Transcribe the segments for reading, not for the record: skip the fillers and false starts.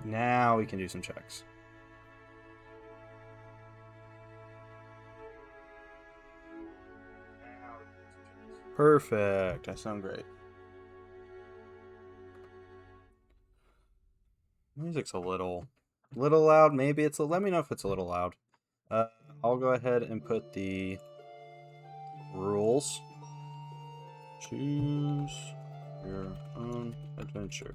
Now we can do some checks. Perfect. I sound great. Music's a little loud. Maybe it's let me know if it's a little loud. I'll go ahead and put the rules. Choose your own adventure.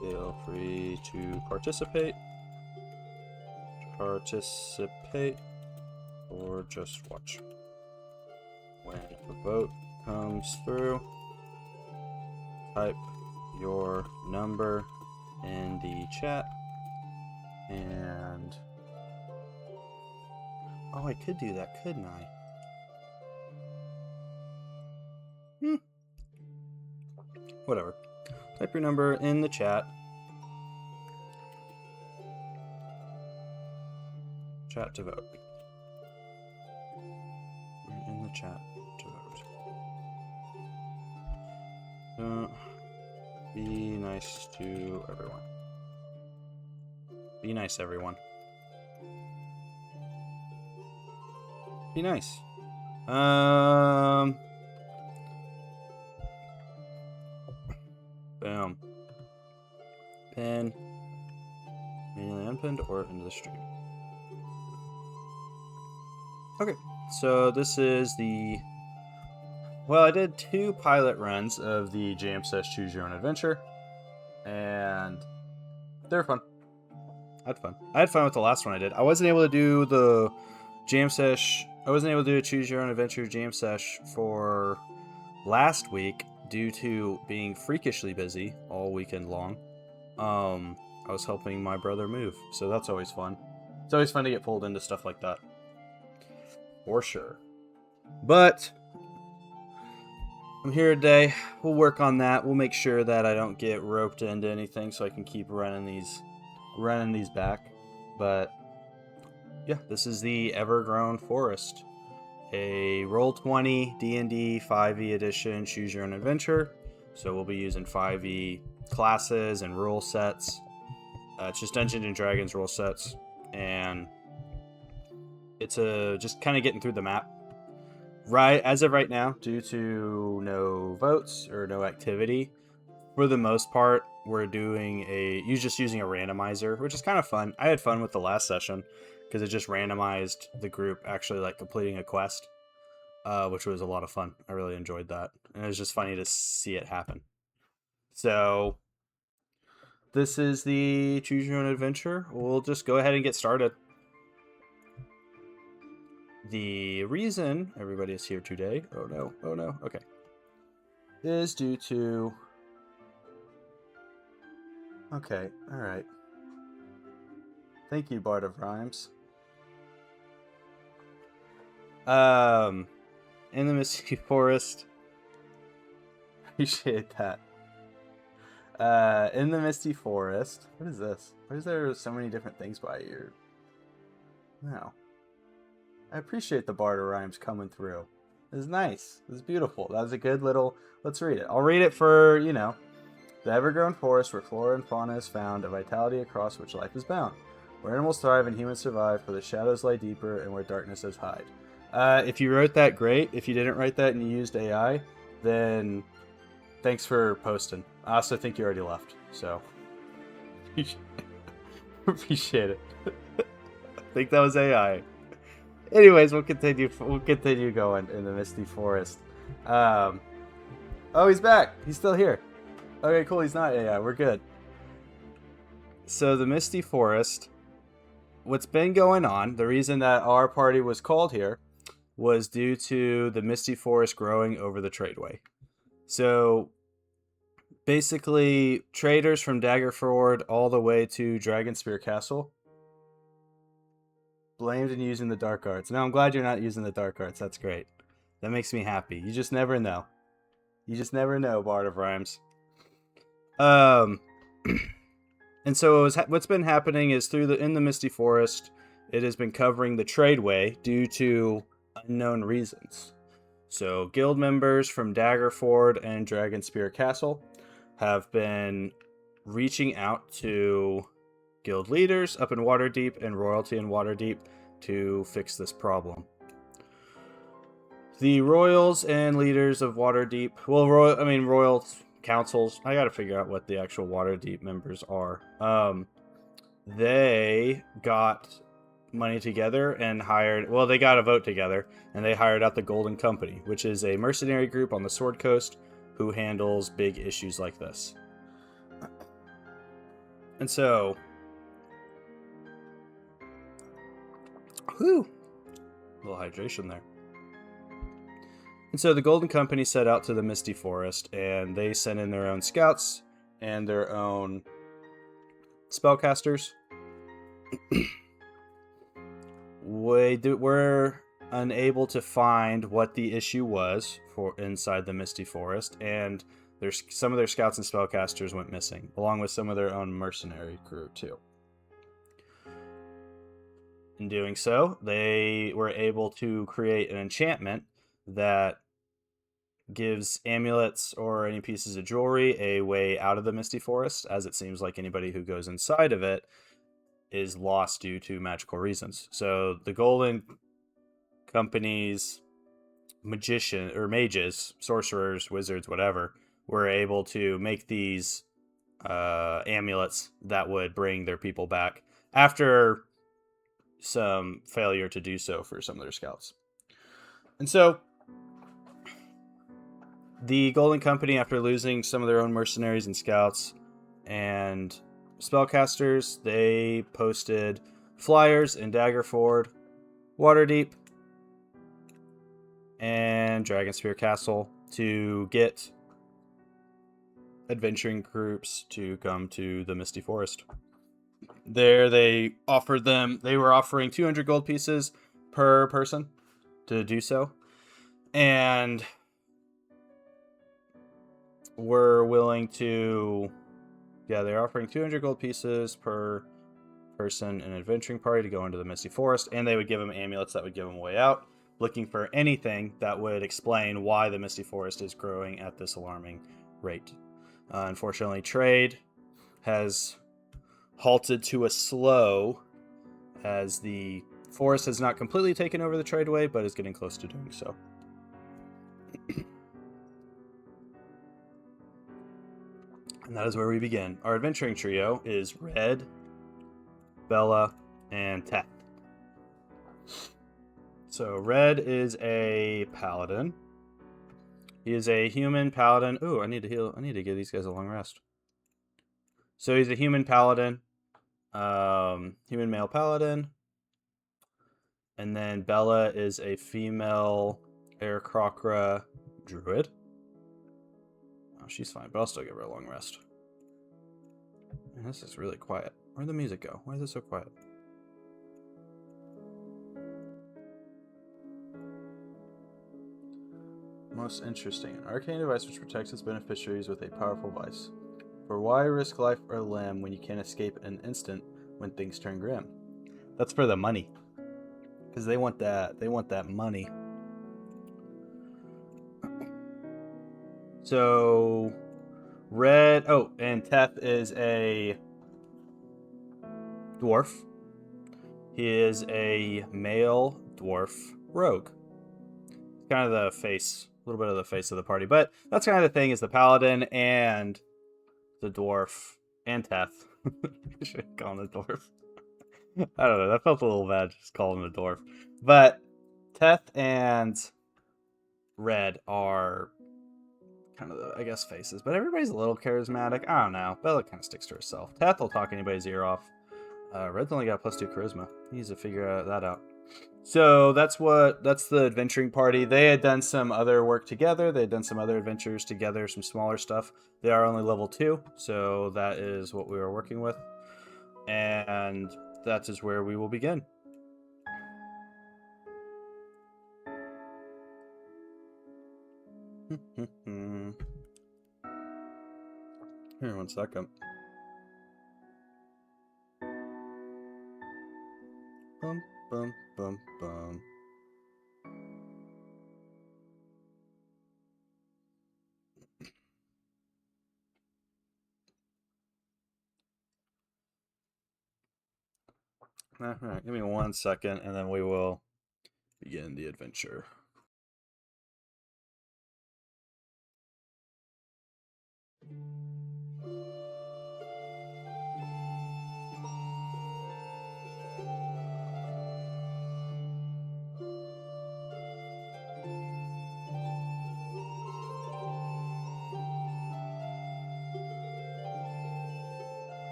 Feel free to participate, or just watch. When the vote comes through, type your number in the chat, and oh, I could do that, couldn't I? Whatever. Type your number in the chat. Chat to vote. In the chat to vote. Be nice to everyone. Be nice, everyone. Be nice. Boom. Pin. Manually unpinned or into the stream. Okay, so this is the... Well, I did 2 pilot runs of the Jamsesh Choose Your Own Adventure, and they're fun. I had fun with the last one I did. I wasn't able to do the Jamsesh... I wasn't able to do a Choose Your Own Adventure Jamsesh for last week due to being freakishly busy all weekend long. I was helping my brother move, so that's always fun. It's always fun to get pulled into stuff like that. For sure. But I'm here today. We'll work on that. We'll make sure that I don't get roped into anything so I can keep running these back. But yeah, this is the Evergrown Forest. A Roll20 D&D 5e edition Choose Your Own Adventure. So we'll be using 5e classes and rule sets. It's just Dungeons and Dragons rule sets. And it's just kind of getting through the map. Right as of right now, due to no votes or no activity, for the most part, we're doing just using a randomizer, which is kind of fun. I had fun with the last session because it just randomized the group actually like completing a quest, which was a lot of fun. I really enjoyed that, and it was just funny to see it happen. So this is the Choose Your Own Adventure. We'll just go ahead and get started. The reason everybody is here today, oh no, okay, is due to, okay, alright. Thank you, Bard of Rhymes. In the Misty Forest. Appreciate that. In the Misty Forest. What is this? Why is there so many different things by you? No. I appreciate the Bard of Rhymes coming through. This is nice. This is beautiful. That was a good little... Let's read it. I'll read it for, the Evergrown Forest, where flora and fauna is found, a vitality across which life is bound. Where animals thrive and humans survive, where the shadows lie deeper and where darkness does hide. If you wrote that, great. If you didn't write that and you used AI, then thanks for posting. I also think you already left, so... Appreciate it. I think that was AI. Anyways, we'll continue going in the Misty Forest. Oh, he's back. He's still here. Okay, cool. He's not AI. We're good. So the Misty Forest, what's been going on, the reason that our party was called here was due to the Misty Forest growing over the Tradeway. So basically, traders from Daggerford all the way to Dragonspear Castle blamed in using the dark arts. Now, I'm glad you're not using the dark arts. That's great. That makes me happy. You just never know. You just never know, Bard of Rhymes. And so what's been happening is in the Misty Forest, it has been covering the Tradeway due to unknown reasons. So guild members from Daggerford and Dragonspear Castle have been reaching out to guild leaders up in Waterdeep and royalty in Waterdeep to fix this problem. The royals and leaders of Waterdeep, well, royal councils, I gotta figure out what the actual Waterdeep members are. They got money together and they got a vote together, and they hired out the Golden Company, which is a mercenary group on the Sword Coast who handles big issues like this. And so, whew, a little hydration there. And so the Golden Company set out to the Misty Forest, and they sent in their own scouts and their own spellcasters. We're unable to find what the issue was for inside the Misty Forest, and some of their scouts and spellcasters went missing, along with some of their own mercenary crew too. In doing so, they were able to create an enchantment that gives amulets or any pieces of jewelry a way out of the Misty Forest, as it seems like anybody who goes inside of it is lost due to magical reasons. So the Golden Company's mages, sorcerers, wizards, whatever, were able to make these amulets that would bring their people back after some failure to do so for some of their scouts. And so the Golden Company, after losing some of their own mercenaries and scouts and spellcasters, they posted flyers in Daggerford, Waterdeep, and Dragonspear Castle to get adventuring groups to come to the Misty Forest. There they were offering 200 gold pieces per person to do so, and were willing to, they're offering 200 gold pieces per person in an adventuring party to go into the Misty Forest, and they would give them amulets that would give them a way out, looking for anything that would explain why the Misty Forest is growing at this alarming rate. Unfortunately, trade has halted to a slow, as the forest has not completely taken over the tradeway, but is getting close to doing so. And that is where we begin. Our adventuring trio is Red, Bella, and Teth. So Red is a paladin. He is a human paladin. Ooh, I need to heal. I need to give these guys a long rest. So he's a human paladin. Human male paladin. And then Bella is a female Aarakocra druid. Oh, she's fine, but I'll still give her a long rest. Man, this is really quiet. Where'd the music go? Why is it so quiet? Most interesting. An arcane device which protects its beneficiaries with a powerful vice. For why risk life or limb when you can't escape in an instant when things turn grim? That's for the money. Because they want that money. So Red, and Teth is a dwarf. He is a male dwarf rogue. Kind of the face, a little bit of the face of the party, but that's kind of the thing, is the paladin and the dwarf and Teth. I should call him a dwarf. I don't know, that felt a little bad just calling him a dwarf. But Teth and Red are kind of the, I guess, faces, but everybody's a little charismatic. I don't know. Bella kind of sticks to herself. Teth will talk anybody's ear off. Red's only got +2 charisma. He needs to figure that out. So that's the adventuring party. They had done some other work together. They had done some other adventures together, some smaller stuff. They are only level 2, so that is what we were working with. And that is where we will begin. Here, 1 second. Bum, bum, bum, bum. All right, give me 1 second, and then we will begin the adventure.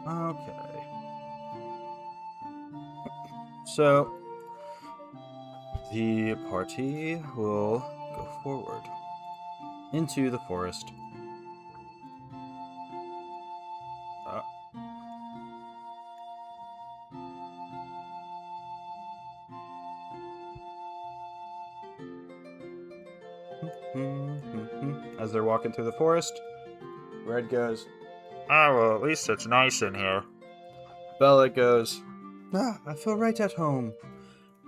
Okay. So the party will go forward into the forest. Uh, As they're walking through the forest, Red goes, "Ah, well, at least it's nice in here." Bella goes, "Ah, I feel right at home."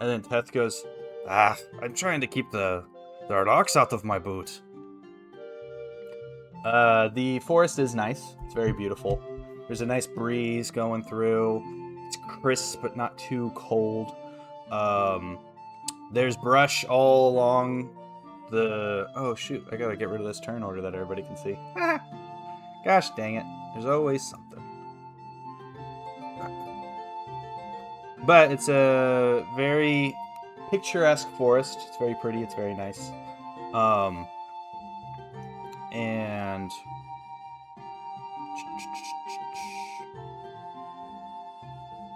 And then Teth goes, "Ah, I'm trying to keep the rocks out of my boot." The forest is nice. It's very beautiful. There's a nice breeze going through. It's crisp but not too cold. Um, there's brush all along the. Oh shoot! I gotta get rid of this turn order that everybody can see. Gosh dang it! There's always something. But it's a very picturesque forest. It's very pretty. It's very nice. Um, and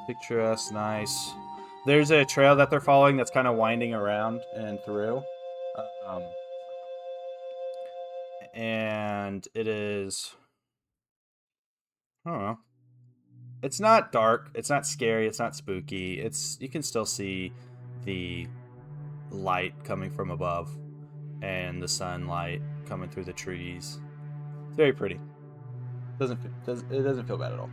picturesque, nice. There's a trail that they're following that's kind of winding around and through. Um, and it is, I don't know. It's not dark. It's not scary. It's not spooky. You can still see the light coming from above. and the sunlight coming through the trees. It's very pretty. It doesn't feel bad at all.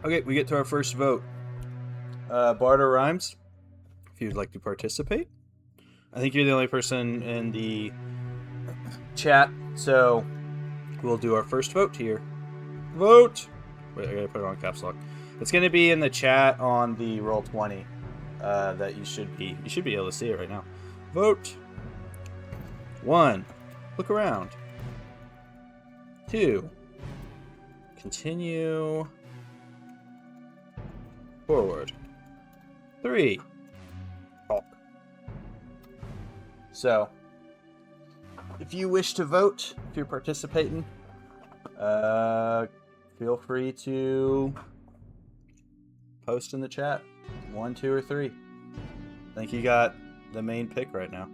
Okay, we get to our first vote. Barter Rhymes, if you'd like to participate. I think you're the only person in the chat, so we'll do our first vote here. Vote! Wait, I gotta put it on caps lock. It's gonna be in the chat on the Roll20 that you should be able to see it right now. Vote. 1. Look around. 2. Continue forward. 3. Talk. So, if you wish to vote, if you're participating, feel free to post in the chat. 1, 2, or 3. I think you got the main pick right now.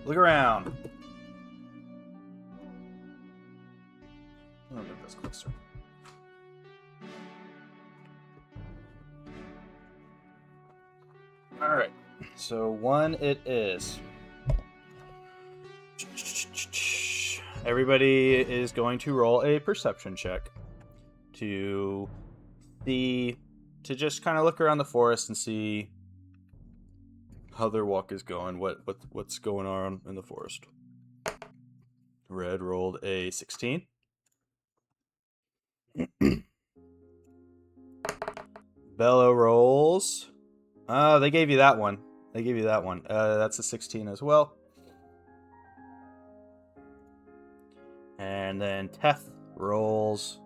Look around. I'll move this closer. Alright, so 1 it is. Everybody is going to roll a perception check to just kind of look around the forest and see how their walk is going, what's going on in the forest. Red rolled a 16. Bello rolls. They gave you that one. That's a 16 as well. And then Teth rolls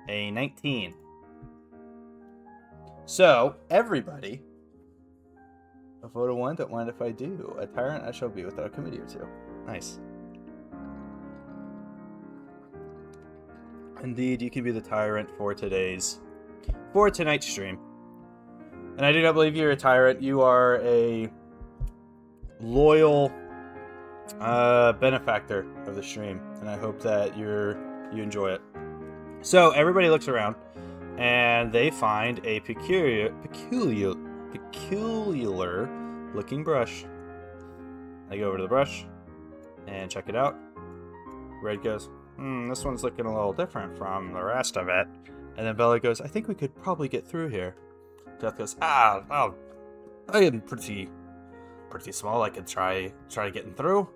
a 19. So, everybody, a vote of 1, don't mind if I do. A tyrant I shall be without a committee or 2. Nice. Indeed, you can be the tyrant for tonight's stream. And I do not believe you're a tyrant. You are a loyal benefactor of the stream, and I hope that you enjoy it. So everybody looks around, and they find a peculiar looking brush. They go over to the brush and check it out. Red goes, this one's looking a little different from the rest of it. And then Bella goes, I think we could probably get through here. Death goes, I am pretty small. I could try getting through.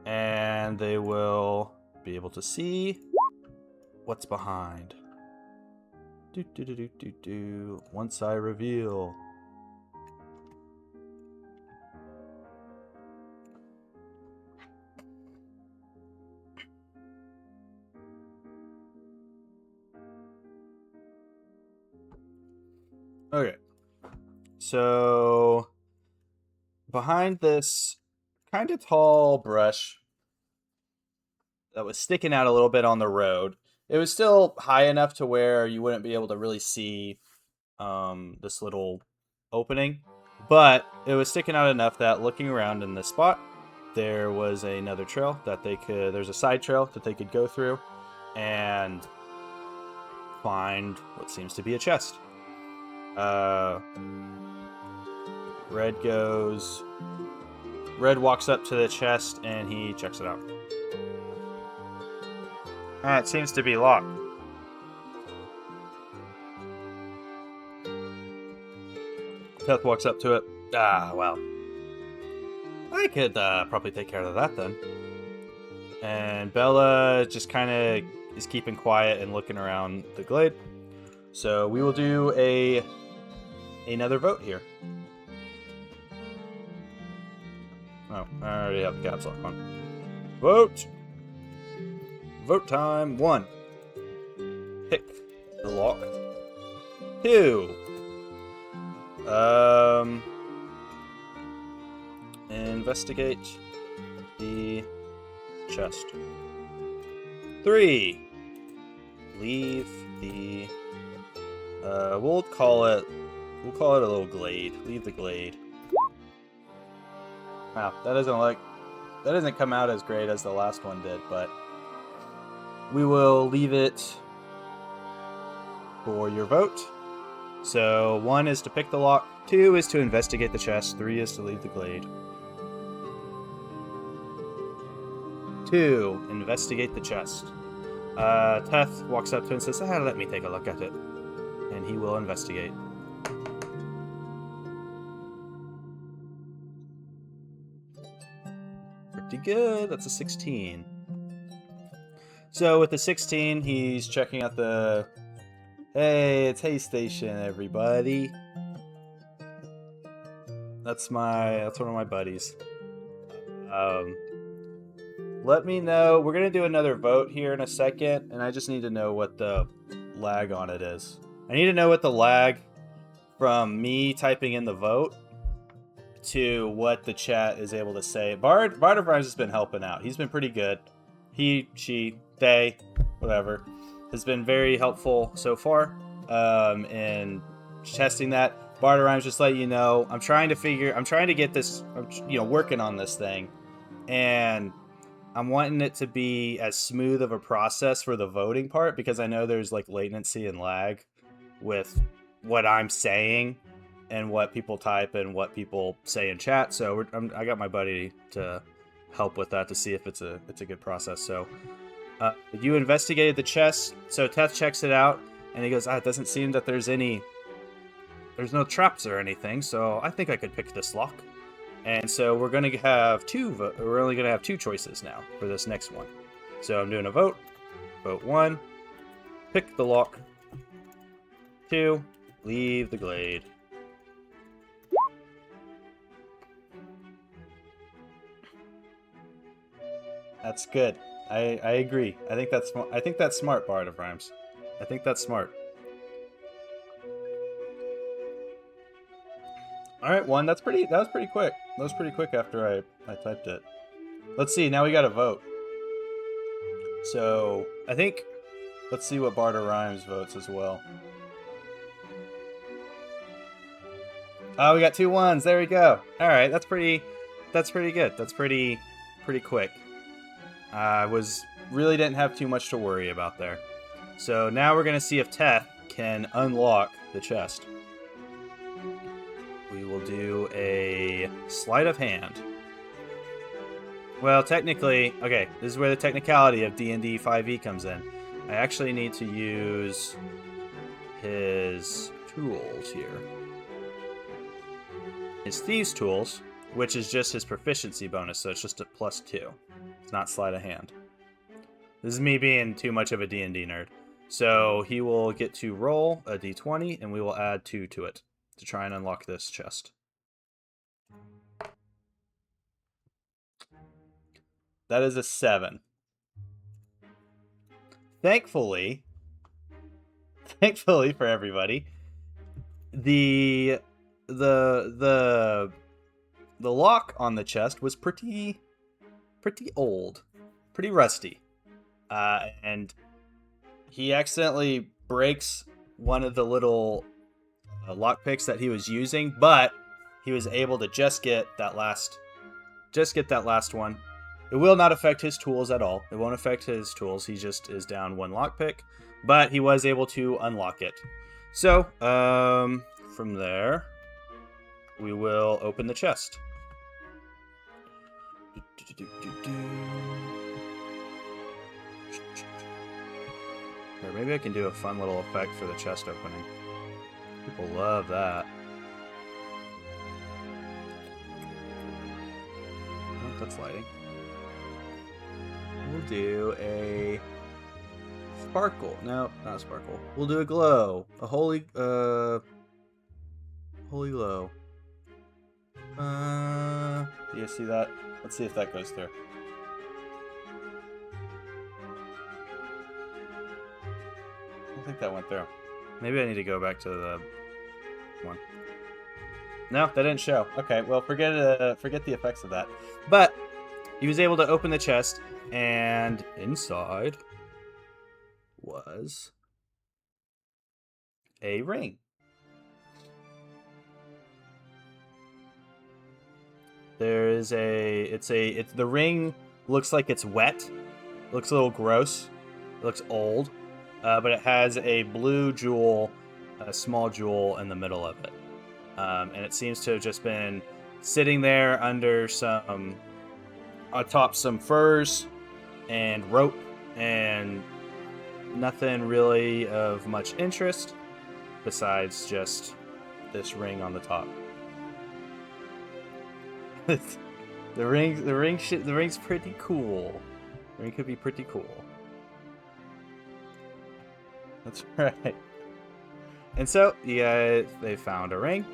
And they will be able to see what's behind. Once I reveal. Okay. So behind this kind of tall brush that was sticking out a little bit on the road, it was still high enough to where you wouldn't be able to really see this little opening, but it was sticking out enough that looking around in this spot, there was another trail that there's a side trail that they could go through and find what seems to be a chest. Red walks up to the chest and he checks it out. It seems to be locked. Teth walks up to it. Well. I could probably take care of that then. And Bella just kind of is keeping quiet and looking around the glade. So we will do another vote here. Oh, I already have the caps lock on. Vote! Vote time. 1. Pick the lock. 2. Investigate the chest. 3. Leave the we'll call it a little glade. Leave the glade. Wow, that doesn't come out as great as the last one did, but we will leave it for your vote. So 1 is to pick the lock, 2 is to investigate the chest, 3 is to leave the glade. 2, investigate the chest. Teth walks up to it and says, let me take a look at it. And he will investigate. Pretty good. That's a 16. So with the 16, he's checking out the... Hey, it's Hay Station, everybody. That's one of my buddies. Let me know. We're going to do another vote here in a second, and I just need to know what the lag on it is. I need to know what the lag from me typing in the vote to what the chat is able to say. Bard of Rhymes has been helping out. He's been pretty good. He, she, they, whatever, has been very helpful so far in testing that. Bard of Rhymes, just let you know, I'm trying to get this, working on this thing, and I'm wanting it to be as smooth of a process for the voting part, because I know there's like latency and lag with what I'm saying and what people type and what people say in chat. So I got my buddy to help with that to see if it's a good process. So you investigated the chest. So Teth checks it out and he goes, it doesn't seem that there's no traps or anything. So I think I could pick this lock. And so we're going to have we're only going to have 2 choices now for this next one. So I'm doing a vote. Vote 1, pick the lock. 2, leave the glade. That's good. I agree. I think that's smart, Bard of Rhymes. I think that's smart. All right, 1. That was pretty quick. That was pretty quick after I typed it. Let's see. Now we got to vote. So let's see what Bard of Rhymes votes as well. Oh, we got 2 1s. There we go. All right, that's pretty good. That's pretty quick. I really didn't have too much to worry about there. So now we're gonna see if Teth can unlock the chest. We will do a sleight of hand. Well, technically, okay, this is where the technicality of D&D 5e comes in. I actually need to use his tools here. His Thieves Tools, which is just his proficiency bonus, so it's just a +2. It's not sleight of hand. This is me being too much of a D&D nerd. So he will get to roll a d20, and we will add 2 to it to try and unlock this chest. That is a 7. Thankfully for everybody, the lock on the chest was pretty old, pretty rusty, and he accidentally breaks one of the little lockpicks that he was using, but he was able to just get that last one. It will not affect his tools at all. It won't affect his tools. He just is down 1 lockpick, but he was able to unlock it. So from there, we will open the chest. Or maybe I can do a fun little effect for the chest opening. People love that. Oh, that's lighting. We'll do a sparkle. No, not a sparkle. We'll do a glow. A holy glow. Do you see that? Let's see if that goes through. I don't think that went through. Maybe I need to go back to the one. No, that didn't show. Okay, well, forget the effects of that. But he was able to open the chest, and inside was a ring. There is the ring looks like it's wet. Looks a little gross. It looks old. But it has a blue jewel, a small jewel in the middle of it. And it seems to have just been sitting there under atop some furs and rope and nothing really of much interest besides just this ring on the top. the ring's pretty cool. The ring could be pretty cool. That's right. And so, yeah, they found a ring.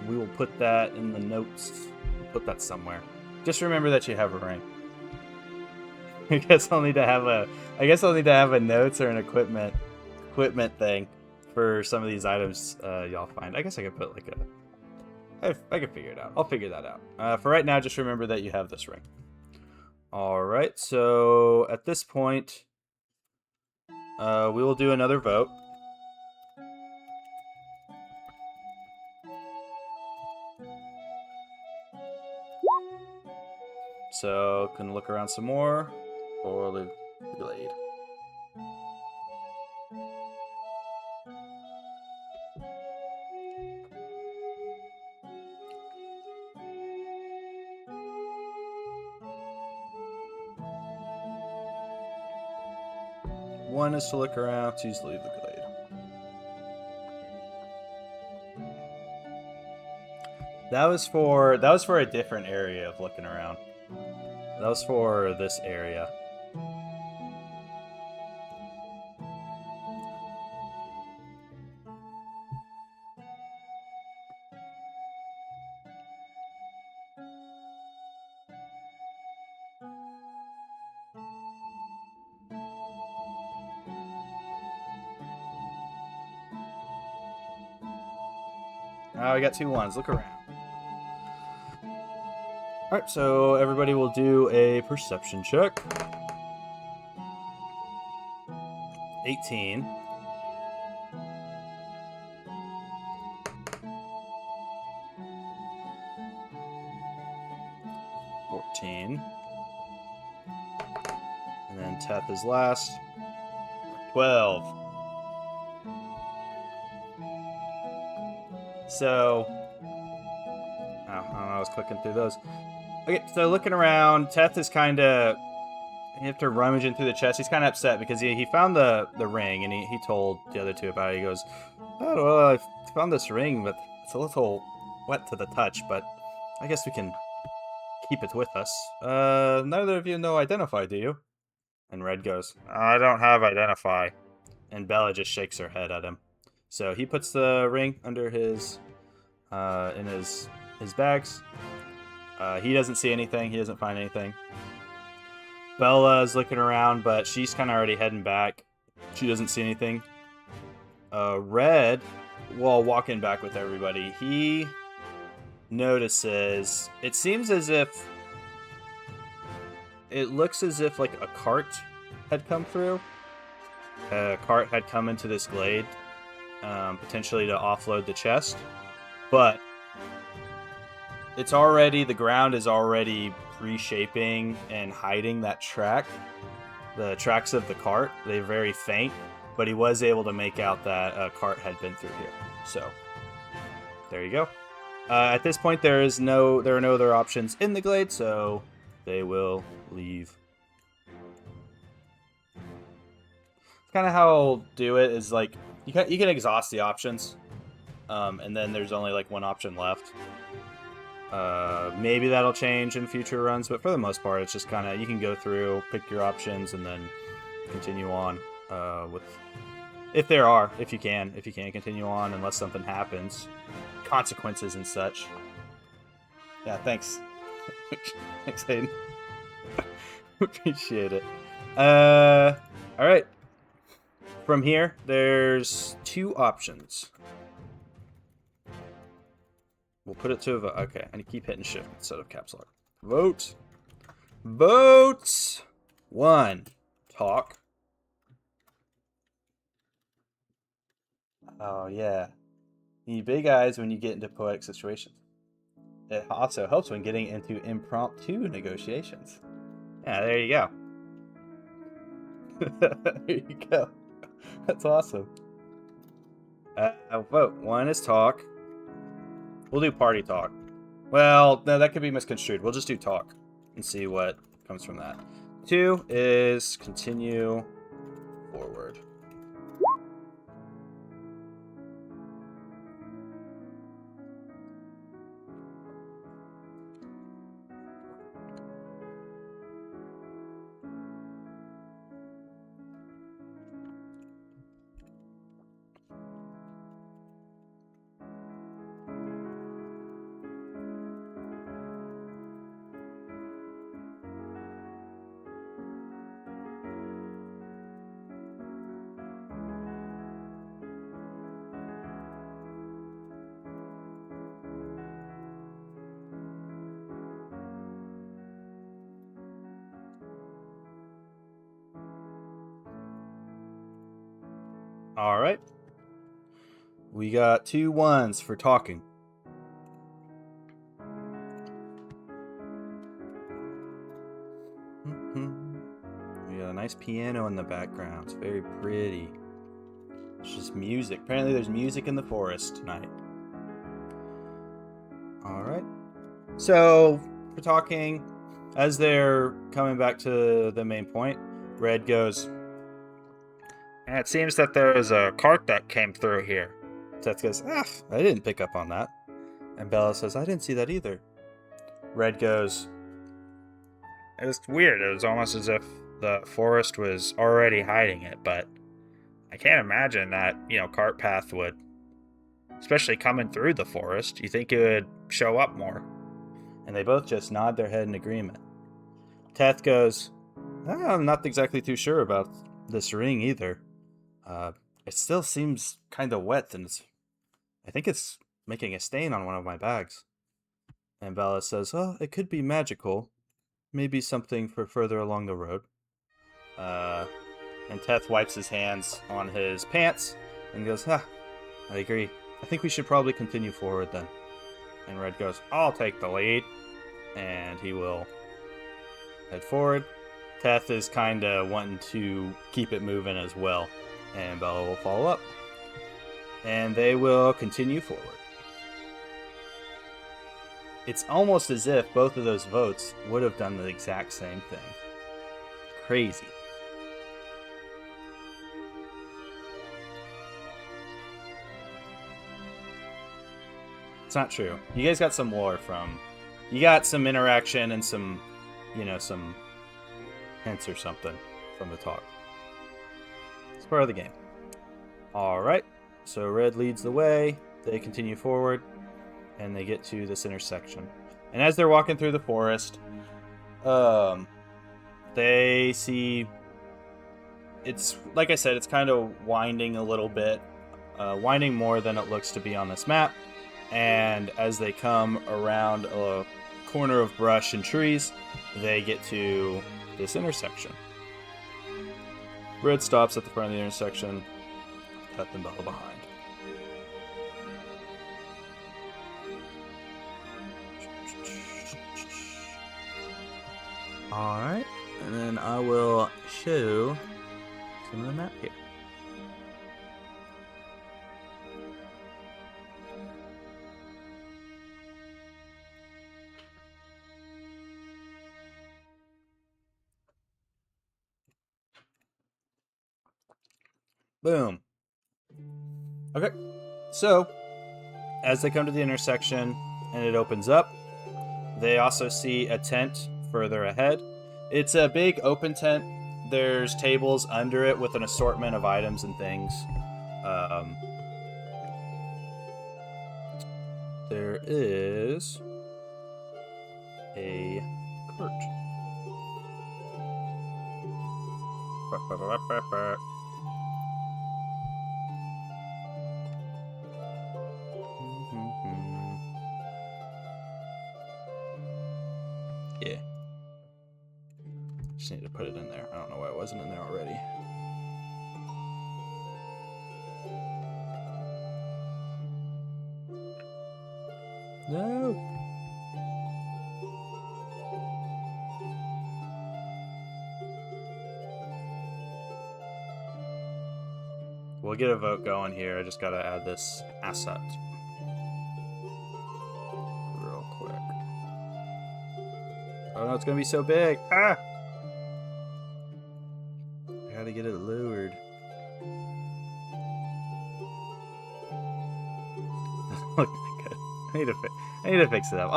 We will put that in the notes. We'll put that somewhere. Just remember that you have a ring. I guess I'll need to have a notes or an equipment thing for some of these items y'all find. I guess I could put like I can figure it out. I'll figure that out. For right now, just remember that you have this ring. All right. So at this point, we will do another vote. So can look around some more, or the glade. One is to look around, two is to leave the glade. That was for a different area of looking around. That was for this area. Oh, we got 2 ones. Look around. Alright, so everybody will do a perception check. 18. 14. And then Teth is last. 12. So, I was clicking through those. Okay, so looking around, Teth is kind of, you have to rummaging through the chest. He's kind of upset because he found the ring, and he told the other two about it. He goes, oh, well, I found this ring, but it's a little wet to the touch, but I guess we can keep it with us. Neither of you know Identify, do you? And Red goes, I don't have Identify. And Bella just shakes her head at him. So he puts the ring under his in his bags. He doesn't see anything. He doesn't find anything. Bella's looking around, but she's kind of already heading back. She doesn't see anything. Red, while walking back with everybody, he notices it seems as if it looks as if like a cart had come through. A cart had come into this glade, potentially to offload the chest, but the ground is already reshaping and hiding that track. The tracks of the cart, they're very faint, but he was able to make out that a cart had been through here. So there you go. At this point, there are no other options in the glade, so they will leave. Kind of how I'll do it is like you can exhaust the options, and then there's only like one option left. Maybe that'll change in future runs, but for the most part, it's just kind of you can go through, pick your options, and then continue on with if you can continue on unless something happens, consequences and such. Yeah, thanks. Thanks, Hayden. Appreciate it. All right. From here, there's 2 options. We'll put it to a vote. Okay, I need to keep hitting shift instead of caps lock. Vote. Vote. 1. Talk. Oh, yeah. You need big eyes when you get into poetic situations. It also helps when getting into impromptu negotiations. Yeah, there you go. There you go. That's awesome. Vote. One is talk. We'll do party talk. Well, no, that could be misconstrued. We'll just do talk and see what comes from that. 2 is continue forward. All right. We got 2 1s for talking. We got a nice piano in the background. It's very pretty. It's just music. Apparently there's music in the forest tonight. All right. So, for talking, as they're coming back to the main point, Red goes, "And it seems that there is a cart that came through here." Teth goes, I didn't pick up on that. And Bella says, "I didn't see that either." Red goes, "It was weird. It was almost as if the forest was already hiding it, but I can't imagine that, cart path would, especially coming through the forest. You think it would show up more?" And they both just nod their head in agreement. Teth goes, "I'm not exactly too sure about this ring either. It still seems kind of wet, and I think it's making a stain on one of my bags." And Bella says, "Oh, it could be magical. Maybe something for further along the road." And Teth wipes his hands on his pants and goes, I agree. I think we should probably continue forward then." And Red goes, "I'll take the lead." And he will head forward. Teth is kind of wanting to keep it moving as well. And Bella will follow up. And they will continue forward. It's almost as if both of those votes would have done the exact same thing. Crazy. It's not true. You guys got some lore from... You got some interaction and some, some hints or something from the talk. It's part of the game. Alright, so Red leads the way. They continue forward, and they get to this intersection. And as they're walking through the forest, they see... It's, like I said, it's kind of winding a little bit. Winding more than it looks to be on this map. And as they come around a corner of brush and trees, they get to this intersection. Red stops at the front of the intersection, Teth and Bella behind. Alright, and then I will show some of the map here. Boom. Okay, so as they come to the intersection and it opens up, they also see a tent further ahead. It's a big open tent. There's tables under it with an assortment of items and things. There is a cart. Yeah. Just need to put it in there. I don't know why it wasn't in there already. No. We'll get a vote going here. I just gotta add this asset real quick. Oh no, it's gonna be so big. Ah! I gotta get it lowered. Oh my god. I need to fix it up.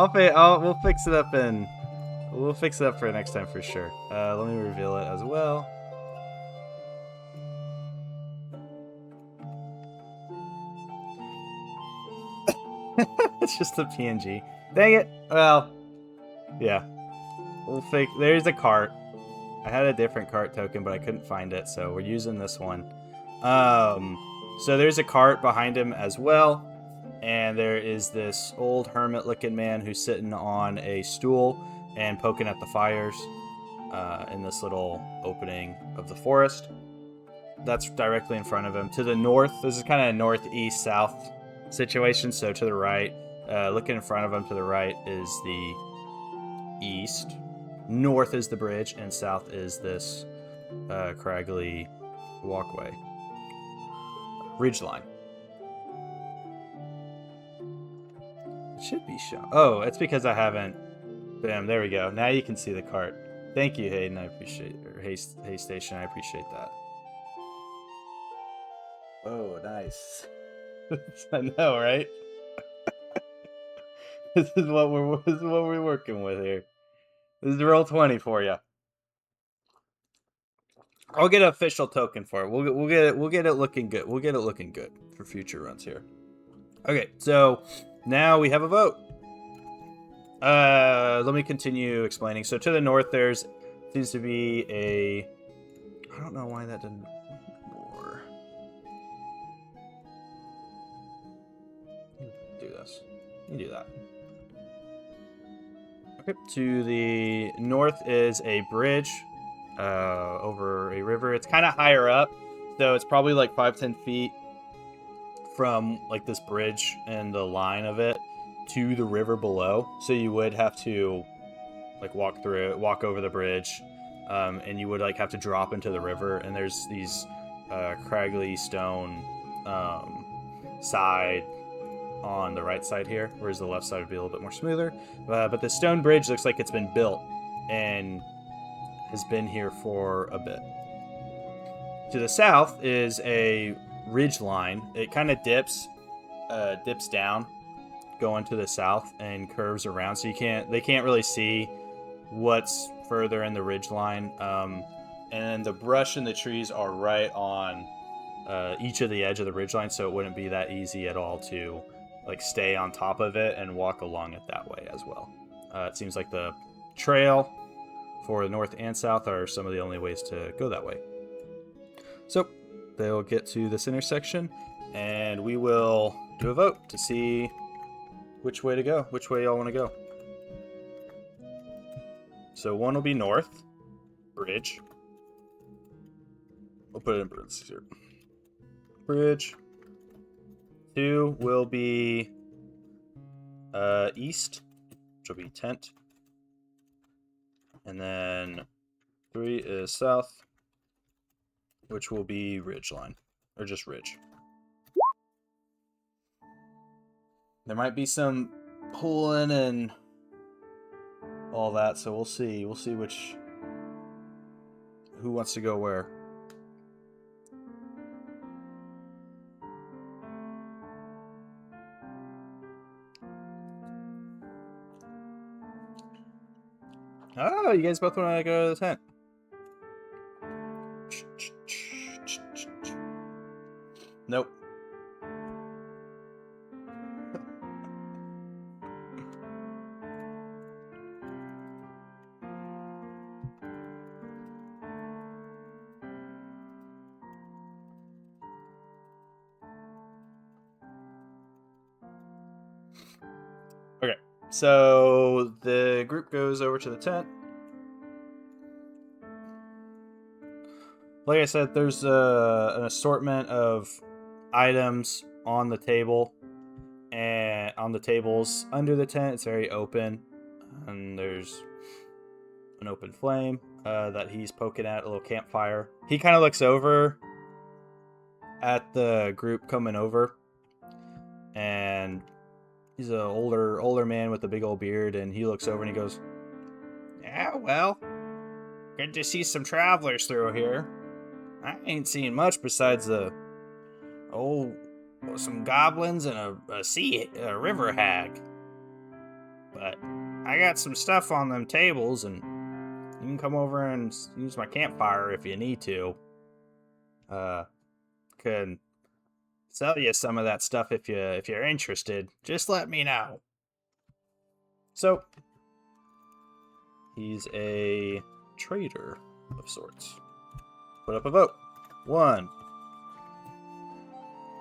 We'll fix it up and we'll fix it up for next time for sure. Let me reveal it as well. It's just a PNG. Dang it. Well, yeah. We'll fix. There's a cart. I had a different cart token, but I couldn't find it, so we're using this one. So there's a cart behind him as well, and there is this old hermit-looking man who's sitting on a stool and poking at the fires in this little opening of the forest. That's directly in front of him. To the north, this is kind of a northeast-south situation, so to the right, looking in front of him to the right is the east. North is the bridge, and south is this craggly walkway. Ridgeline. It should be shown. Oh, it's because I haven't. Bam, there we go. Now you can see the cart. Thank you, Hayden. I appreciate it. Or Hay Station, I appreciate that. Oh, nice. I know, right? This is what we're working with here. This is roll 20 for you. I'll get an official token for it. We'll get it looking good. We'll get it looking good for future runs here. Okay, so now we have a vote. Let me continue explaining. So to the north, there's seems to be a. I don't know why that didn't more. Do this. You do that. Okay. To the north is a bridge over a river. It's kind of higher up, so it's probably like 5-10 feet from like this bridge and the line of it to the river below. So you would have to like walk over the bridge, and you would like have to drop into the river. And there's these craggly stone side on the right side here, whereas the left side would be a little bit more smoother. But the stone bridge looks like it's been built and has been here for a bit. To the south is a ridge line. It kind of dips down going to the south and curves around, so they can't really see what's further in the ridge line. And the brush and the trees are right on each of the edge of the ridge line, so it wouldn't be that easy at all to like stay on top of it and walk along it that way as well. It seems like the trail for the north and south are some of the only ways to go that way. So they'll get to this intersection, and we will do a vote to see which way to go, which way y'all want to go. So one will be north, bridge. We'll put it in parentheses here. Bridge. 2 will be east, which will be tent. And then 3 is south, which will be ridgeline, or just ridge. There might be some pulling and all that, so we'll see. We'll see who wants to go where. Oh, you guys both want to go to the tent. Nope. Okay, so the group goes over to the tent. Like I said, there's an assortment of items on the table and on the tables under the tent. It's very open, and there's an open flame that he's poking at, a little campfire. He kind of looks over at the group coming over, and he's an older man with a big old beard, and he looks over and he goes, "Yeah, well, good to see some travelers through here. I ain't seen much besides some goblins and a river hag. But I got some stuff on them tables, and you can come over and use my campfire if you need to. Can sell you some of that stuff if you're interested. Just let me know." So he's a trader of sorts. Put up a vote. 1.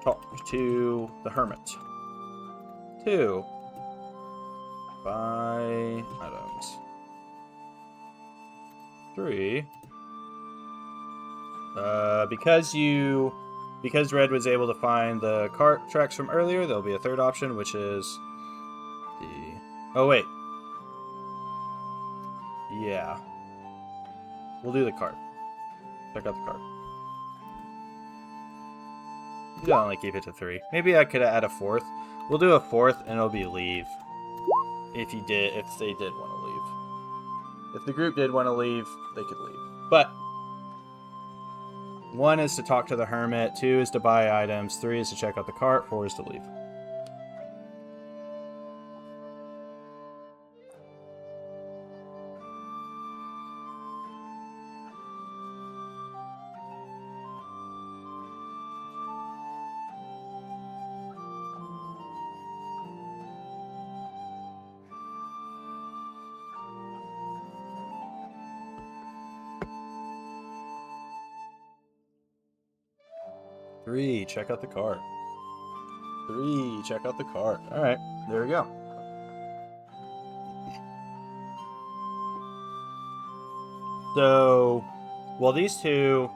Talk to the hermit. 2. Buy items. 3. Because Red was able to find the cart tracks from earlier, there'll be a third option, which is the... Oh, wait. Yeah. We'll do the cart. Check out the cart. I'll only keep it to 3. Maybe I could add a 4th. We'll do a 4th, and it'll be leave. If they did want to leave. If the group did want to leave, they could leave. But 1 is to talk to the hermit, 2 is to buy items, 3 is to check out the cart, 4 is to leave. Three, check out the cart. 3, check out the cart. Alright, there we go. So, well, these two,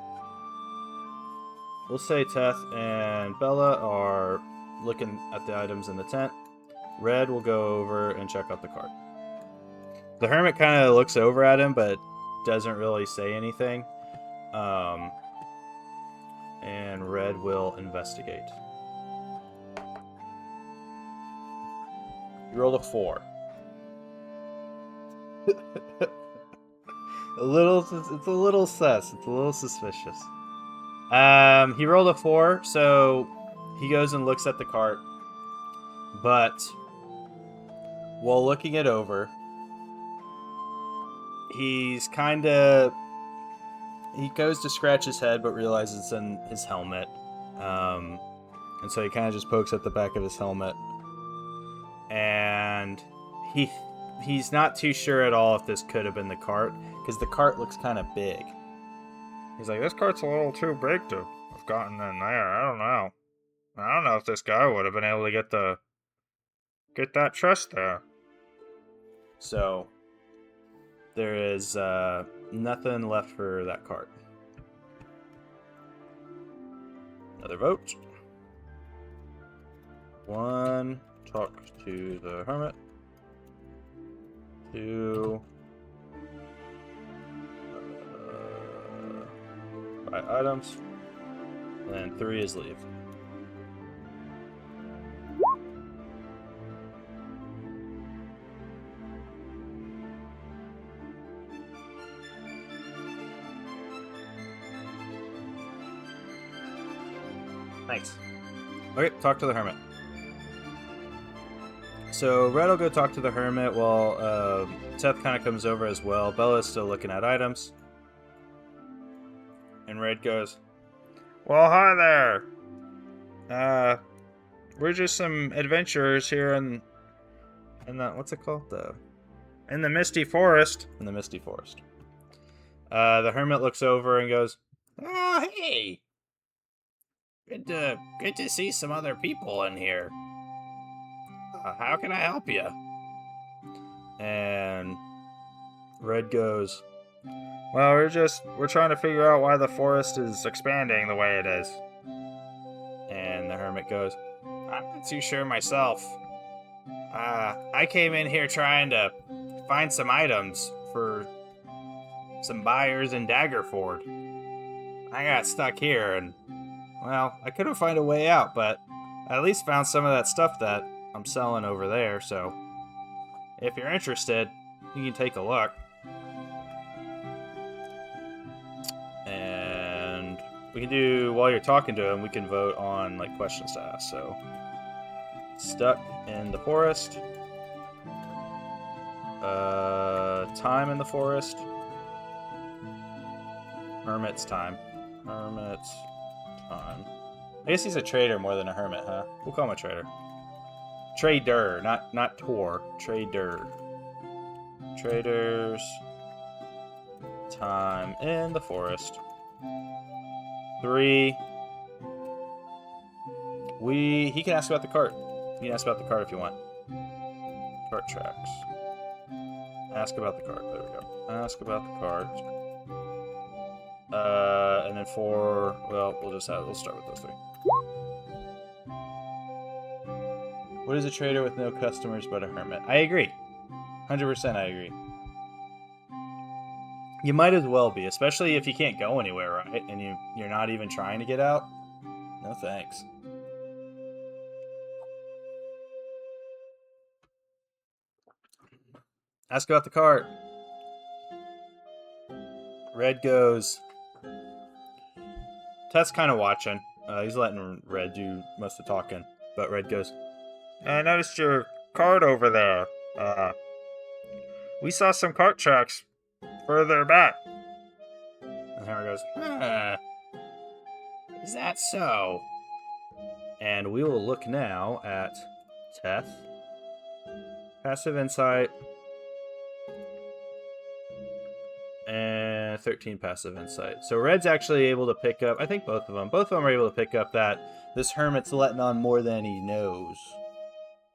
we'll say Teth and Bella are looking at the items in the tent. Red will go over and check out the cart. The hermit kind of looks over at him, but doesn't really say anything. And Red will investigate. You rolled a 4. It's a little sus. It's a little suspicious. He rolled a 4, so he goes and looks at the cart. But while looking it over, he goes to scratch his head, but realizes it's in his helmet. And so he kind of just pokes at the back of his helmet. And he's not too sure at all if this could have been the cart, because the cart looks kind of big. He's like, this cart's a little too big to have gotten in there. I don't know if this guy would have been able to get that chest there. So there is nothing left for that cart. Another vote. 1, talk to the hermit. 2, buy items. And 3 is leave. Thanks. Okay, talk to the hermit. So Red will go talk to the hermit while Seth kind of comes over as well. Bella's still looking at items. And Red goes, well, hi there. We're just some adventurers here in that, what's it called? In the Misty Forest. In the Misty Forest. The hermit looks over and goes, oh, hey. Good to see some other people in here. How can I help you? And Red goes, well, we're trying to figure out why the forest is expanding the way it is. And the hermit goes, I'm not too sure myself. I came in here trying to find some items for some buyers in Daggerford. I got stuck here, and, well, I couldn't find a way out, but I at least found some of that stuff that I'm selling over there, so if you're interested, you can take a look. And we can do, while you're talking to him, we can vote on, like, questions to ask. So, stuck in the forest. Time in the forest. Hermit's time. Hermit's time. I guess he's a trader more than a hermit, huh? We'll call him a trader. Trader, not Tor. Trader. Traders. Time in the forest. 3. He can ask about the cart. You can ask about the cart if you want. Cart tracks. Ask about the cart. There we go. Ask about the cart. And then 4. Well, we'll start with those 3. What is a trader with no customers but a hermit? I agree. 100% I agree. You might as well be, especially if you can't go anywhere, right? And you're not even trying to get out. No thanks. Ask about the cart. Red goes. Tess kind of watching. He's letting Red do most of the talking. But Red goes, I noticed your cart over there. We saw some cart tracks further back. And Harry goes, is that so? And we will look now at Teth. Passive insight. And 13 passive insight. So Red's actually able to pick up, I think both of them are able to pick up that this hermit's letting on more than he knows.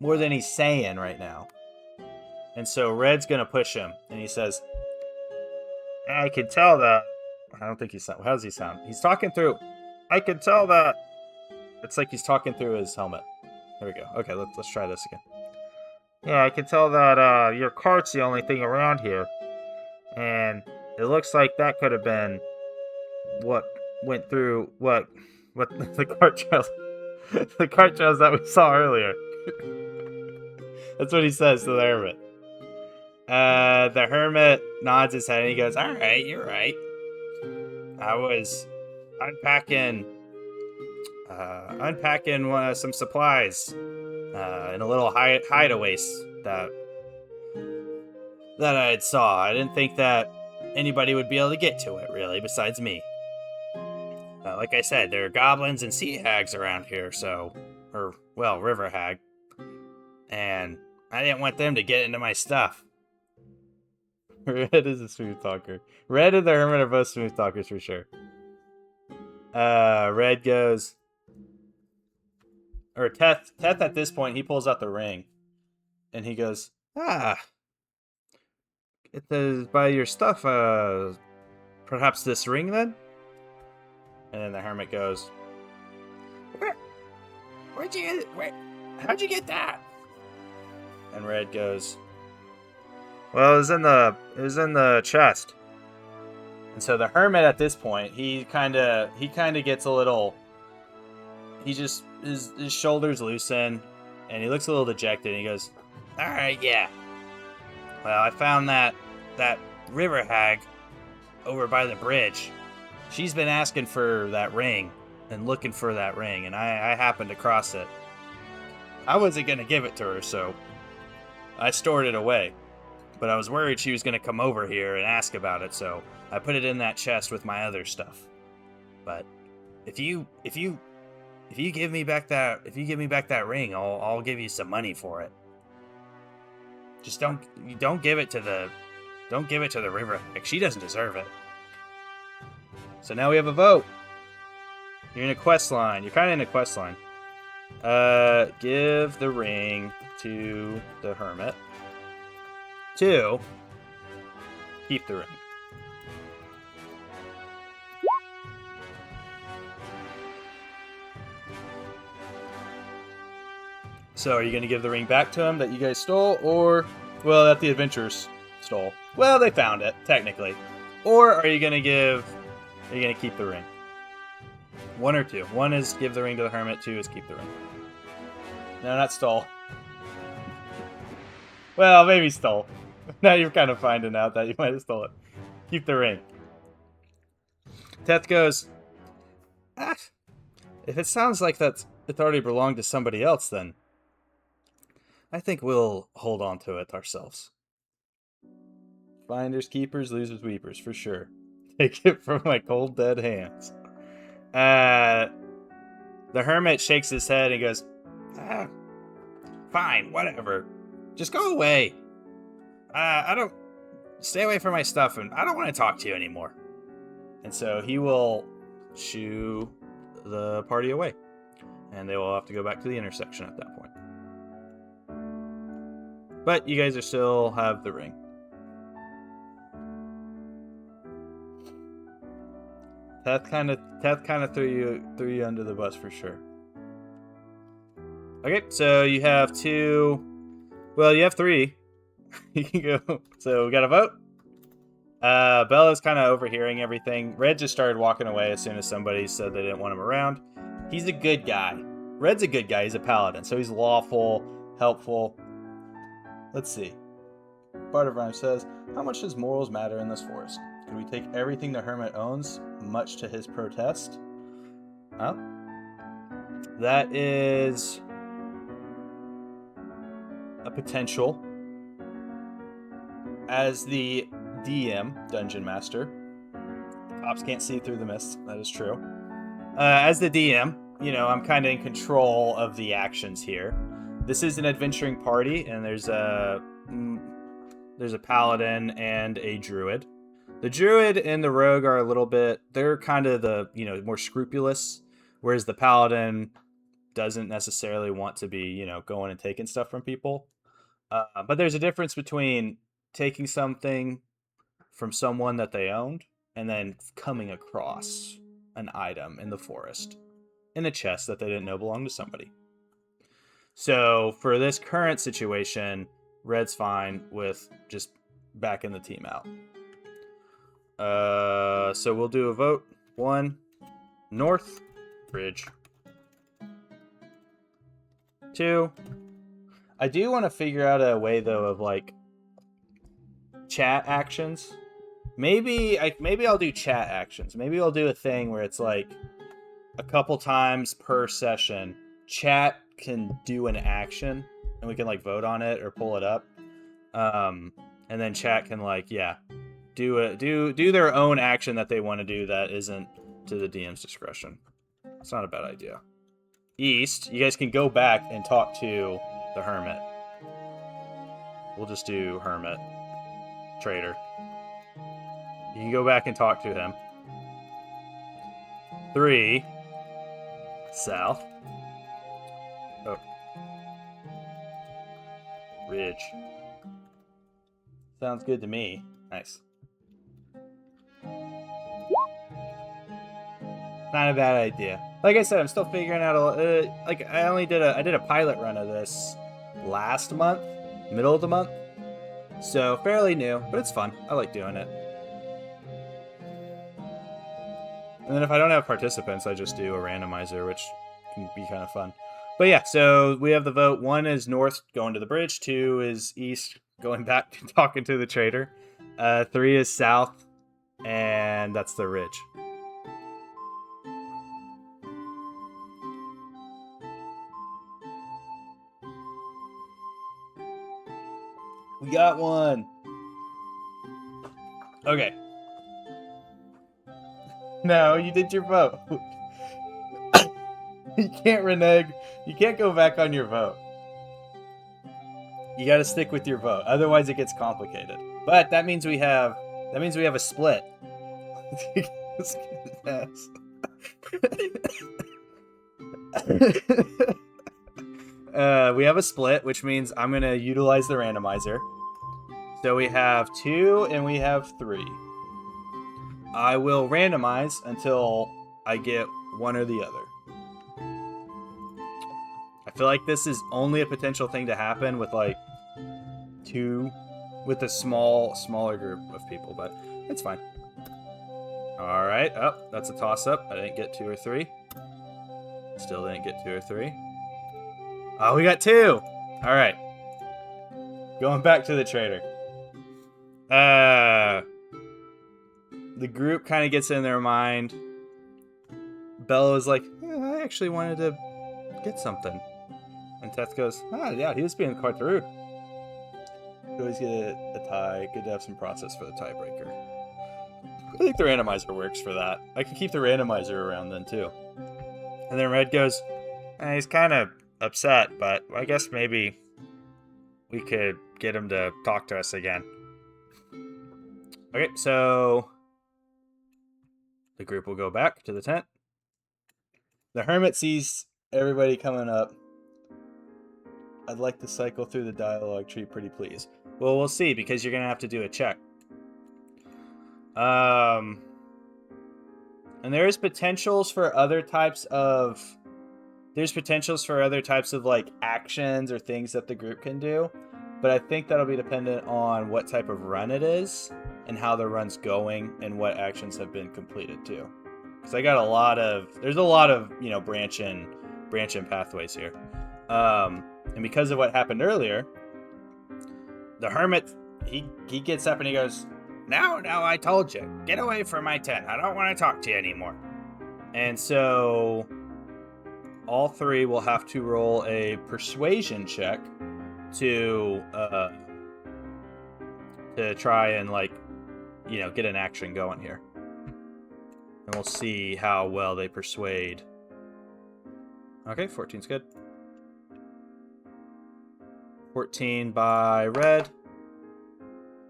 More than he's saying right now. And so Red's going to push him. And he says, I can tell that. I don't think he's, how does he sound? He's talking through, I can tell that. It's like he's talking through his helmet. There we go. Okay, let's try this again. Yeah, I can tell that your cart's the only thing around here. And it looks like that could have been what went through what the cart trails that we saw earlier. That's what he says to the hermit. The hermit nods his head and he goes, all right, you're right. I was unpacking some supplies in a little hideaway that I had saw. I didn't think that anybody would be able to get to it, really, besides me. Like I said, there are goblins and sea hags around here, river hag. And I didn't want them to get into my stuff. Red is a smooth talker. Red and the hermit are both smooth talkers for sure. Red goes... Or Teth at this point, he pulls out the ring. And he goes, it is by your stuff, perhaps this ring then? And then the hermit goes, how'd you get that? And Red goes, well, it was in the chest. And so the hermit at this point, he kind of gets a little, his shoulders loosen, and he looks a little dejected, and he goes, all right, yeah. Well, I found that river hag over by the bridge. She's been asking for that ring and looking for that ring, and I happened to cross it. I wasn't going to give it to her, so I stored it away. But I was worried she was going to come over here and ask about it, so I put it in that chest with my other stuff. But if you give me back that ring, I'll give you some money for it. Just don't give it to the river hag. She doesn't deserve it. So now we have a vote. You're in a quest line. You're kind of in a quest line. Give the ring to the hermit. 2, keep the ring. So are you going to give the ring back to him that you guys stole, or, well, that the adventurers stole? Well, they found it, technically. Or are you going to keep the ring? One or two. One is give the ring to the hermit, two is keep the ring. No, not stole. Well, maybe stole. Now you're kind of finding out that you might have stole it. Keep the ring. Teth goes, if it sounds like that it already belonged to somebody else, then I think we'll hold on to it ourselves. Finders keepers, losers weepers, for sure. Take it from my cold dead hands. The hermit shakes his head and goes, fine, whatever. Just go away. Stay away from my stuff, and I don't want to talk to you anymore. And so he will shoo the party away. And they will have to go back to the intersection at that point. But you guys still have the ring. Teth kind of threw you under the bus for sure. Okay, so you have two. Well, you have three. You can go. So we got a vote. Bella's kind of overhearing everything. Red just started walking away as soon as somebody said they didn't want him around. He's a good guy. Red's a good guy. He's a paladin, so he's lawful, helpful. Let's see. Part of Rhyme says, how much does morals matter in this forest? Could we take everything the hermit owns, much to his protest? Well, that is a potential. As the DM, Dungeon Master, cops can't see through the mist, that is true. As the DM, I'm kind of in control of the actions here. This is an adventuring party, and there's a paladin and a druid. The druid and the rogue are a little bit, they're kind of the, more scrupulous, whereas the paladin doesn't necessarily want to be, going and taking stuff from people. But there's a difference between taking something from someone that they owned and then coming across an item in the forest in a chest that they didn't know belonged to somebody. So for this current situation, Red's fine with just backing the team out. So we'll do a vote. 1, north, bridge. 2, I do want to figure out a way though of chat actions. Maybe I'll do chat actions. Maybe I'll do a thing where it's a couple times per session, chat can do an action and we can vote on it or pull it up. And then chat can do their own action that they want to do that isn't to the DM's discretion. It's not a bad idea. East, you guys can go back and talk to the hermit. We'll just do hermit. Trader. You can go back and talk to him. 3, south. Oh. Ridge. Sounds good to me. Nice. Not a bad idea. Like I said, I'm still figuring out I did a pilot run of this last month, middle of the month. So fairly new, but it's fun. I like doing it. And then if I don't have participants, I just do a randomizer, which can be kind of fun. But yeah, so we have the vote. 1 is north, going to the bridge. 2 is east, going back to talking to the trader. 3 is south, and that's the ridge. We got one. Okay. No, you did your vote. You can't renege. You can't go back on your vote. You got to stick with your vote. Otherwise, it gets complicated. But that means we have a split. We have a split, which means I'm going to utilize the randomizer. So we have 2 and we have 3. I will randomize until I get one or the other. I feel like this is only a potential thing to happen with like with a smaller group of people, but it's fine. All right. Oh, that's a toss-up. I didn't get 2 or 3. Still didn't get 2 or 3. Oh, we got 2. All right. Going back to the trader. The group kind of gets in their mind. Bella was like, I actually wanted to get something. And Teth goes, yeah, he was being quite rude. You always get a tie. Good to have some process for the tiebreaker. I think the randomizer works for that. I can keep the randomizer around then, too. And then Red goes, he's kind of upset, but I guess maybe we could get him to talk to us again. Okay, so the group will go back to the tent. The hermit sees everybody coming up. I'd like to cycle through the dialogue tree, pretty please. Well, we'll see, because you're going to have to do a check. And there's potentials for other types of... like actions or things that the group can do. But I think that'll be dependent on what type of run it is and how the run's going and what actions have been completed too. Because I got there's a lot of, branch-in pathways here. And because of what happened earlier, the hermit, he gets up and he goes, No, I told you. Get away from my tent. I don't want to talk to you anymore. And so all 3 will have to roll a persuasion check to try and get an action going here. And we'll see how well they persuade. Okay, 14's good. 14 by Red.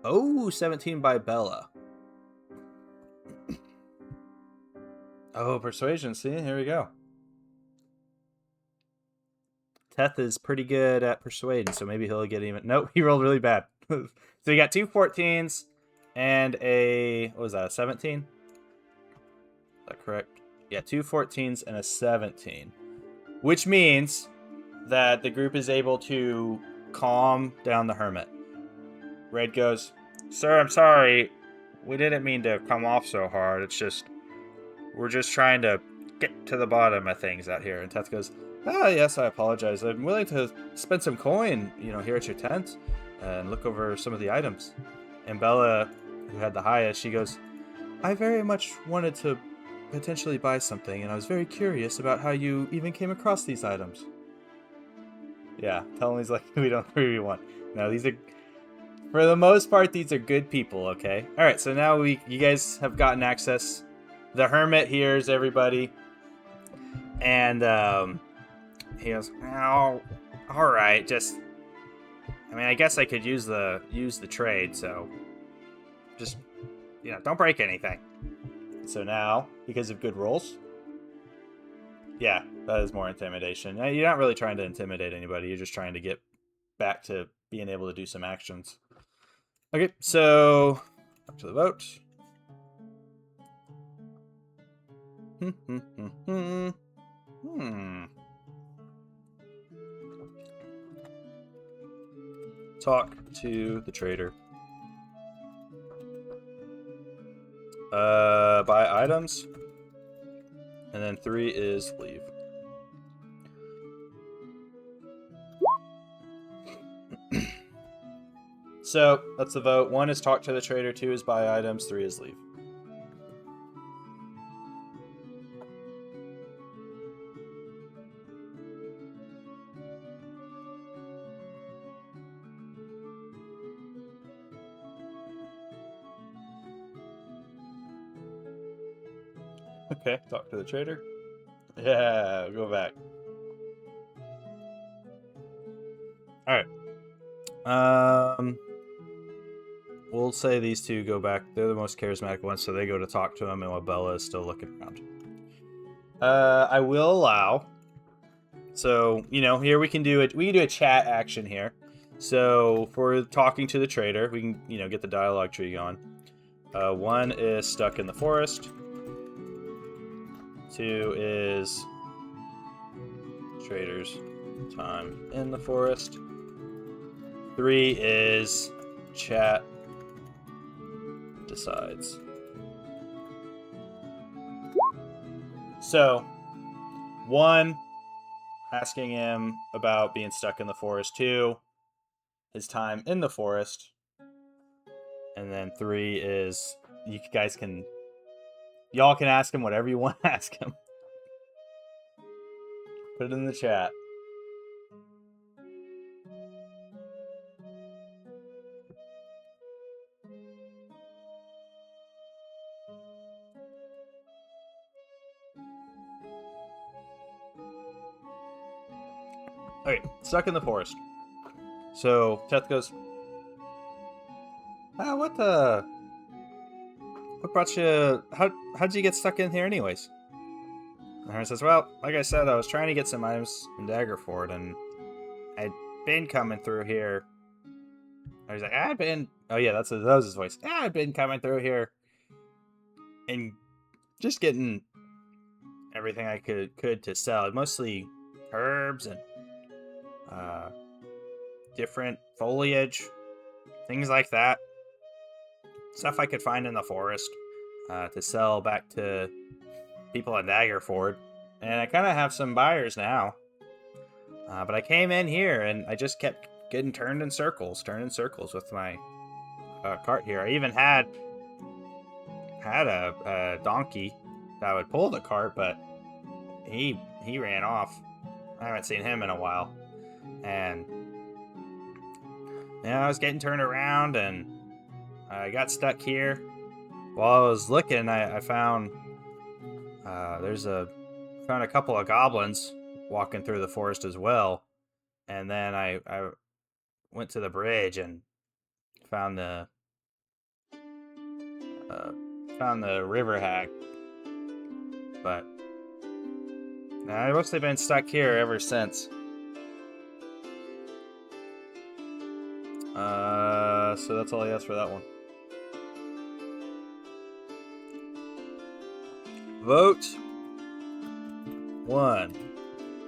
Oh, 17 by Bella. Oh, persuasion. See, here we go. Teth is pretty good at persuading, so maybe he'll get even... Nope, he rolled really bad. So you got 2 14s and a... What was that, a 17? Is that correct? Yeah, 2 14s and a 17. Which means that the group is able to calm down the hermit. Red goes, Sir, I'm sorry. We didn't mean to come off so hard. It's just... We're just trying to get to the bottom of things out here. And Teth goes... yes, I apologize. I'm willing to spend some coin, here at your tent and look over some of the items. And Bella, who had the highest, she goes, I very much wanted to potentially buy something, and I was very curious about how you even came across these items. Yeah, tell him he's like, we don't really want. No, these are, for the most part, these are good people, okay? All right, so now you guys have gotten access. The hermit hears everybody, and he goes, "Oh, all right. I guess I could use the trade. So, just don't break anything." So now, because of good rolls, yeah, that is more intimidation. You're not really trying to intimidate anybody. You're just trying to get back to being able to do some actions. Okay, so up to the vote. Talk to the trader. Buy items. And then 3 is leave. So, that's the vote. 1 is talk to the trader, 2 is buy items, 3 is leave. Okay, talk to the trader. Yeah, go back. Alright. We'll say these 2 go back. They're the most charismatic ones, so they go to talk to him, and while Bella is still looking around. I will allow. So, here we can do a chat action here. So, for talking to the trader, we can, get the dialogue tree going. 1 is stuck in the forest. 2 is traders. time in the forest. 3 is chat decides. So, 1, asking him about being stuck in the forest. 2, his time in the forest. And then 3 is y'all can ask him whatever you want to ask him. Put it in the chat. Okay, stuck in the forest. So Teth goes, what brought you? How'd you get stuck in here, anyways? And Hermit says, well, like I said, I was trying to get some items in Daggerford, and I'd been coming through here. And he's like, oh yeah, that was his voice. I'd been coming through here and just getting everything I could to sell, mostly herbs and different foliage, things like that. Stuff I could find in the forest to sell back to people in Daggerford. And I kind of have some buyers now. But I came in here and I just kept getting turned in circles with my cart here. I even had a donkey that would pull the cart, but he ran off. I haven't seen him in a while. And I was getting turned around and I got stuck here. While I was looking, I found found a couple of goblins walking through the forest as well. And then I went to the bridge and found the river hag. But I've mostly been stuck here ever since. So that's all he has for that one. Vote 1.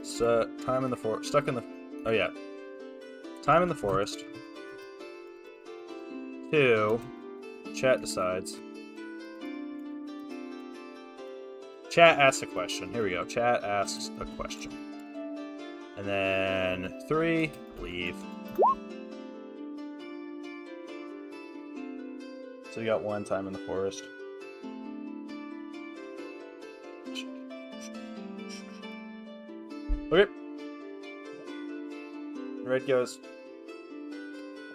So, time in the forest. Stuck in the... Oh, yeah. Time in the forest. 2. Chat decides. Chat asks a question. Here we go. Chat asks a question. And then 3. Leave. So you got 1 time in the forest. Okay. Red goes,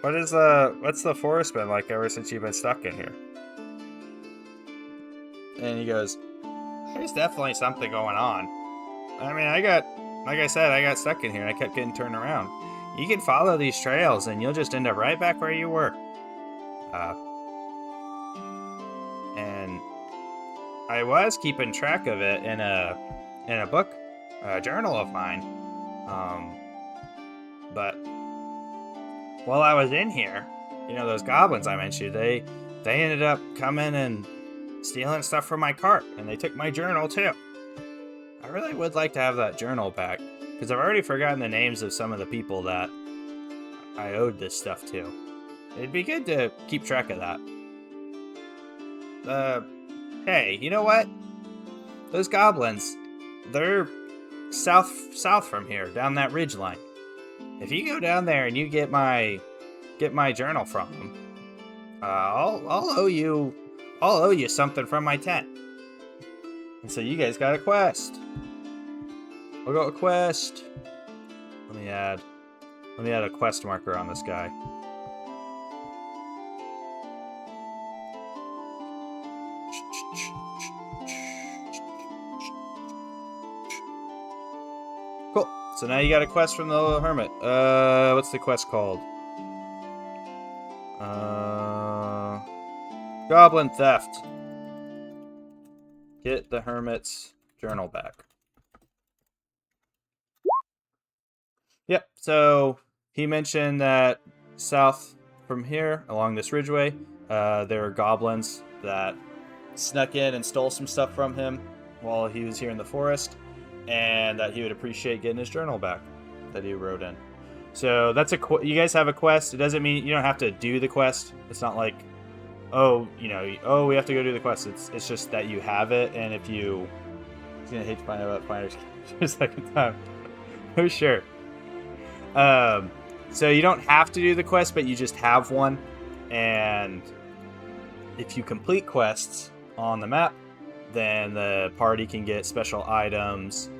what's the forest been like ever since you've been stuck in here? And he goes, there's definitely something going on. I mean, like I said, I got stuck in here and I kept getting turned around. You can follow these trails and you'll just end up right back where you were. And I was keeping track of it in a book, a journal of mine. But while I was in here, those goblins I mentioned, they ended up coming and stealing stuff from my cart, and they took my journal too. I really would like to have that journal back, because I've already forgotten the names of some of the people that I owed this stuff to. It'd be good to keep track of that. Hey, you know what? Those goblins, they're south from here, down that ridge line. If you go down there and you get my journal from them, I'll owe you something from my tent. And so you guys got a quest. I'll go a quest. Let me add a quest marker on this guy. Cool. So now you got a quest from the hermit. What's the quest called? Goblin theft. Get the hermit's journal back. Yep, so he mentioned that south from here, along this ridgeway, there are goblins that snuck in and stole some stuff from him while he was here in the forest, and that he would appreciate getting his journal back. that he wrote in. So that's you guys have a quest. It doesn't mean you don't have to do the quest. It's not like, oh, we have to go do the quest. It's just that you have it, and if you, he's gonna hate to find out about Finders for a second time. Oh sure. So you don't have to do the quest, but you just have one, and if you complete quests on the map, then the party can get special items,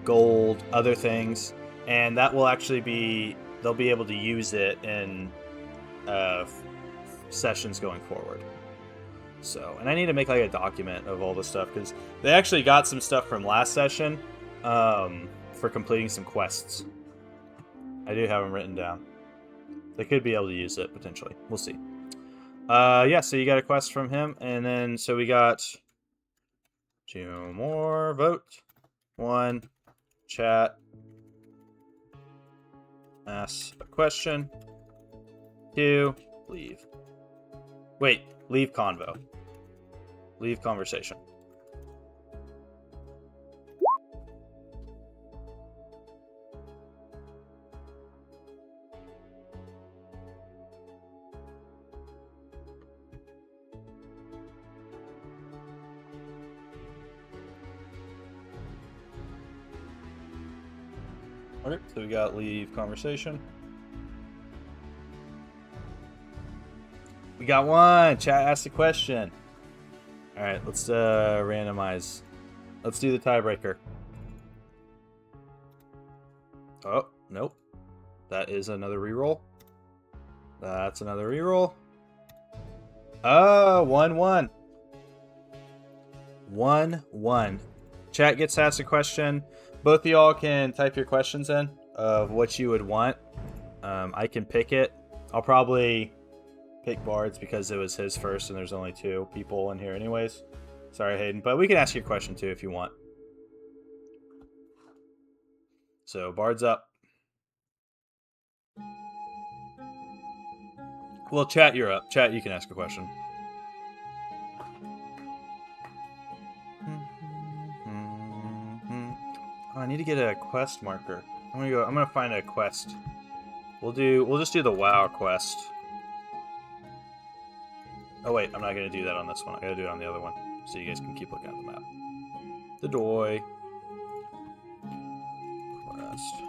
gold, other things, and that will actually they'll be able to use it in sessions going forward. So, and I need to make like a document of all this stuff because they actually got some stuff from last session for completing some quests. I do have them written down. They could be able to use it potentially. We'll see. Yeah, so you got a quest from him, and then so we got 2 more. Vote 1, chat, ask a question, 2, leave. Wait, leave convo. Leave conversation. Okay, so we got leave conversation. We got one. Chat asked a question. All right, let's randomize. Let's do the tiebreaker. Oh, nope. That is another reroll. That's another reroll. Oh, 1-1. 1-1. Chat gets asked a question. Both of y'all can type your questions in of what you would want. I can pick it. I'll probably pick Bard's because it was his first and there's only 2 people in here anyways. Sorry, Hayden. But we can ask you a question too if you want. So, Bard's up. Well, Chat, you're up. Chat, you can ask a question. Oh, I need to get a quest marker. I'm gonna find a quest. We'll just do the WoW quest. Oh wait, I'm not gonna do that on this one. I gotta do it on the other one, so you guys can keep looking at the map. The Doi quest.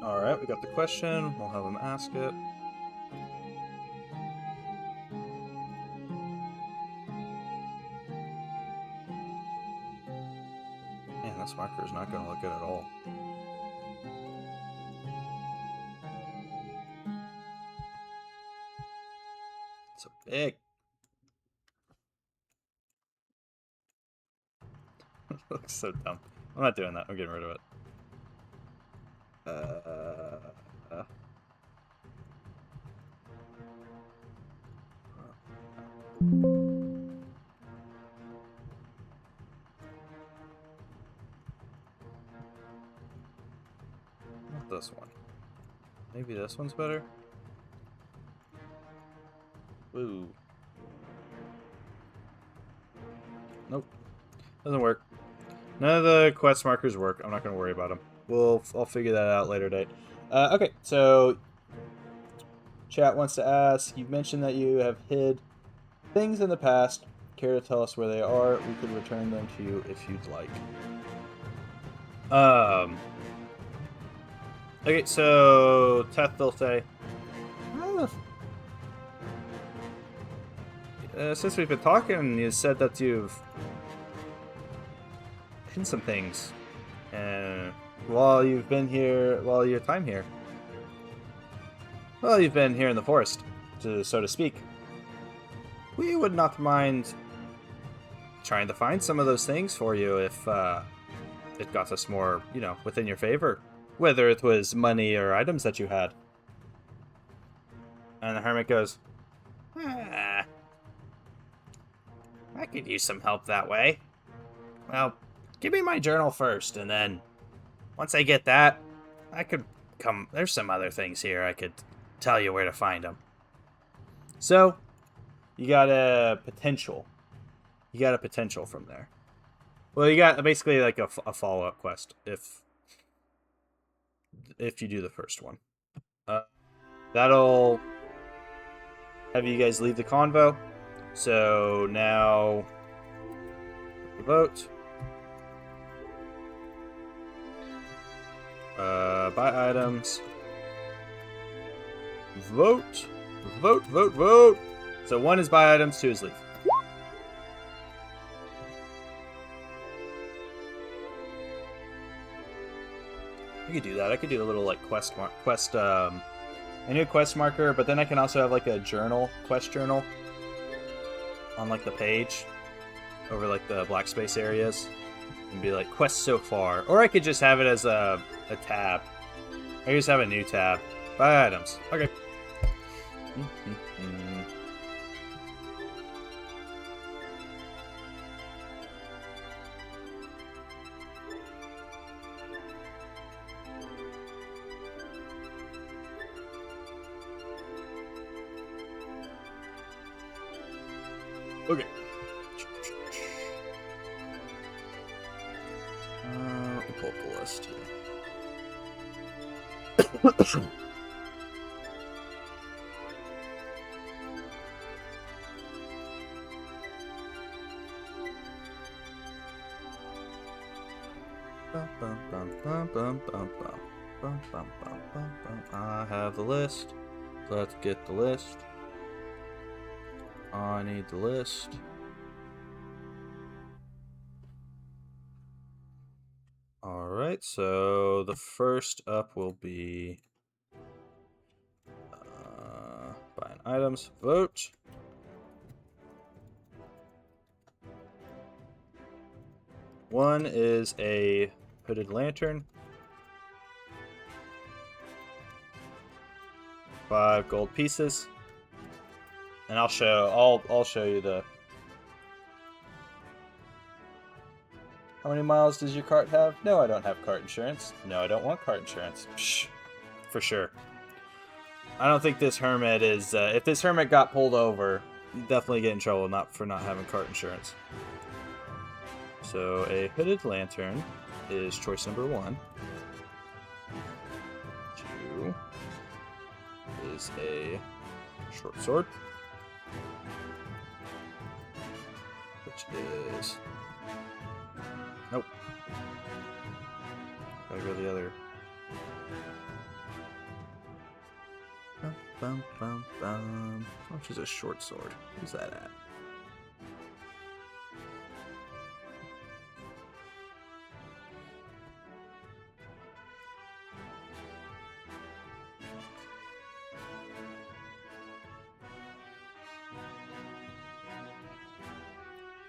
Alright, we got the question. We'll have him ask it. Man, this marker is not going to look good at all. It's so big. It looks so dumb. I'm not doing that. I'm getting rid of it. Not this one. Maybe this one's better? Ooh. Nope. Doesn't work. None of the quest markers work. I'm not going to worry about them. I'll figure that out later date. Okay, so chat wants to ask, you mentioned that you have hid things in the past. Care to tell us where they are? We could return them to you if you'd like. Okay, so Teth will say, since we've been talking, you said that you've hidden some things. While you've been here, while your time here. Well, you've been here in the forest, so to speak. We would not mind trying to find some of those things for you if it got us more, within your favor. Whether it was money or items that you had. And the hermit goes, I could use some help that way. Well, give me my journal first, and then once I get that, I could come. There's some other things here I could tell you where to find them. So, you got a potential. You got a potential from there. Well, you got basically like a follow-up quest if you do the first one. That'll have you guys leave the convo. So now, vote. Buy items. Vote. Vote, vote, vote. So 1 is buy items, 2 is leave. I could do that. I could do a little like quest. I need a quest marker, but then I can also have like a journal, quest journal, on like the page, over like the black space areas, and be like quest so far. Or I could just have it as a tab. I could just have a new tab. Buy items. Okay. Okay. Let me pull up the list here. I have the list. Let's get the list. I need the list. Alright, so the first up will be buying items. Vote. One is a hooded lantern. 5 gold pieces. And I'll show you the. How many miles does your cart have? No, I don't have cart insurance. No, I don't want cart insurance. Psh, for sure. I don't think this hermit is. If this hermit got pulled over, you'd definitely get in trouble for not having cart insurance. So a hooded lantern is choice number 1. 2 is a short sword. Which is... Nope. Gotta go the other. Bum, bum, bum, bum. How much is a short sword? Where's that at?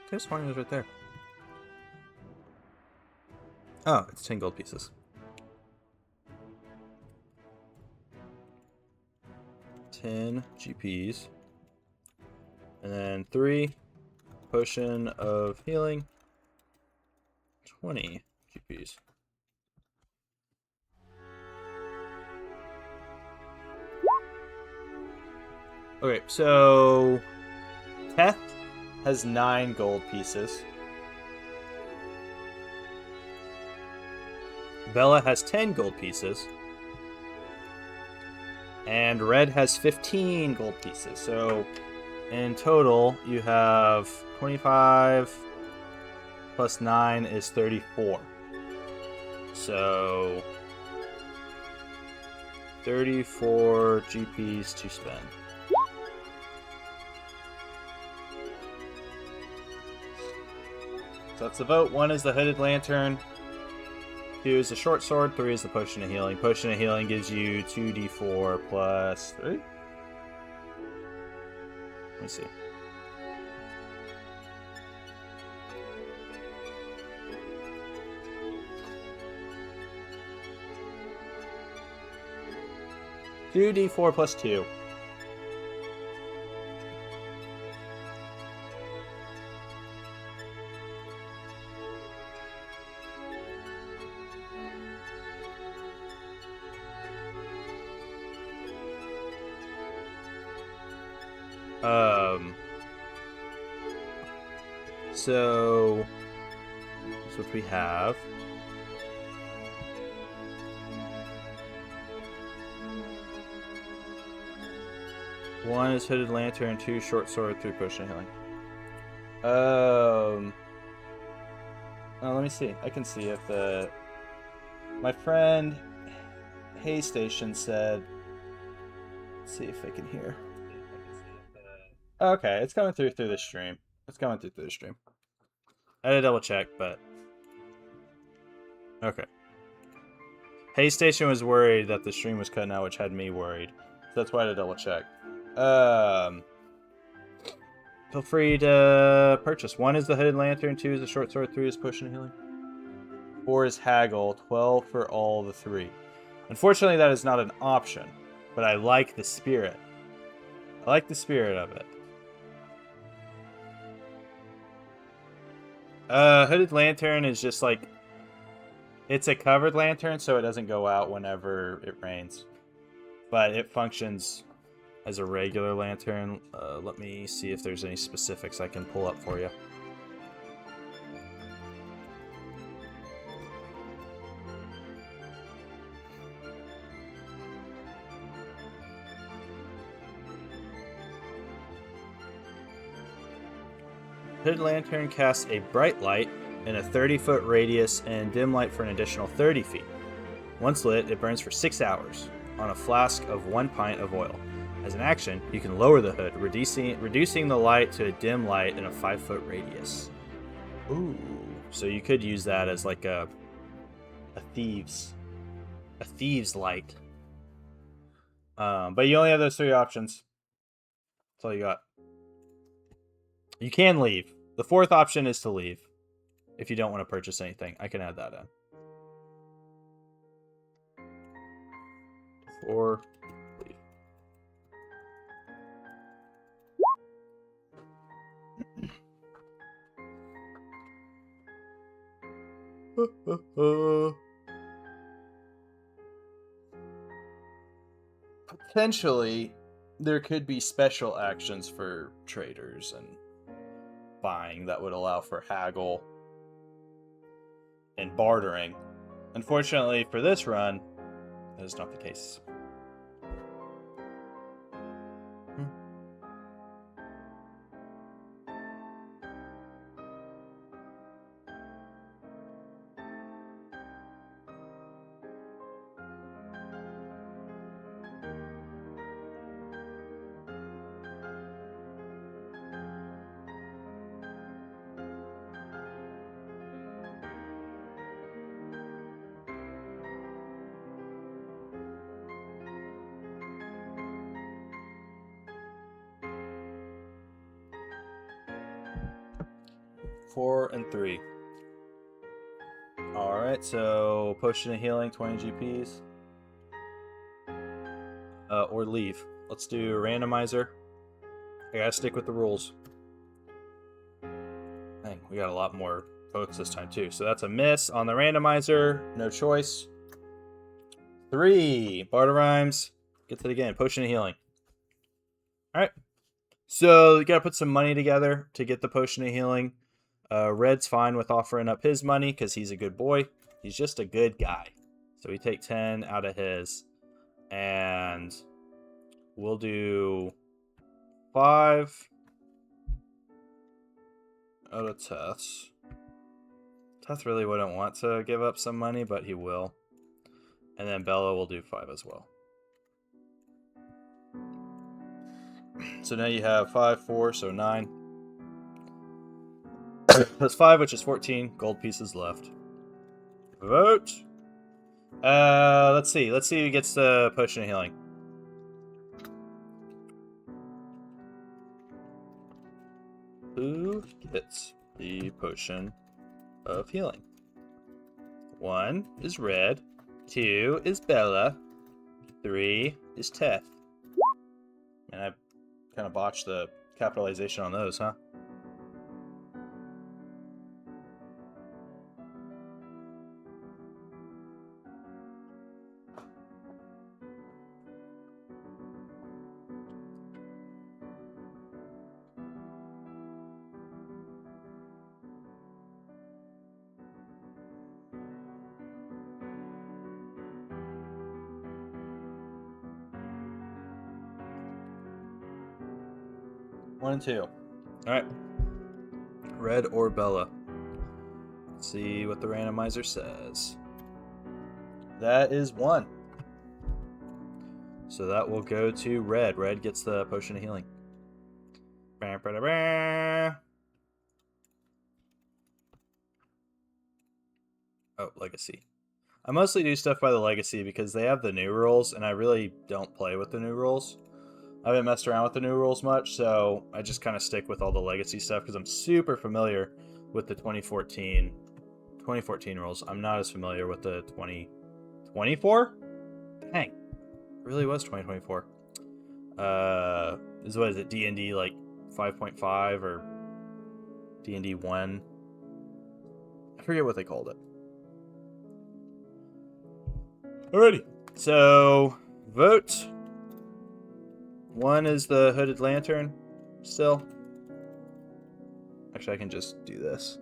This one is right there. Oh, it's 10 gold pieces. 10 GPs. And then 3 potion of healing. 20 GPs. Okay, so Teth has 9 gold pieces. Bella has 10 gold pieces. And Red has 15 gold pieces. So in total, you have 25 plus 9 is 34. So 34 GPs to spend. So that's the vote. 1 is the Hooded Lantern. 2 is the Short Sword. 3 is the Potion of Healing. Potion of Healing gives you 2d4 plus 3. Let me see. Two d4 plus 2. So that's what we have. One is Hooded Lantern, 2 Short Sword, 3 Potion of Healing. Oh, let me see. I can see if my friend Haystation said. Let's see if I can hear. Okay, it's coming through the stream. It's coming through the stream. I had to double check, but okay. Haystation was worried that the stream was cutting out, which had me worried. So that's why I had to double check. Feel free to purchase. 1 is the Hooded Lantern, 2 is the Short Sword, 3 is Potion of Healing. 4 is Haggle, 12 for all the 3. Unfortunately, that is not an option, but I like the spirit. I like the spirit of it. Hooded Lantern is just like, it's a covered lantern, so it doesn't go out whenever it rains. But it functions as a regular lantern. Let me see if there's any specifics I can pull up for you. Hooded Lantern casts a bright light in a 30-foot radius and dim light for an additional 30 feet. Once lit, it burns for 6 hours on a flask of 1 pint of oil. As an action, you can lower the hood, reducing the light to a dim light in a 5-foot radius. Ooh, so you could use that as like a thieves light. But you only have those 3 options. That's all you got. You can leave. The 4th option is to leave. If you don't want to purchase anything, I can add that in. Or leave. Potentially, there could be special actions for traders and buying that would allow for haggle and bartering. Unfortunately, for this run, that is not the case. Four and 3. Alright, so Potion of Healing, 20 GPs. Or leave. Let's do a randomizer. I gotta stick with the rules. Dang, we got a lot more votes this time too. So that's a miss on the randomizer. No choice. 3. Barter Rhymes. Get to it again. Potion of Healing. Alright. So you gotta put some money together to get the Potion of Healing. Red's fine with offering up his money because he's a good boy. He's just a good guy. So we take 10 out of his. And we'll do 5 out of Teth's. Teth really wouldn't want to give up some money, but he will. And then Bella will do 5 as well. So now you have 5, 4, so 9. Plus 5, which is 14 gold pieces left. Vote. Let's see. Let's see who gets the potion of healing. Who gets the potion of healing? 1 is Red. 2 is Bella. 3 is Teth. And I kind of botched the capitalization on those, huh? One and 2. Alright. Red or Bella. Let's see what the randomizer says. That is 1. So that will go to Red. Red gets the potion of healing. Oh, legacy. I mostly do stuff by the legacy because they have the new rules, and I really don't play with the new rules. I haven't messed around with the new rules much, so I just kind of stick with all the legacy stuff because I'm super familiar with the 2014 rules. I'm not as familiar with the 2024? Dang. It really was 2024. What is it? D&D like 5.5 or D&D 1? I forget what they called it. Alrighty. So, vote. 1 is the Hooded Lantern, still. Actually, I can just do this.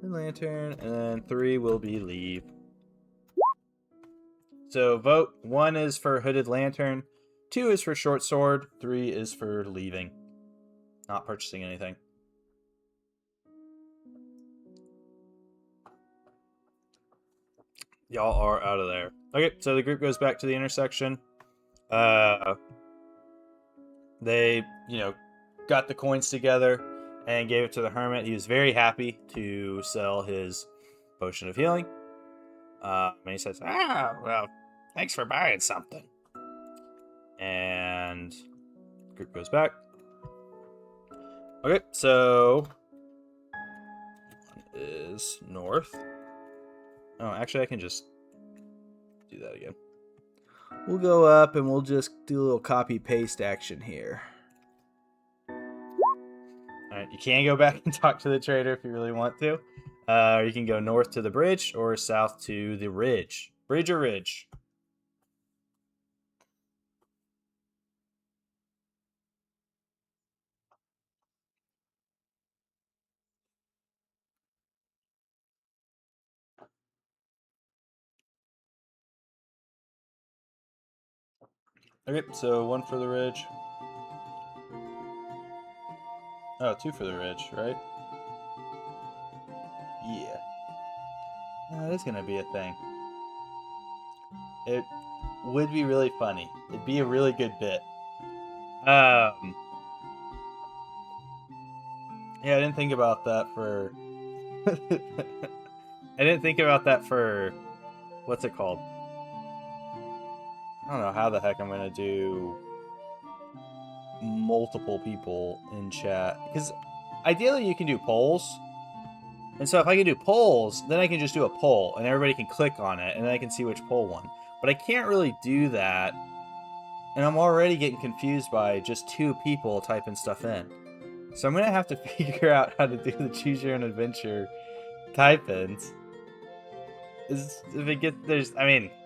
Hooded Lantern, and then 3 will be Leave. So, vote. 1 is for Hooded Lantern, 2 is for Short Sword, 3 is for leaving. Not purchasing anything. Y'all are out of there. Okay, so the group goes back to the intersection. They, got the coins together and gave it to the hermit. He was very happy to sell his potion of healing. And he says, well, thanks for buying something. And the group goes back. Okay, so one is north. Oh, actually, I can just do that again. We'll go up and we'll just do a little copy-paste action here. Alright, you can go back and talk to the trader if you really want to. Or you can go north to the bridge or south to the ridge. Bridge or ridge? Okay, so 1 for the ridge. Oh, 2 for the ridge, right? Yeah. That is going to be a thing. It would be really funny. It'd be a really good bit. Yeah, I didn't think about that for... I didn't think about that for... What's it called? I don't know how the heck I'm going to do multiple people in chat. Because ideally you can do polls. And so if I can do polls, then I can just do a poll. And everybody can click on it. And then I can see which poll won. But I can't really do that. And I'm already getting confused by just 2 people typing stuff in. So I'm going to have to figure out how to do the choose your own adventure type-ins.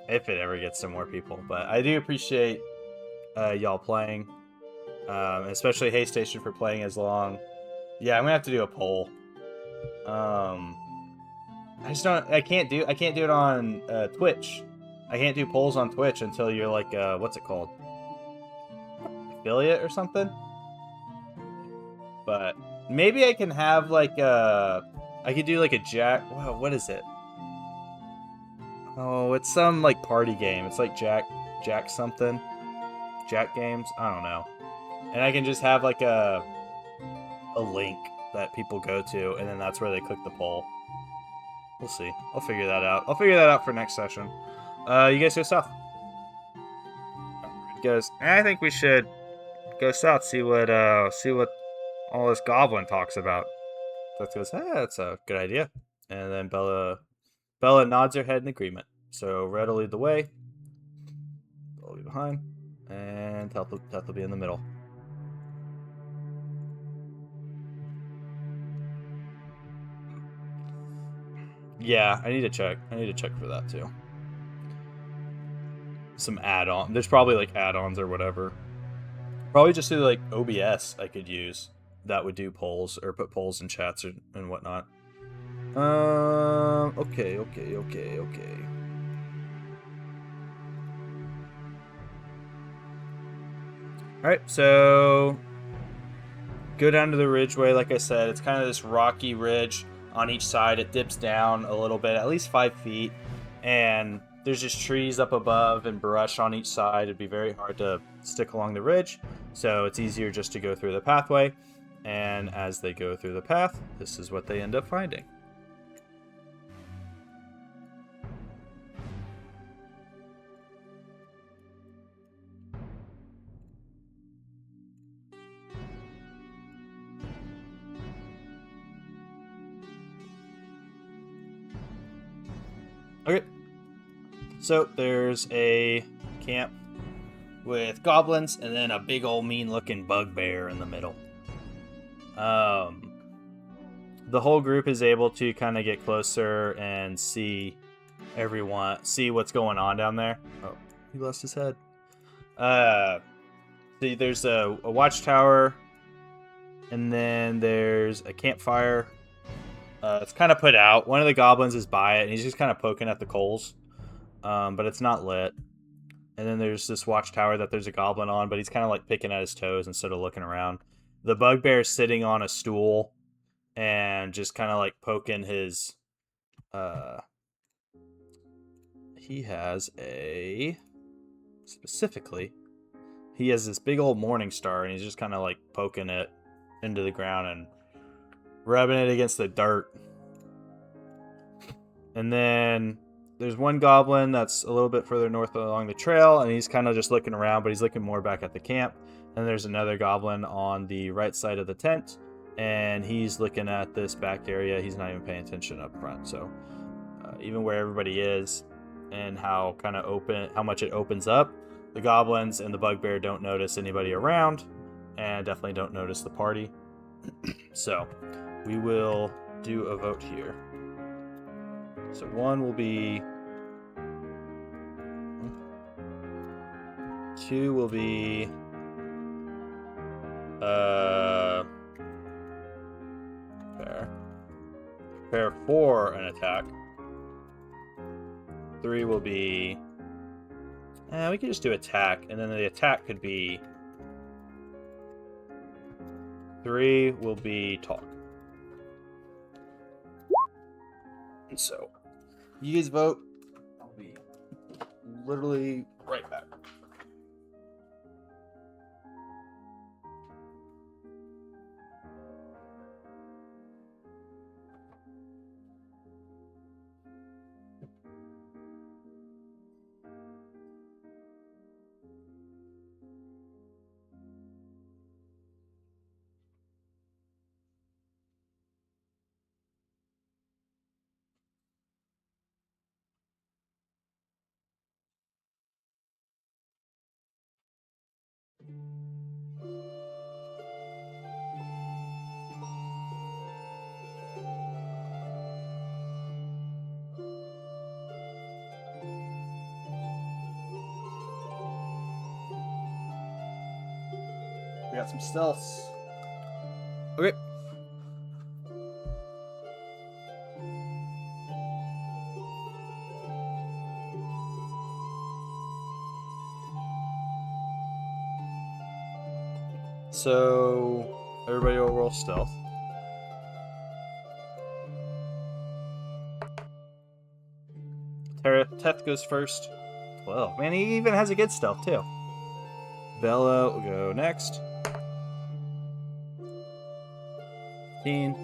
If it ever gets some more people. But I do appreciate y'all playing. Especially Hay Station for playing as long. Yeah, I'm going to have to do a poll. I can't do it on Twitch. I can't do polls on Twitch until you're like, what's it called? Affiliate or something? But maybe I can have like I could do like a Jack. Wow, what is it? Oh, it's some like party game. It's like Jack something. Jack games. I don't know. And I can just have like a link that people go to, and then that's where they click the poll. We'll see. I'll figure that out. I'll figure that out for next session. You guys go south. Goes. I think we should go south. See what all this goblin talks about. That goes. That's a good idea. And then Bella nods her head in agreement. So Red will lead the way. I'll be behind, and Teth will be in the middle. Yeah, I need to check. I need to check for that too. Some add-on. There's probably like add-ons or whatever. Probably just do like OBS I could use that would do polls or put polls in chats and whatnot. Okay. Alright, so go down to the ridgeway. Like I said, it's kind of this rocky ridge on each side. It dips down a little bit, at least 5 feet, and there's just trees up above and brush on each side. It'd be very hard to stick along the ridge, so it's easier just to go through the pathway. And as they go through the path, this is what they end up finding. Okay, so there's a camp with goblins and then a big old mean looking bugbear in the middle. The whole group is able to kind of get closer and see what's going on down there. Oh, he lost his head. See, there's a watchtower, and then there's a campfire. It's kind of put out. One of the goblins is by it, and he's just kind of poking at the coals, but it's not lit. And then there's this watchtower that there's a goblin on, but he's kind of like picking at his toes instead of looking around. The bugbear is sitting on a stool and just kind of like poking his. He has he has this big old morning star, and he's just kind of like poking it into the ground and rubbing it against the dirt. And then there's one goblin that's a little bit further north along the trail, and he's kind of just looking around, but he's looking more back at the camp. And there's another goblin on the right side of the tent, and he's looking at this back area. He's not even paying attention up front. So even where everybody is and how much it opens up, the goblins and the bugbear don't notice anybody around, and definitely don't notice the party. So we will do a vote here. So one will be... 2 will be... Prepare for an attack. 3 will be... we could just do attack, and then the attack could be... 3 will be talk. And so, you guys vote. I'll be literally right back. We got some stealths. Okay. So, everybody will roll stealth. Teth goes first. 12. Man, he even has a good stealth, too. Bella will go next. 15.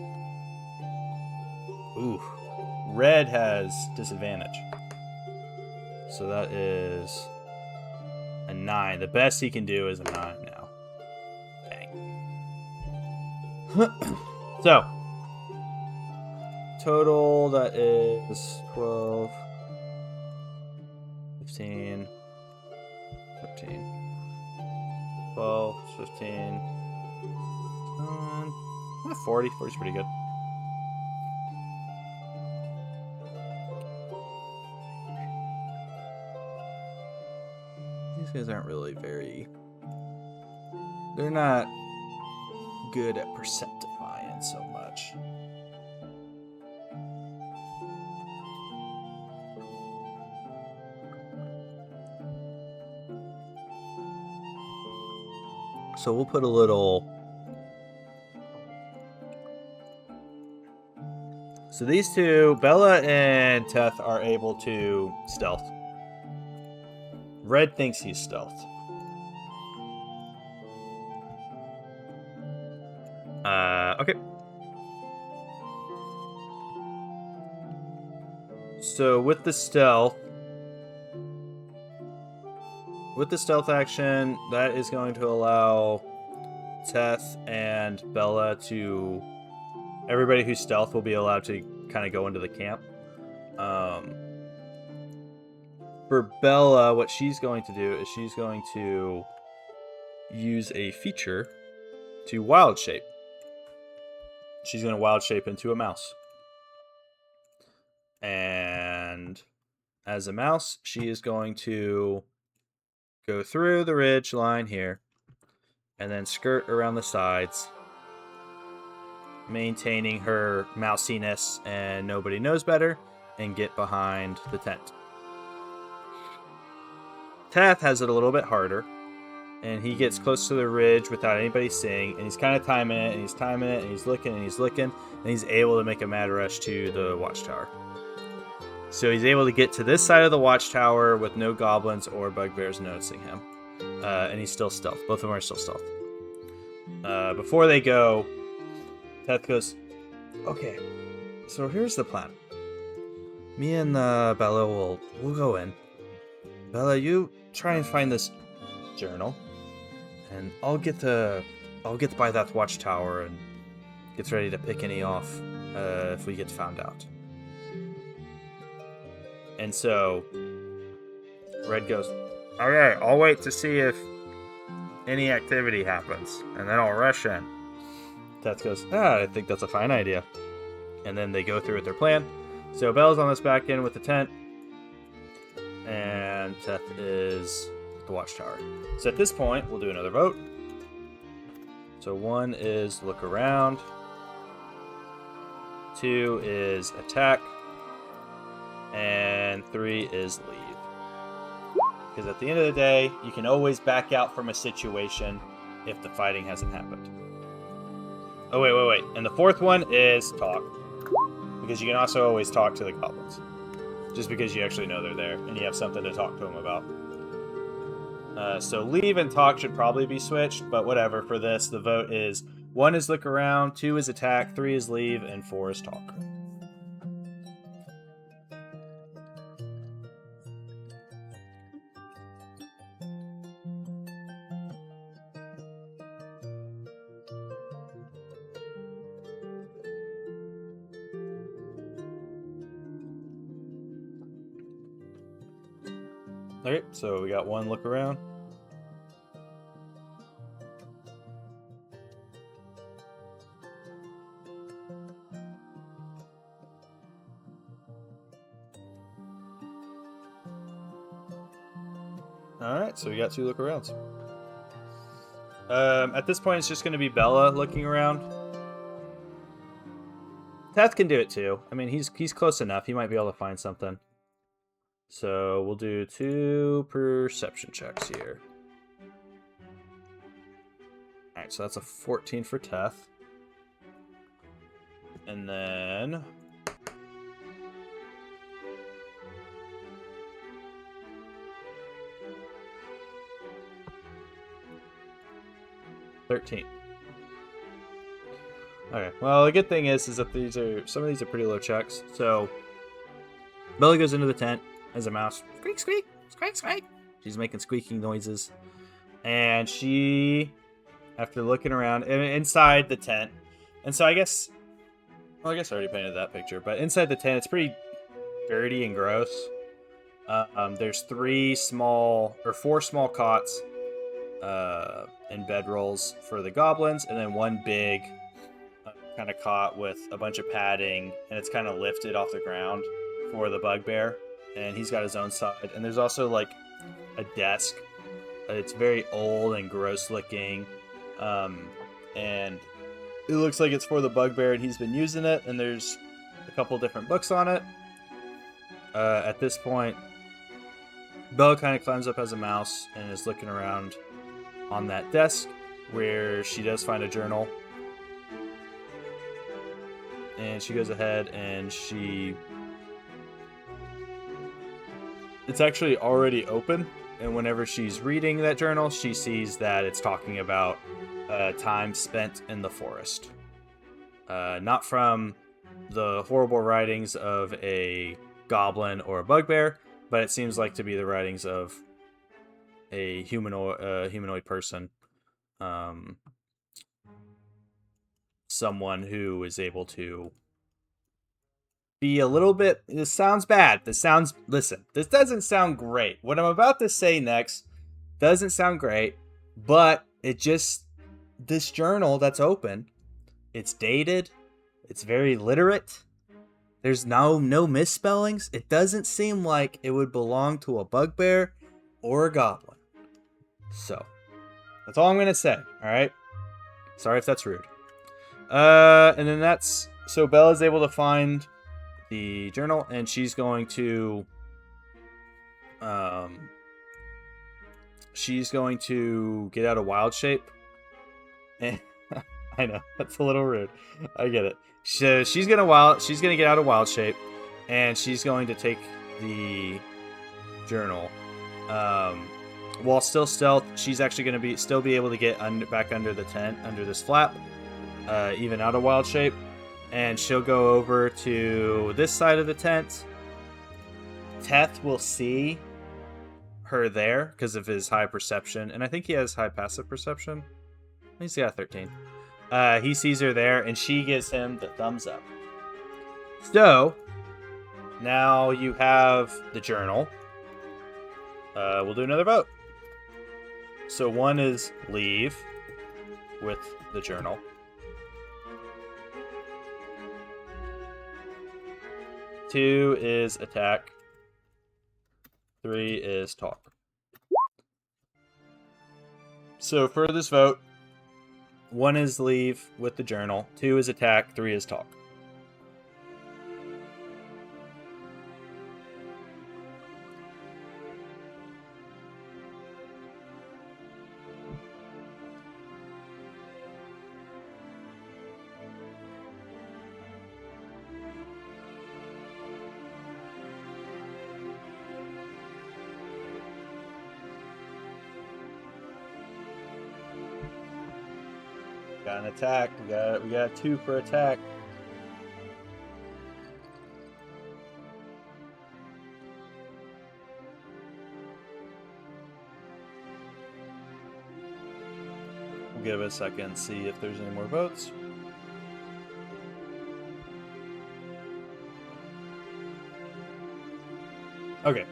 Ooh. Red has disadvantage. So that is a 9. The best he can do is a 9 now. Dang. So, total that is 12, 15, 13, 12, 15, 40. 40 is pretty good. These guys aren't really very... They're not good at perceptifying so much. So we'll put a little... So these two, Bella and Teth, are able to stealth. Red thinks he's stealth. Okay. So with the stealth action, that is going to allow Teth and Bella to... Everybody who's stealth will be allowed to kind of go into the camp. For Bella, what she's going to do is she's going to use a feature to wild shape. She's going to wild shape into a mouse. And as a mouse, she is going to go through the ridge line here and then skirt around the sides, maintaining her mousiness and nobody knows better, and get behind the tent. Teth has it a little bit harder, and he gets close to the ridge without anybody seeing, and he's kind of timing it, and he's timing it, and he's looking, and he's able to make a mad rush to the watchtower. So he's able to get to this side of the watchtower with no goblins or bugbears noticing him. And he's still stealth. Both of them are still stealth. Before they go, Teth goes, okay, so here's the plan. Me and Bella will go in. Bella, you try and find this journal, and I'll get by that watchtower and get ready to pick any off if we get found out. And so Red goes, okay, I'll wait to see if any activity happens, and then I'll rush in. Teth goes, I think that's a fine idea. And then they go through with their plan. So Bella's on this back end with the tent, and Teth is at the watchtower. So at this point, we'll do another vote. So 1 is look around. 2 is attack. And 3 is leave. Because at the end of the day, you can always back out from a situation if the fighting hasn't happened. Oh, wait. And the 4th one is talk. Because you can also always talk to the goblins. Just because you actually know they're there and you have something to talk to them about. So leave and talk should probably be switched, but whatever. For this, the vote is 1 is look around, 2 is attack, 3 is leave, and 4 is talk. Okay, so we got 1 look around. Alright, so we got 2 look arounds. At this point, it's just going to be Bella looking around. Teth can do it too. I mean, he's close enough. He might be able to find something. So we'll do 2 perception checks here. Alright, so that's a 14 for Teth. And then... 13. Okay, well, the good thing is that some of these are pretty low checks. So Bella goes into the tent as a mouse. Squeak, squeak, squeak, squeak. She's making squeaking noises. And she, after looking around inside the tent, and so I guess I already painted that picture, but inside the tent, it's pretty dirty and gross. There's four small cots and bedrolls for the goblins, and then one big kind of cot with a bunch of padding, and it's kind of lifted off the ground for the bugbear, and he's got his own side. And there's also like a desk. It's very old and gross looking, and it looks like it's for the bugbear, and he's been using it. And there's a couple different books on it. At this point, Bella kind of climbs up as a mouse and is looking around on that desk, where she does find a journal. And she goes ahead and it's actually already open. And whenever she's reading that journal, she sees that it's talking about time spent in the forest. Not from the horrible writings of a goblin or a bugbear, but it seems like to be the writings of a humanoid person. Someone who is able to be a little bit... This sounds bad. Listen, this doesn't sound great. What I'm about to say next doesn't sound great, but this journal that's open, it's dated, it's very literate, there's no misspellings. It doesn't seem like it would belong to a bugbear or a goblin. So, that's all I'm going to say, alright? Sorry if that's rude. And then so Bella's able to find the journal, and she's going to get out of wild shape. And I know that's a little rude. I get it. So she's gonna get out of wild shape, and she's going to take the journal. While still stealth, she's actually going to still be able to get back under the tent, under this flap, even out of wild shape. And she'll go over to this side of the tent. Teth will see her there because of his high perception, and I think he has high passive perception. He's got 13. He sees her there, and she gives him the thumbs up. So now you have the journal. We'll do another vote. So 1 is leave with the journal. 2 is attack. 3 is talk. So for this vote, 1 is leave with the journal, 2 is attack, 3 is talk. Got an attack. We got 2 for attack. We'll give it a second, see if there's any more votes. Okay,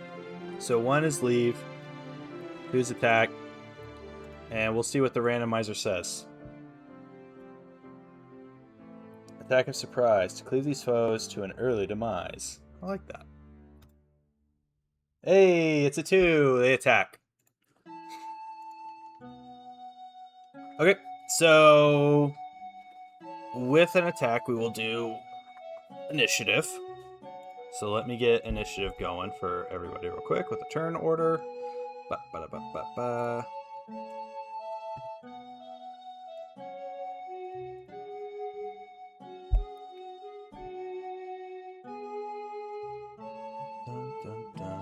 so 1 is leave, 2 is attack, and we'll see what the randomizer says. Attack of surprise to cleave these foes to an early demise. I like that. Hey, it's a 2. They attack. Okay, so with an attack, we will do initiative. So let me get initiative going for everybody real quick with the turn order. Ba-ba-da-ba-ba-ba. Dun, dun, dun.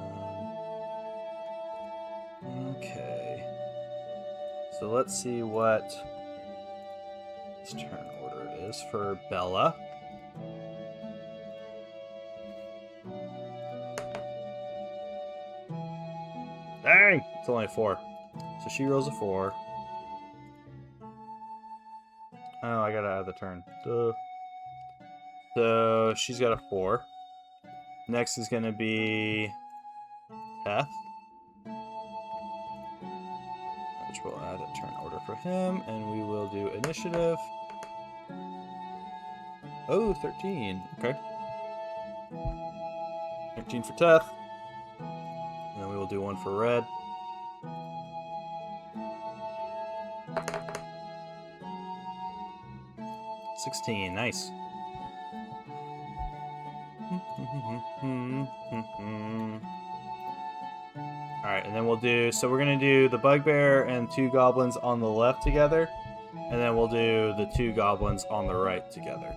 Okay. So let's see what Whose turn order it is for Bella. Dang! It's only a 4. So she rolls a 4. Oh, I gotta add the turn. Duh. So she's got a 4. Next is gonna be Teth, which will add a turn order for him, and we will do initiative. Oh, 13. Okay. 13 for Teth. And then we will do 1 for Red. $16. Nice. Alright, and then we'll do... So we're going to do the Bugbear and 2 goblins on the left together. And then we'll do the 2 goblins on the right together.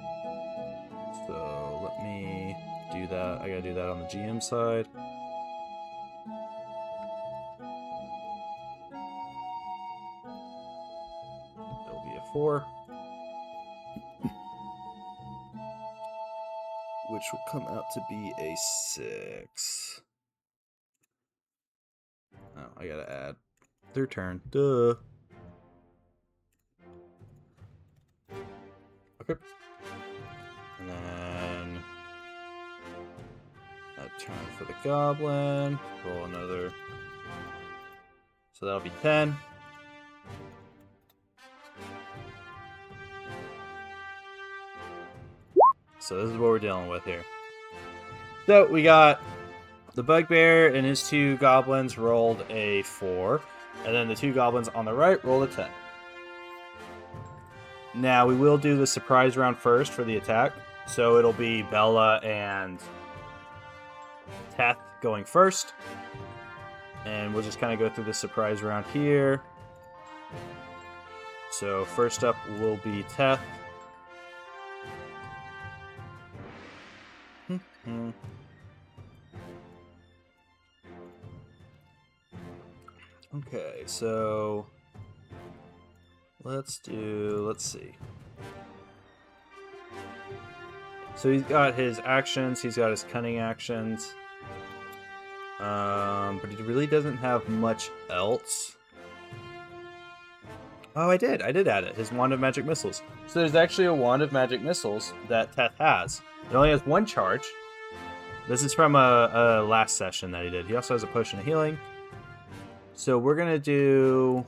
So let me do that. I gotta do that on the GM side. It'll be a 4. Which will come out to be a 6. Oh, I gotta add their turn. Duh. Okay. And then a turn for the goblin. Roll another. So that'll be 10. So this is what we're dealing with here. So we got the Bugbear and his 2 goblins rolled a 4. And then the 2 goblins on the right rolled a 10. Now we will do the surprise round first for the attack. So it'll be Bella and Teth going first. And we'll just kind of go through the surprise round here. So first up will be Teth. Okay, so let's see. So he's got his actions, he's got his cunning actions. But he really doesn't have much else. Oh, I did add it. His Wand of Magic Missiles. So there's actually a Wand of Magic Missiles that Teth has. It only has 1 charge. This is from a last session that he did. He also has a Potion of Healing. So we're going to do...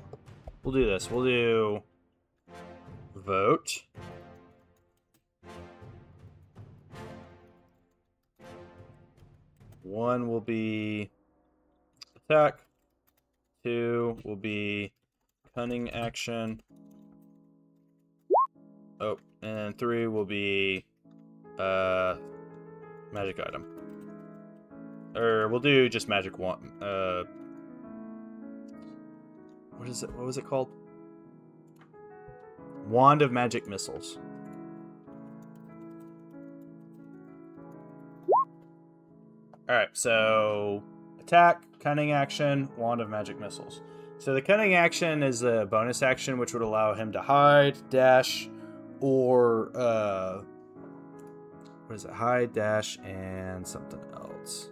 We'll do this. We'll do... Vote. One will be... Attack. 2 will be... Cunning action. Oh, and 3 will be... Magic item. Or we'll do just magic wand. What is it? What was it called? Wand of Magic Missiles. Alright, so attack, cunning action, Wand of Magic Missiles. So the cunning action is a bonus action which would allow him to hide, dash, or what is it? Hide, dash, and something else.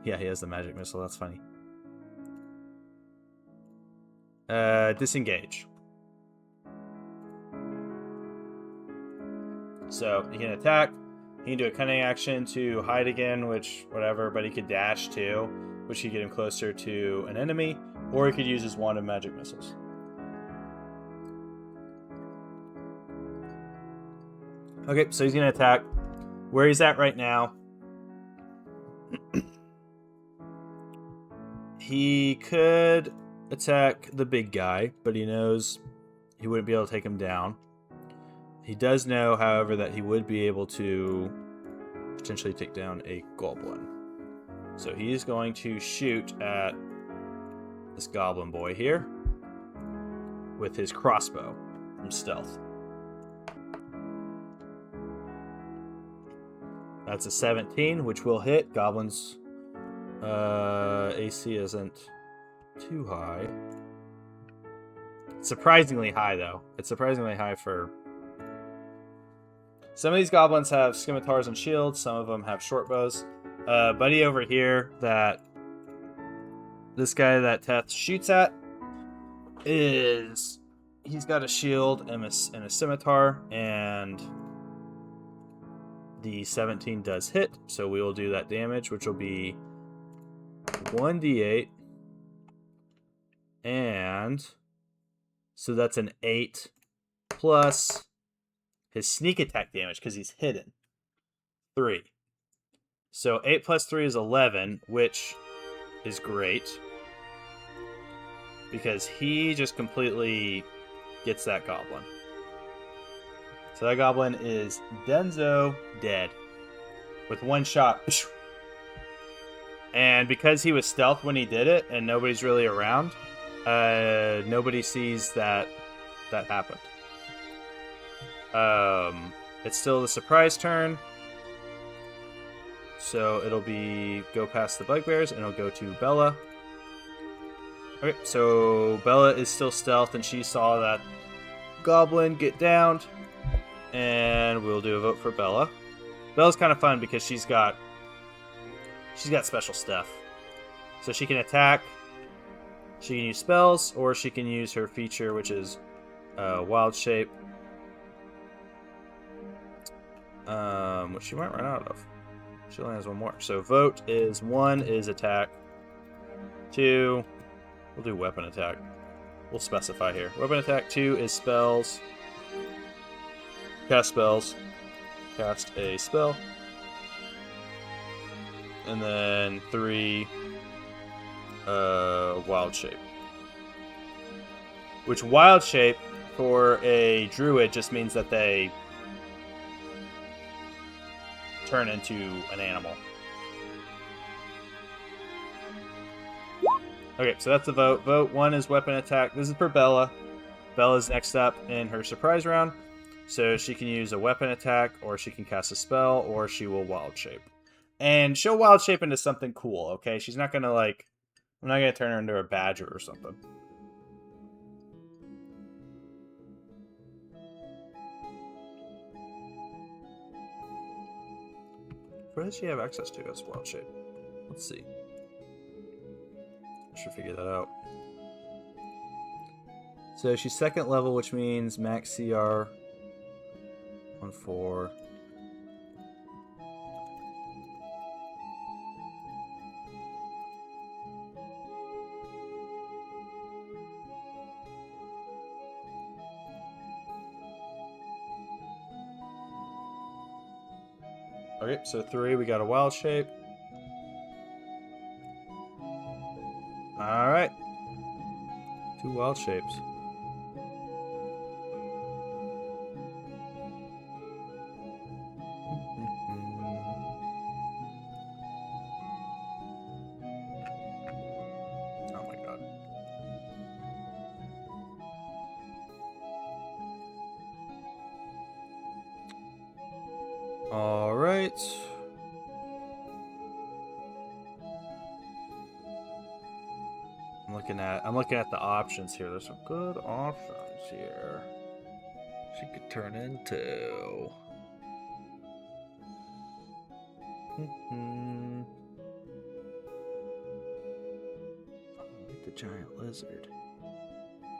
Yeah, he has the magic missile. That's funny. Disengage. So he can attack. He can do a cunning action to hide again, which whatever, but he could dash too, which could get him closer to an enemy, or he could use his Wand of Magic Missiles. Okay, so he's going to attack. Where he's at right now, he could attack the big guy, but he knows he wouldn't be able to take him down. He does know, however, that he would be able to potentially take down a goblin. So he's going to shoot at this goblin boy here with his crossbow from stealth. That's a 17, which will hit. Goblin's AC isn't too high. surprisingly high, though. It's surprisingly high for... Some of these goblins have scimitars and shields. Some of them have short bows. Buddy over here that... This guy that Teth shoots at is... He's got a shield and a scimitar, and the 17 does hit, so we will do that damage, which will be 1d8, and so that's an 8 plus his sneak attack damage because he's hidden, 3. So 8 plus 3 is 11, which is great because he just completely gets that goblin. So that goblin is Denzo dead with one shot. And because he was stealth when he did it and nobody's really around, nobody sees that happened. It's still the surprise turn. So it'll be go past the bugbears and it'll go to Bella. Okay, so Bella is still stealth and she saw that goblin get downed. And we'll do a vote for Bella. Bella's kind of fun because she's got special stuff. So she can attack, she can use spells, or she can use her feature, which is Wild Shape. Which she might run out of. She only has one more. So vote is 1 is attack. 2, we'll do weapon attack. We'll specify here. Weapon attack. 2 is spells. Cast spells. Cast a spell. And then 3, Wild Shape. Which Wild Shape for a druid just means that they turn into an animal. Okay, so that's the vote. Vote 1 is weapon attack. This is for Bella. Bella's next up in her surprise round. So she can use a weapon attack, or she can cast a spell, or she will Wild Shape. And she'll Wild Shape into something cool, okay? She's not gonna, like... I'm not gonna turn her into a badger or something. What does she have access to as Wild Shape? Let's see. I should figure that out. So she's 2nd level, which means max CR 1/4. Okay, so 3, we got a Wild Shape. Alright. 2 Wild Shapes. Oh my god. Alright. I'm looking at the options here. There's some good options here. She could turn into. I like the giant lizard.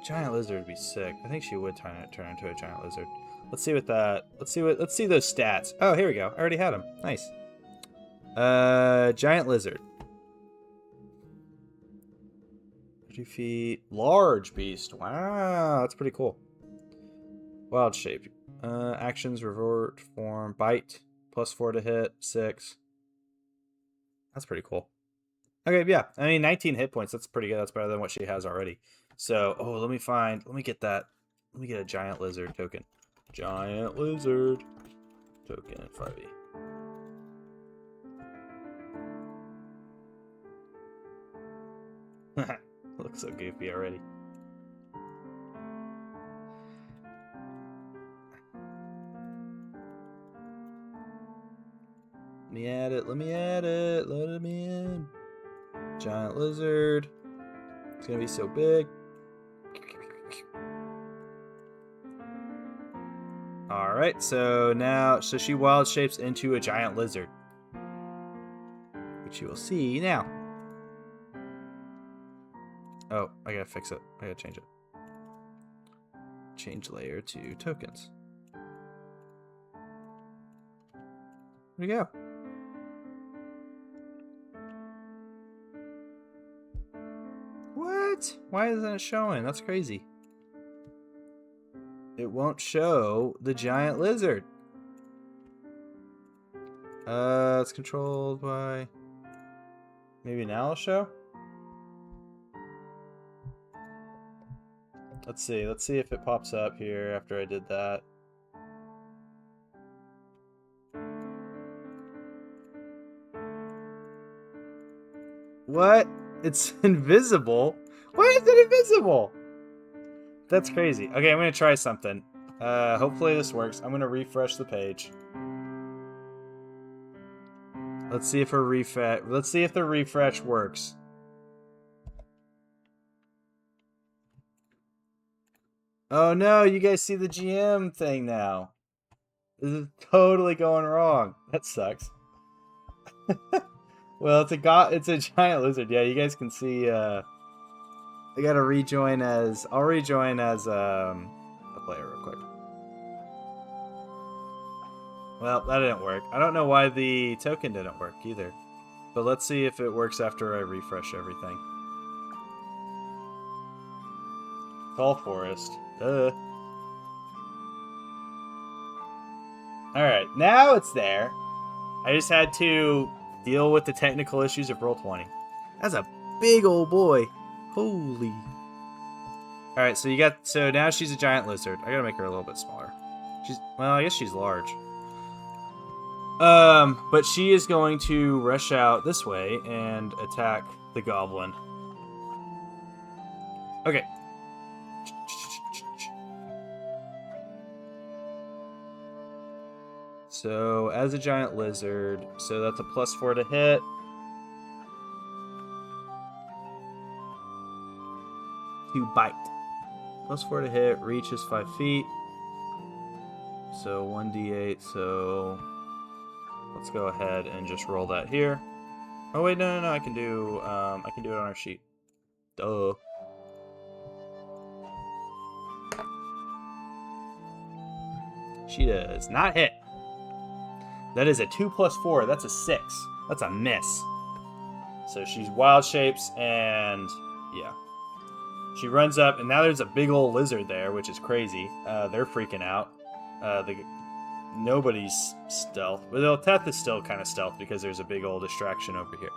Giant lizard would be sick. I think she would turn into a giant lizard. Let's see what that. Let's see those stats. Oh, here we go. I already had them. Nice. Giant lizard. 30 feet. Large beast. Wow, that's pretty cool. Wild Shape. Actions, revert, form, bite. +4 to hit. 6. That's pretty cool. Okay, yeah. I mean, 19 hit points. That's pretty good. That's better than what she has already. So, let me get that. Let me get a giant lizard token. Giant lizard token at 5e. Looks so goofy already. Let me add it. Let me in. Giant lizard. It's gonna be so big. Alright, so now, so she wild shapes into a giant lizard. Which you will see now. Oh, I gotta fix it. I gotta change it. Change layer to tokens. Where'd it go? What? Why isn't it showing? That's crazy. It won't show the giant lizard. It's controlled by... Maybe now it'll show? Let's see. Let's see if it pops up here after I did that. What? It's invisible? Why is it invisible? That's crazy. Okay, I'm gonna try something. Hopefully this works. I'm gonna refresh the page. Let's see if the refresh works. Oh no, you guys see the GM thing now. This is totally going wrong. That sucks. Well, it's a giant lizard. Yeah, you guys can see I gotta rejoin as I'll rejoin as a player real quick. Well, that didn't work. I don't know why the token didn't work either. But let's see if it works after I refresh everything. Fall Forest. Alright, now it's there. I just had to deal with the technical issues of Roll20. That's a big old boy. Holy. Alright, so now she's a giant lizard. I gotta make her a little bit smaller. Well, I guess she's large. But she is going to rush out this way and attack the goblin. Okay. So, as a giant lizard, so that's a +4 to hit. To bite. +4 to hit, reach is 5 feet. So 1d8, so let's go ahead and just roll that here. Oh wait, no, I can do it on our sheet. Duh. She does not hit. That is a 2 + 4. That's a 6. That's a miss. So she's wild shapes and yeah. She runs up and now there's a big old lizard there, which is crazy. They're freaking out. Nobody's stealth. Well, Teth is still kind of stealth because there's a big old distraction over here.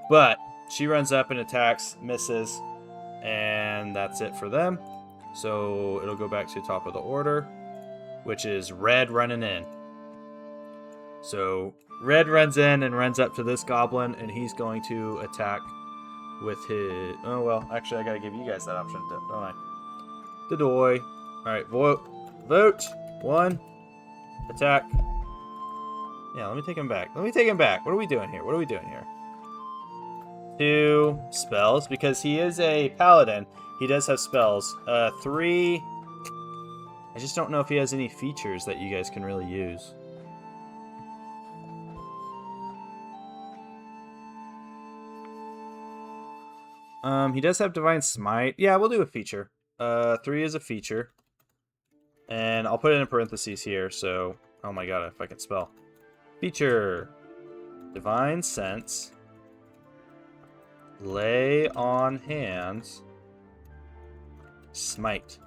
But she runs up and attacks, misses, and that's it for them. So it'll go back to the top of the order, which is Red running in. So Red runs in and runs up to this goblin, and he's going to attack with his... Oh, well, actually, I gotta give you guys that option, don't I? The doy. Alright, vote. 1. Attack. Yeah, let me take him back. What are we doing here? 2 spells, because he is a paladin. He does have spells. 3... I just don't know if he has any features that you guys can really use. He does have Divine Smite. Yeah, we'll do a feature. 3 is a feature. And I'll put it in parentheses here, so... Oh my god, if I can spell. Feature. Divine Sense. Lay on Hands. Smite.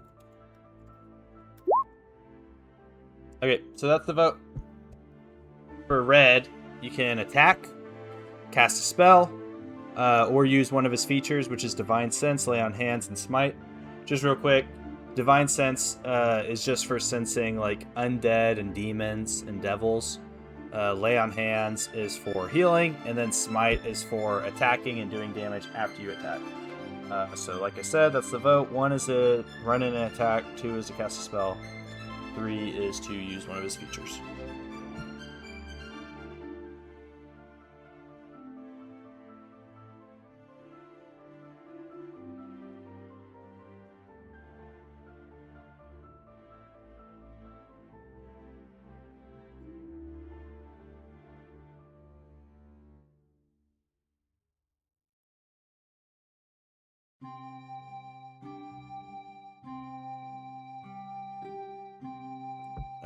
Okay, so that's the vote. For Red, you can attack, cast a spell, or use one of his features, which is Divine Sense, Lay on Hands, and Smite. Just real quick, Divine Sense is just for sensing like undead and demons and devils. Lay on Hands is for healing, and then Smite is for attacking and doing damage after you attack. So like I said, that's the vote. 1 is a run in and attack, 2 is to cast a spell, 3 is to use one of his features.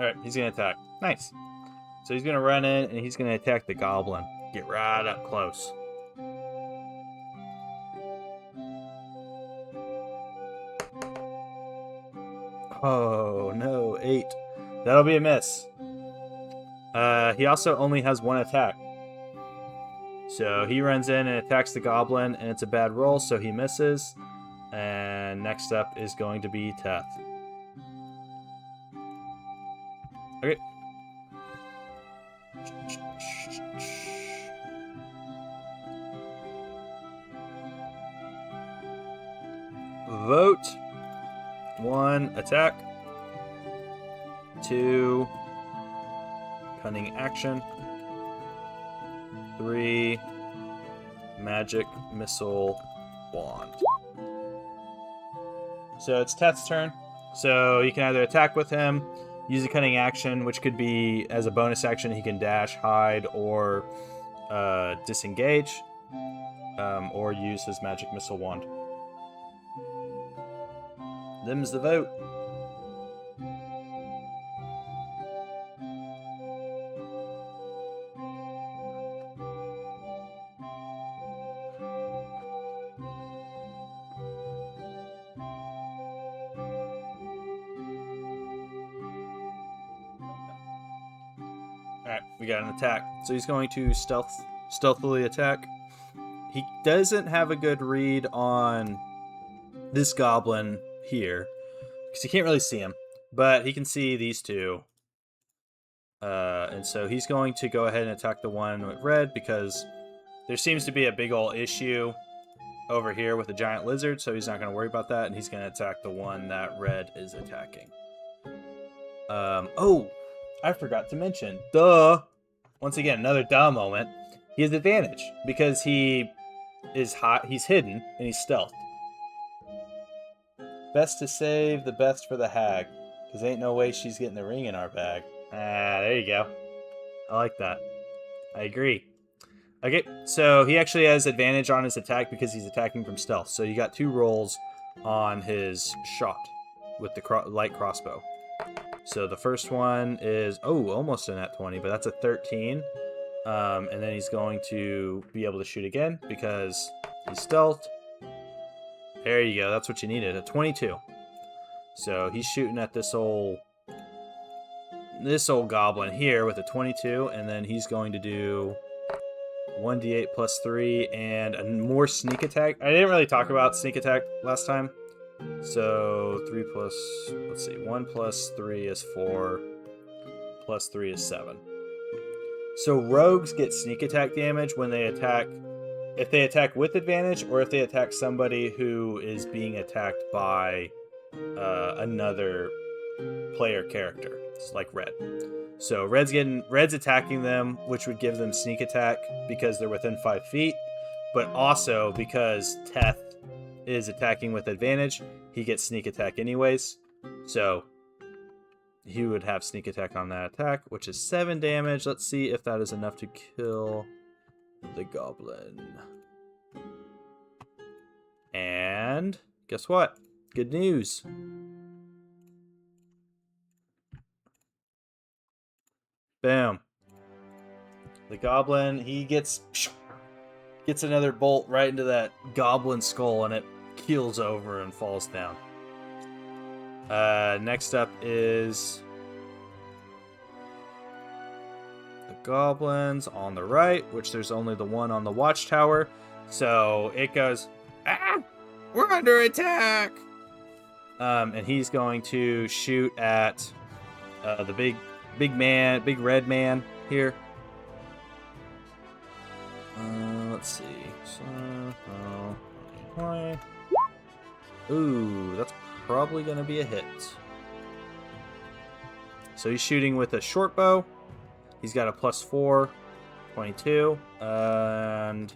Alright, he's going to attack. Nice. So he's going to run in, and he's going to attack the goblin. Get right up close. Oh, no. 8. That'll be a miss. He also only has one attack. So he runs in and attacks the goblin, and it's a bad roll, so he misses. And next up is going to be Teth. Okay. Vote. 1, attack. 2, cunning action. 3, magic missile wand. So it's Teth's turn. So you can either attack with him, use a cunning action, which could be as a bonus action, he can dash, hide, or disengage, or use his magic missile wand. Them's the vote. Alright, we got an attack. So he's going to stealthily attack. He doesn't have a good read on this goblin here, because he can't really see him, but he can see these two. And so he's going to go ahead and attack the one with red, because there seems to be a big ol' issue over here with the giant lizard, so he's not going to worry about that, and he's going to attack the one that red is attacking. Oh, I forgot to mention. Duh! Once again, another duh moment. He has advantage, because he is hot, he's hidden, and he's stealthed. Best to save the best for the hag, because ain't no way she's getting the ring in our bag. Ah, there you go. I like that. I agree. Okay, so he actually has advantage on his attack because he's attacking from stealth. So you got 2 rolls on his shot with the light crossbow. So the first one is, almost a nat 20, but that's a 13. And then he's going to be able to shoot again because he's stealthed. There you go. That's what you needed. A 22. So he's shooting at this old goblin here with a 22, and then he's going to do 1d8 plus 3 and a more sneak attack. I didn't really talk about sneak attack last time. So 3 plus, let's see, 1 plus 3 is 4, plus 3 is 7. So rogues get sneak attack damage when they attack, if they attack with advantage, or if they attack somebody who is being attacked by another player character. It's like red. So red's attacking them, which would give them sneak attack because they're within 5 feet, but also because Teth is attacking with advantage, he gets sneak attack anyways. So he would have sneak attack on that attack, which is 7 damage. Let's see if that is enough to kill the goblin. And guess what? Good news. Bam. The goblin, he gets another bolt right into that goblin skull, and it keels over and falls down. Next up is the goblins on the right, which there's only the one on the watchtower. So it goes, we're under attack! And he's going to shoot at the big red man here. Let's see. Ooh, that's probably going to be a hit. So he's shooting with a short bow. He's got a +4, 22. And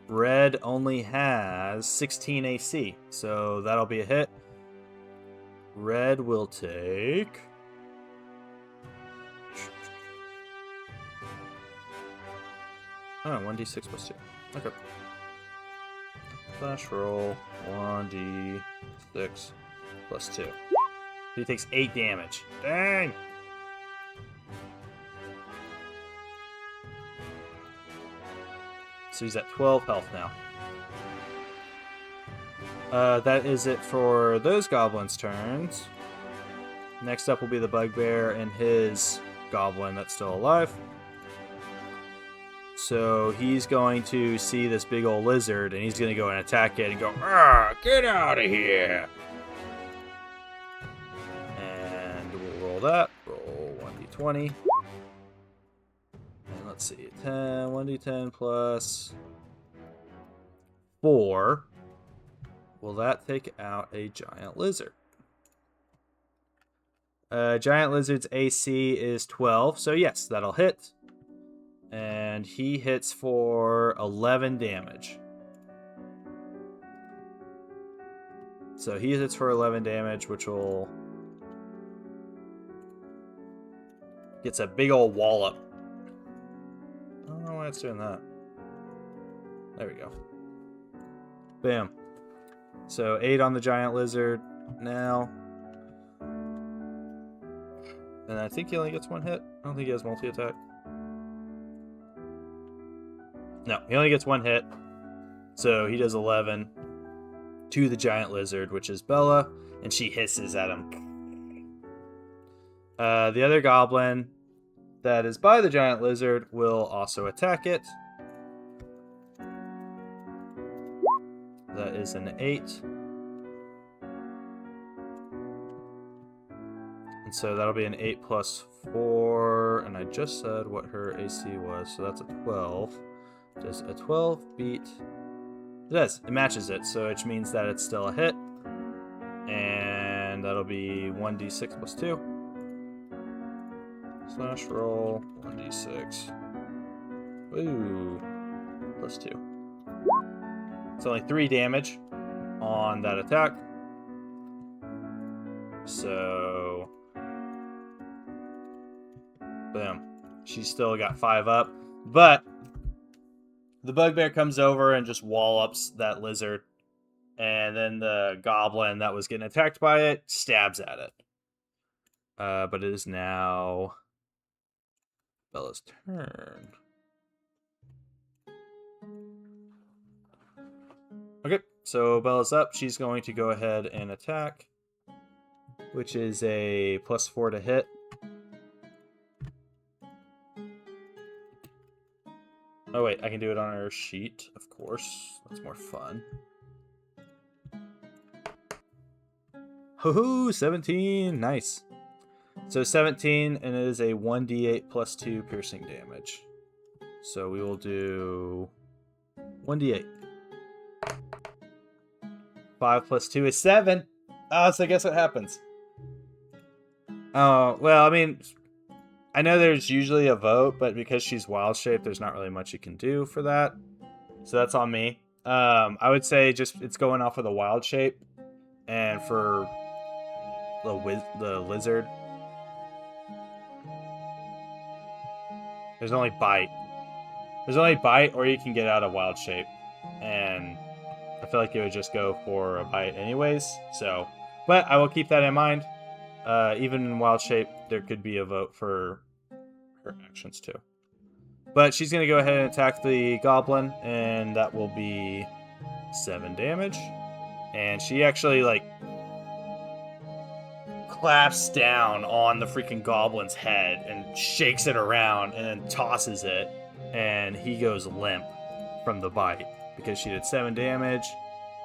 red only has 16 AC. So that'll be a hit. Red will take... 1d6 plus 2. Okay. Flash roll 1d6 plus 2. He takes 8 damage. Dang! So he's at 12 health now. That is it for those goblins' turns. Next up will be the bugbear and his goblin that's still alive. So he's going to see this big old lizard, and he's going to go and attack it and go, "Ah, get out of here!" And we'll roll that. Roll 1d20. And let's see, 1d10 plus 4. Will that take out a giant lizard? Giant lizard's AC is 12, so yes, that'll hit. And he hits for 11 damage. So he hits for 11 damage, which will... Gets a big old wallop. I don't know why it's doing that. There we go. Bam. So 8 on the giant lizard now. And I think he only gets one hit. I don't think he has multi-attack. No, he only gets one hit. So he does 11 to the giant lizard, which is Bella, and she hisses at him. The other goblin that is by the giant lizard will also attack it. That is an 8. And so that'll be an 8 plus 4. And I just said what her AC was, so that's a 12. Does a 12 beat? It does. It matches it, so which means that it's still a hit. And that'll be 1d6 plus 2. Slash roll 1d6. Ooh. Plus 2. It's only 3 damage on that attack. So... Boom. She's still got 5 up. But the bugbear comes over and just wallops that lizard. And then the goblin that was getting attacked by it stabs at it. But it is now Bella's turn. Okay, so Bella's up. She's going to go ahead and attack, which is a plus 4 to hit. Oh wait, I can do it on her sheet, of course. That's more fun. Hoo-hoo, 17, nice. So 17, and it is a 1d8 plus 2 piercing damage. So we will do 1d8. 5 plus 2 is 7. So I guess what happens? Oh, well, I mean, I know there's usually a vote, but because she's wild shaped, there's not really much you can do for that. So that's on me. I would say just it's going off of the wild shape. And for the lizard, there's only bite. There's only bite, or you can get out of wild shape. And I feel like it would just go for a bite anyways. So, but I will keep that in mind. Even in wild shape, there could be a vote for her actions too. But she's going to go ahead and attack the goblin, and that will be 7 damage. And she actually, like, claps down on the freaking goblin's head and shakes it around and then tosses it. And he goes limp from the bite because she did 7 damage,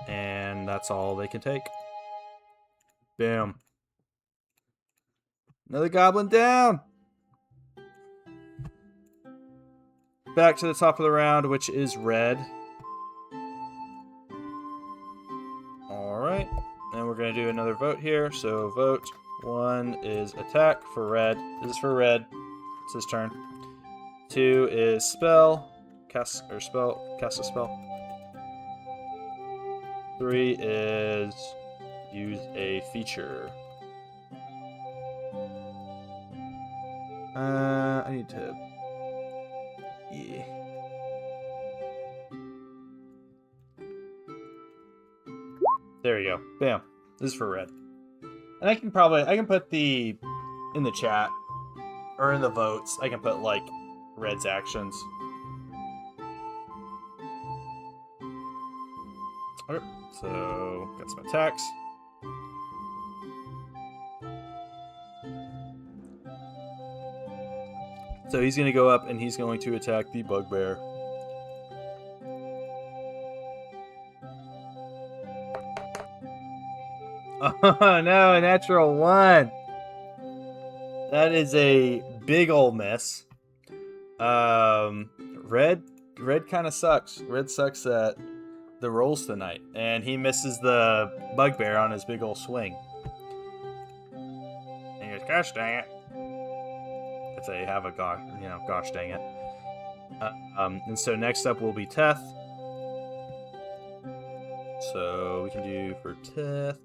and that's all they can take. Boom. Another goblin down. Back to the top of the round, which is red. Alright. And we're going to do another vote here. So vote 1 is attack for red. This is for red. It's his turn. 2 is spell. Cast a spell. 3 is use a feature. I need to... Yeah. There we go. Bam. This is for red. And I can put the... in the chat. Or in the votes. I can put, like, red's actions. Okay, so got some attacks. So he's going to go up and he's going to attack the bugbear. Oh no, a natural 1. That is a big ol' miss. Red kind of sucks. Red sucks at the rolls tonight, and he misses the bugbear on his big ol' swing. And he goes, "Gosh dang it!" If they have a gosh dang it. And so next up will be Teth. So we can do for Teth.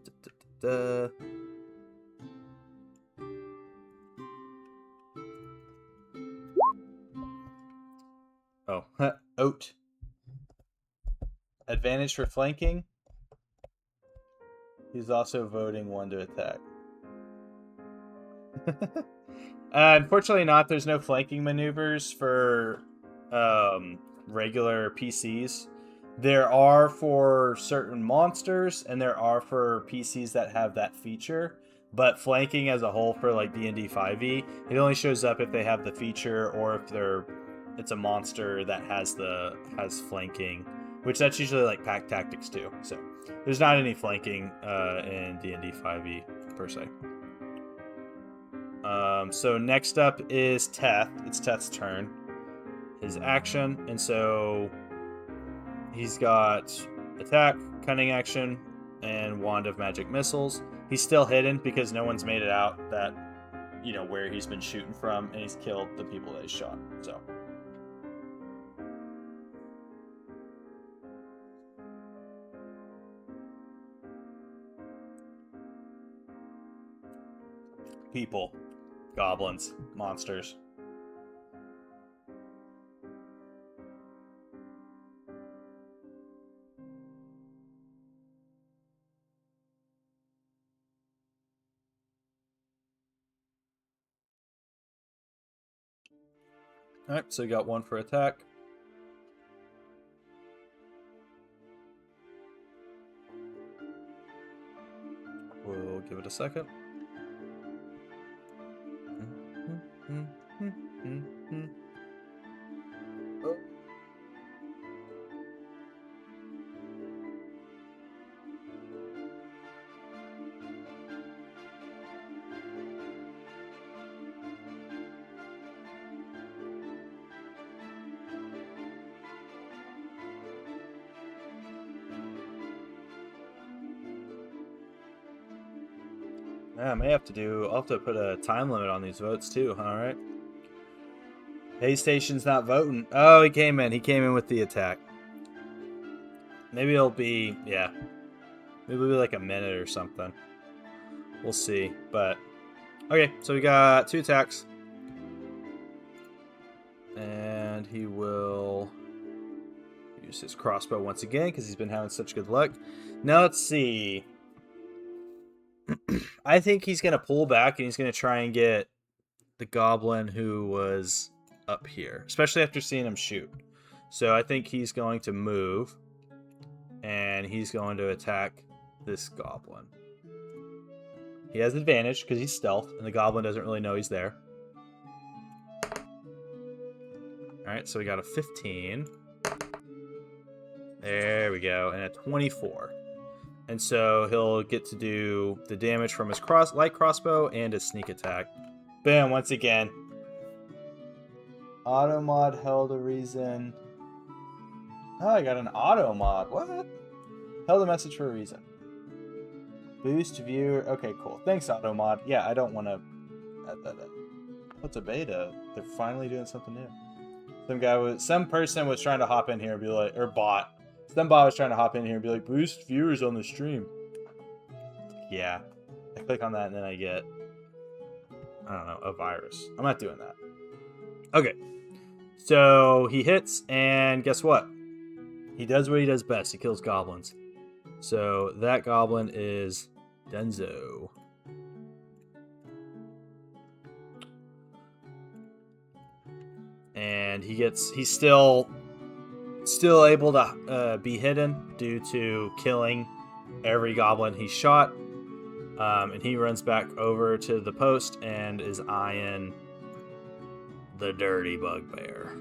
Oh, Oat. Advantage for flanking. He's also voting 1 to attack. Unfortunately not. There's no flanking maneuvers for regular PCs. There are for certain monsters, and there are for PCs that have that feature. But flanking as a whole for like D&D 5e, it only shows up if they have the feature or if it's a monster that has flanking, which that's usually like pack tactics too. So there's not any flanking in D&D 5e per se. So next up is Teth. It's Teth's turn. His action, and so he's got attack, cunning action, and wand of magic missiles. He's still hidden because no one's made it out that where he's been shooting from, and he's killed the people that he shot. So people, goblins, monsters. Alright, so you got 1 for attack. We'll give it a second. Oh. Yeah, I'll have to put a time limit on these votes too, alright? PlayStation's not voting. Oh, he came in with the attack. Maybe it'll be, yeah. Maybe it'll be like a minute or something. We'll see, but... Okay, so we got 2 attacks. And he will use his crossbow once again, because he's been having such good luck. Now let's see. I think he's going to pull back, and he's going to try and get the goblin who was up here, especially after seeing him shoot. So I think he's going to move, and he's going to attack this goblin. He has advantage because he's stealth, and the goblin doesn't really know he's there. Alright, so we got a 15. There we go, and a 24. And so he'll get to do the damage from his light crossbow and his sneak attack. Bam, once again. Auto mod held a reason. Oh, I got an auto mod. What? Held a message for a reason. Boost viewer. Okay, cool. Thanks, auto mod. Yeah, I don't want to add that in. What's a beta? They're finally doing something new. Some person was trying to hop in here and be like, or bot. Some bot was trying to hop in here and be like, boost viewers on the stream. Yeah. I click on that and then I get, I don't know, a virus. I'm not doing that. Okay. So he hits, and guess what? He does what he does best. He kills goblins. So that goblin is Denzo. And he's still still able to be hidden due to killing every goblin he shot. And he runs back over to the post and is eyeing the dirty bugbear.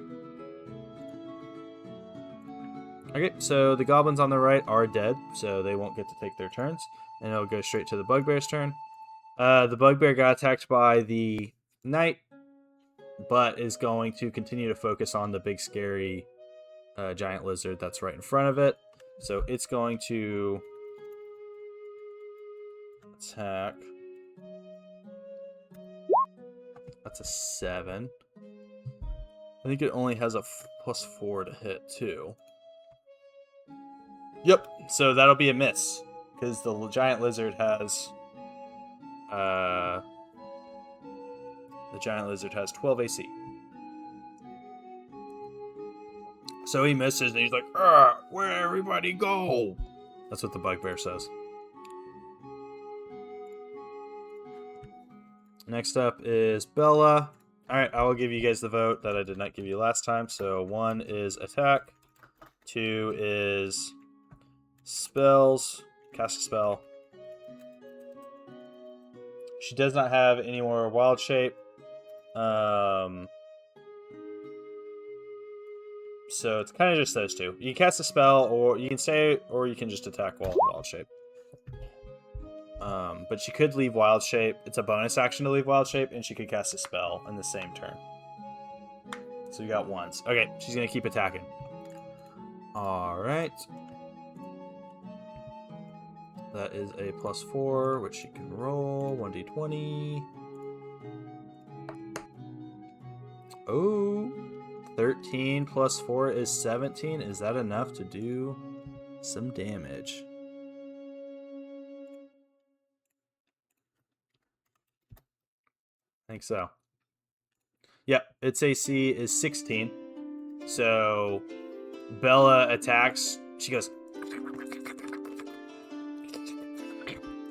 Okay, so the goblins on the right are dead, so they won't get to take their turns, and it'll go straight to the bugbear's turn. The bugbear got attacked by the knight, but is going to continue to focus on the big scary giant lizard that's right in front of it. So it's going to attack. That's a 7. I think it only has a +4 to hit too. Yep, so that'll be a miss because the giant lizard has 12 AC. So he misses and he's like, where everybody go? That's what the bugbear says. Next up is Bella. Alright, I will give you guys the vote that I did not give you last time. So 1 is attack. 2 is spells. Cast a spell. She does not have any more wild shape. So it's kind of just those two. You can cast a spell, or you can stay, or you can just attack while in wild shape. But she could leave wild shape. It's a bonus action to leave wild shape, and she could cast a spell in the same turn. So you got ones. Okay, she's gonna keep attacking. All right. That is a +4, which she can roll 1d20. Oh, 13 + 4 is 17. Is that enough to do some damage? I think so. Yep, its AC is 16. So Bella attacks. She goes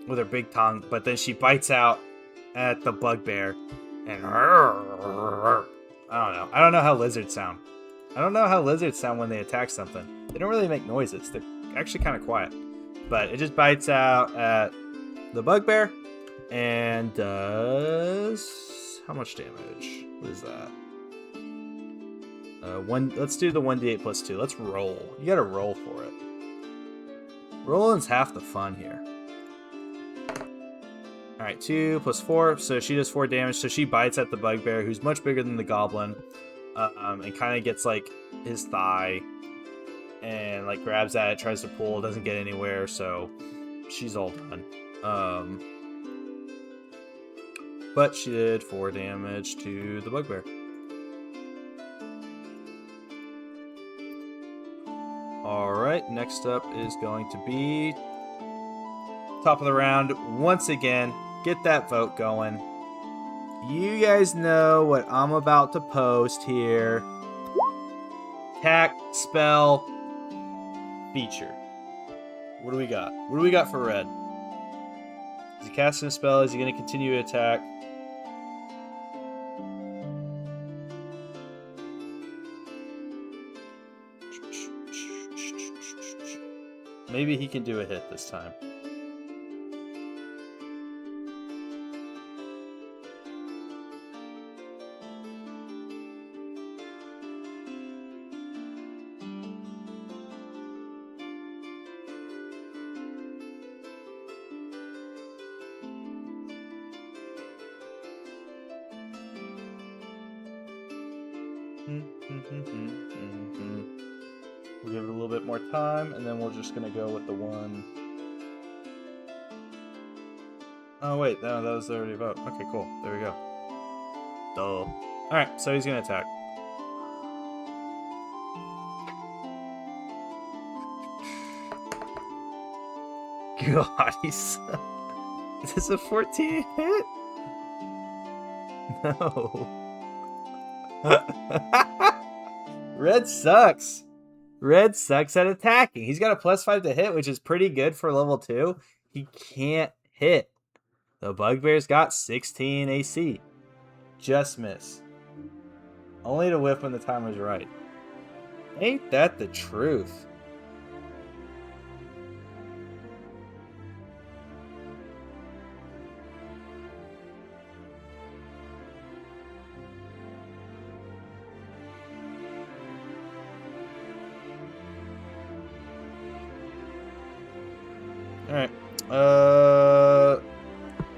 with her big tongue, but then she bites out at the bugbear and I don't know how lizards sound. I don't know how lizards sound when they attack something. They don't really make noises. They're actually kind of quiet. But it just bites out at the bugbear and does how much damage? What is that? Let's do the 1d8 + 2. Let's roll. You gotta roll for it. Rolling's half the fun here. Alright, 2 + 4. So she does 4 damage. So she bites at the bugbear, who's much bigger than the goblin. And kind of gets like his thigh. And like grabs at it, tries to pull, doesn't get anywhere. So she's all done. But she did 4 damage to the bugbear. Alright, next up is going to be top of the round. Once again, get that vote going. You guys know what I'm about to post here. Attack, spell, feature. What do we got? What do we got for red? Is he casting a spell? Is he going to continue to attack? Maybe he can do a hit this time. We'll give it a little bit more time, and then we're just going to go with the one. Oh, wait. No, that was already a vote. Okay, cool. There we go. Dull. Alright, so he's going to attack. God, he's... Is this a 14 hit? No. Red sucks. Red sucks at attacking. He's got a +5 to hit, which is pretty good for level 2. He can't hit. The bugbear's got 16 AC. Just miss. Only to whiff when the timer's right. Ain't that the truth? Alright.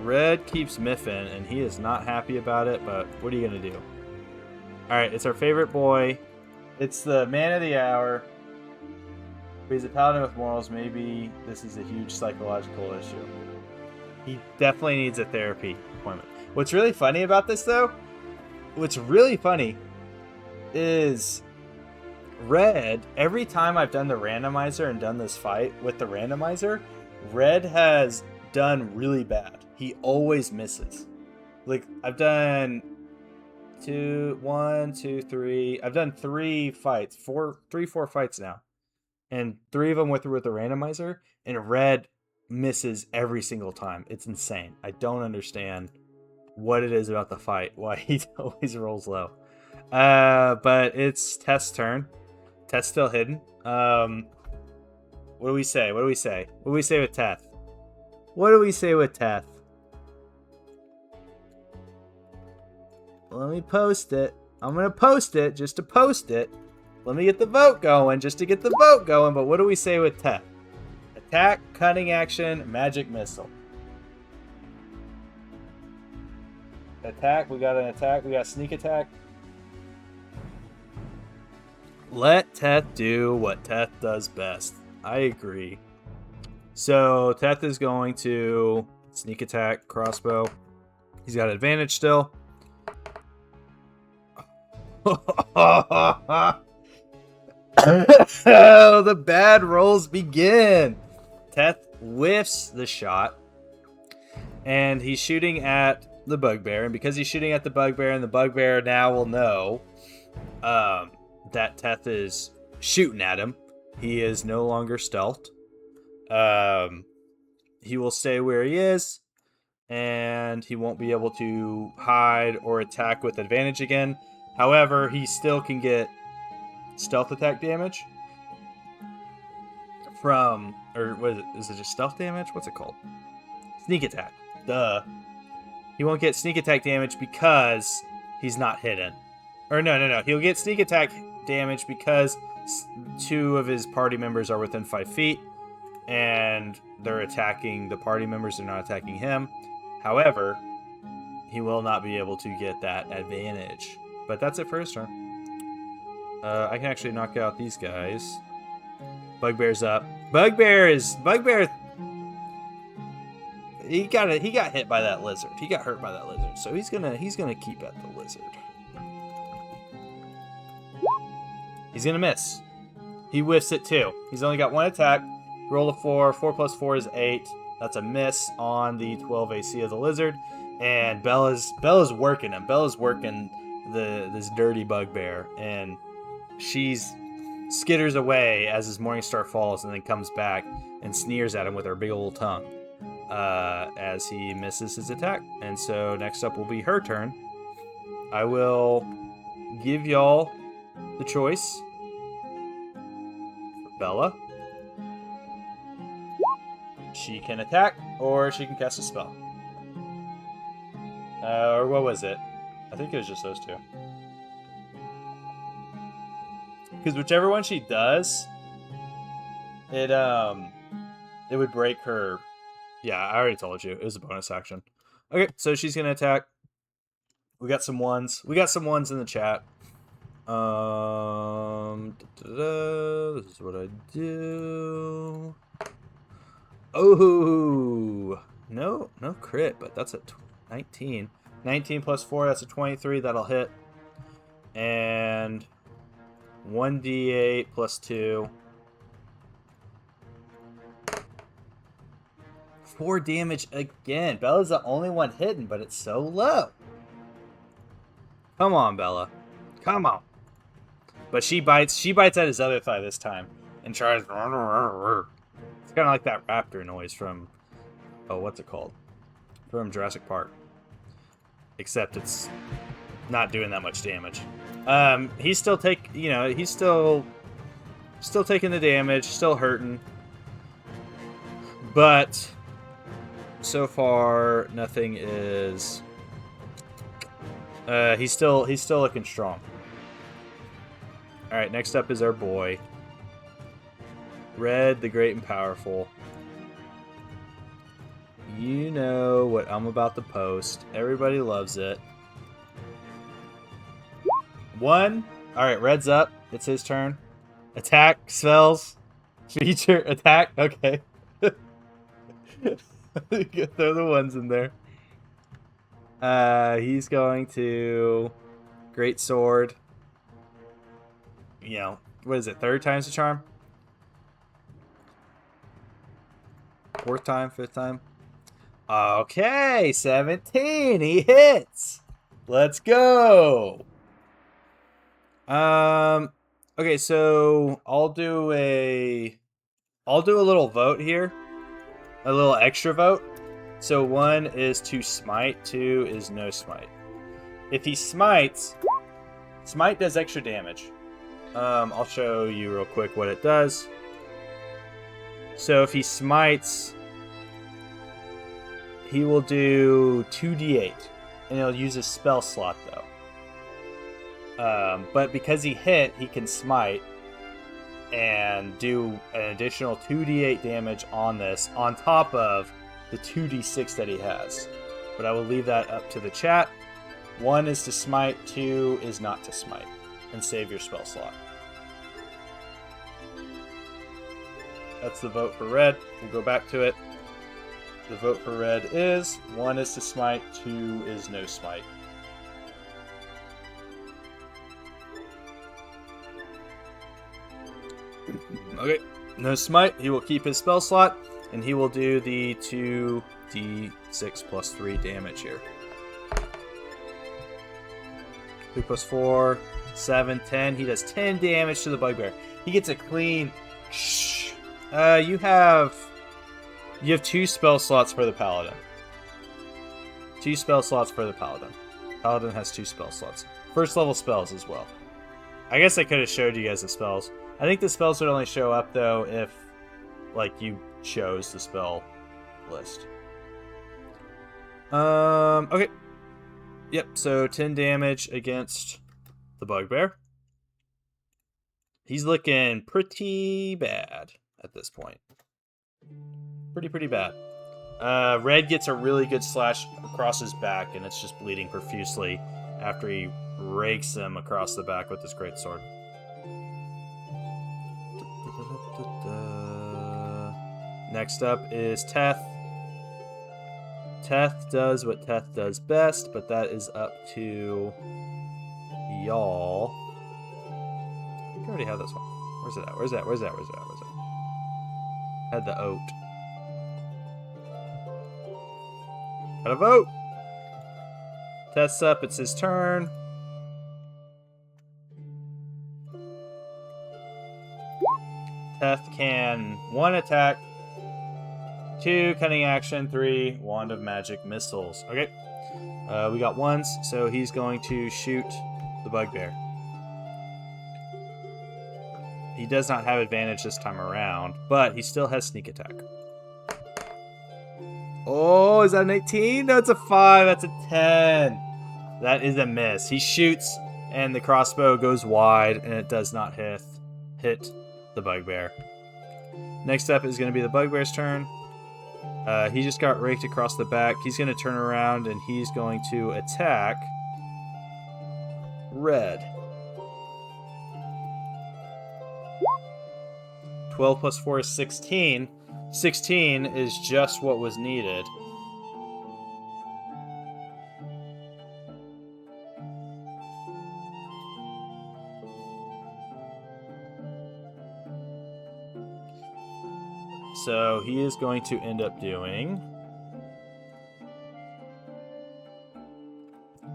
Red keeps miffing, and he is not happy about it, but what are you going to do? Alright, it's our favorite boy. It's the man of the hour. He's a paladin with morals. Maybe this is a huge psychological issue. He definitely needs a therapy appointment. What's really funny about this, though, is Red, every time I've done the randomizer and done this fight with the randomizer, Red has done really bad. He always misses. Like, I've done I've done 3 fights, 4 fights now. And 3 of them with the randomizer, and Red misses every single time. It's insane. I don't understand what it is about the fight, why he always rolls low. But it's Teth's turn. Teth's still hidden. What do we say? What do we say with Teth? Let me post it. I'm going to post it just to post it. Let me get the vote going just to get the vote going. But what do we say with Teth? Attack, cunning action, magic missile. Attack. We got an attack. We got sneak attack. Let Teth do what Teth does best. I agree. So Teth is going to sneak attack, crossbow. He's got advantage still. Oh, the bad rolls begin. Teth whiffs the shot, and he's shooting at the bugbear. And because he's shooting at the bugbear, and the bugbear now will know that Teth is shooting at him, he is no longer stealthed. He will stay where he is, and he won't be able to hide or attack with advantage again. However, he still can get stealth attack damage from, or what is it? Is it just stealth damage? What's it called? Sneak attack. Duh. He won't get sneak attack damage because he's not hidden. Or no. He'll get sneak attack damage because 2 of his party members are within 5 feet, and they're attacking the party members. They're not attacking him. However, he will not be able to get that advantage. But that's it for his turn. I can actually knock out these guys. Bugbear's up. Bugbear. He got hit by that lizard. He got hurt by that lizard. So he's gonna keep at the lizard. He's gonna miss. He whiffs it too. He's only got 1 attack. Roll a 4. 4 plus 4 is 8. That's a miss on the 12 AC of the lizard. And Bella's working him. Bella's working this dirty bugbear, and she's skitters away as his morning star falls, and then comes back and sneers at him with her big old tongue as he misses his attack. And so next up will be her turn. I will give y'all the choice. Bella, she can attack, or she can cast a spell. Or what was it? I think it was just those 2. Because whichever one she does, it would break her. Yeah, I already told you. It was a bonus action. Okay, so she's going to attack. We got some ones. We got some ones in the chat. This is what I do. Oh, no crit, but that's a 19. 19 plus 4, that's a 23. That'll hit. And 1d8 plus 2. 4 damage again. Bella's the only one hidden, but it's so low. Come on, Bella. Come on. But she bites at his other thigh this time and tries. It's kind of like that raptor noise from, what's it called? From Jurassic Park. Except it's not doing that much damage. He's still Still taking the damage, still hurting. But so far, nothing is... he's still looking strong. Alright, next up is our boy. Red, the Great and Powerful. You know what I'm about to post. Everybody loves it. 1. Alright, Red's up. It's his turn. Attack, spells, feature, attack. Okay. Throw the ones in there. He's going to Great Sword. You know, what is it? 3rd time's the charm? 4th time? 5th time? Okay, 17. He hits. Let's go. Okay, so I'll do a little vote here. A little extra vote. So 1 is to smite, 2 is no smite. If he smites, smite does extra damage. I'll show you real quick what it does. So if he smites, he will do 2d8, and he'll use his spell slot though. But because he hit, he can smite and do an additional 2d8 damage on this, on top of the 2d6 that he has. But I will leave that up to the chat. 1 is to smite, 2 is not to smite. And save your spell slot. That's the vote for red. We'll go back to it. The vote for red is 1 is to smite, 2 is no smite. Okay, no smite. He will keep his spell slot, and he will do the 2d6 plus 3 damage here. 2 plus 4, 7, 10. He does 10 damage to the bugbear. He gets a clean... You have 2 spell slots for the paladin. 2 spell slots for the paladin. Paladin has 2 spell slots. 1st level spells as well. I guess I could have showed you guys the spells. I think the spells would only show up though if, like, you chose the spell list. Okay. Yep, so 10 damage against the bugbear. He's looking pretty bad at this point. Pretty bad. Red gets a really good slash across his back, and it's just bleeding profusely after he rakes him across the back with his greatsword. Next up is Teth. Teth does what Teth does best, but that is up to y'all. I think I already have this one. Where's it at? Where's that? Had the oat. Got a vote. Teth's up. It's his turn. Teth can 1 attack, 2 cunning action, 3 wand of magic missiles. Okay. We got 1s, so he's going to shoot the bugbear. He does not have advantage this time around, but he still has sneak attack. Oh, is that an 18? No, it's a 5. That's a 10. That is a miss. He shoots, and the crossbow goes wide, and it does not hit the bugbear. Next up is going to be the bugbear's turn. He just got raked across the back. He's going to turn around, and he's going to attack red. 12 plus 4 is 16. 16 is just what was needed. So he is going to end up doing...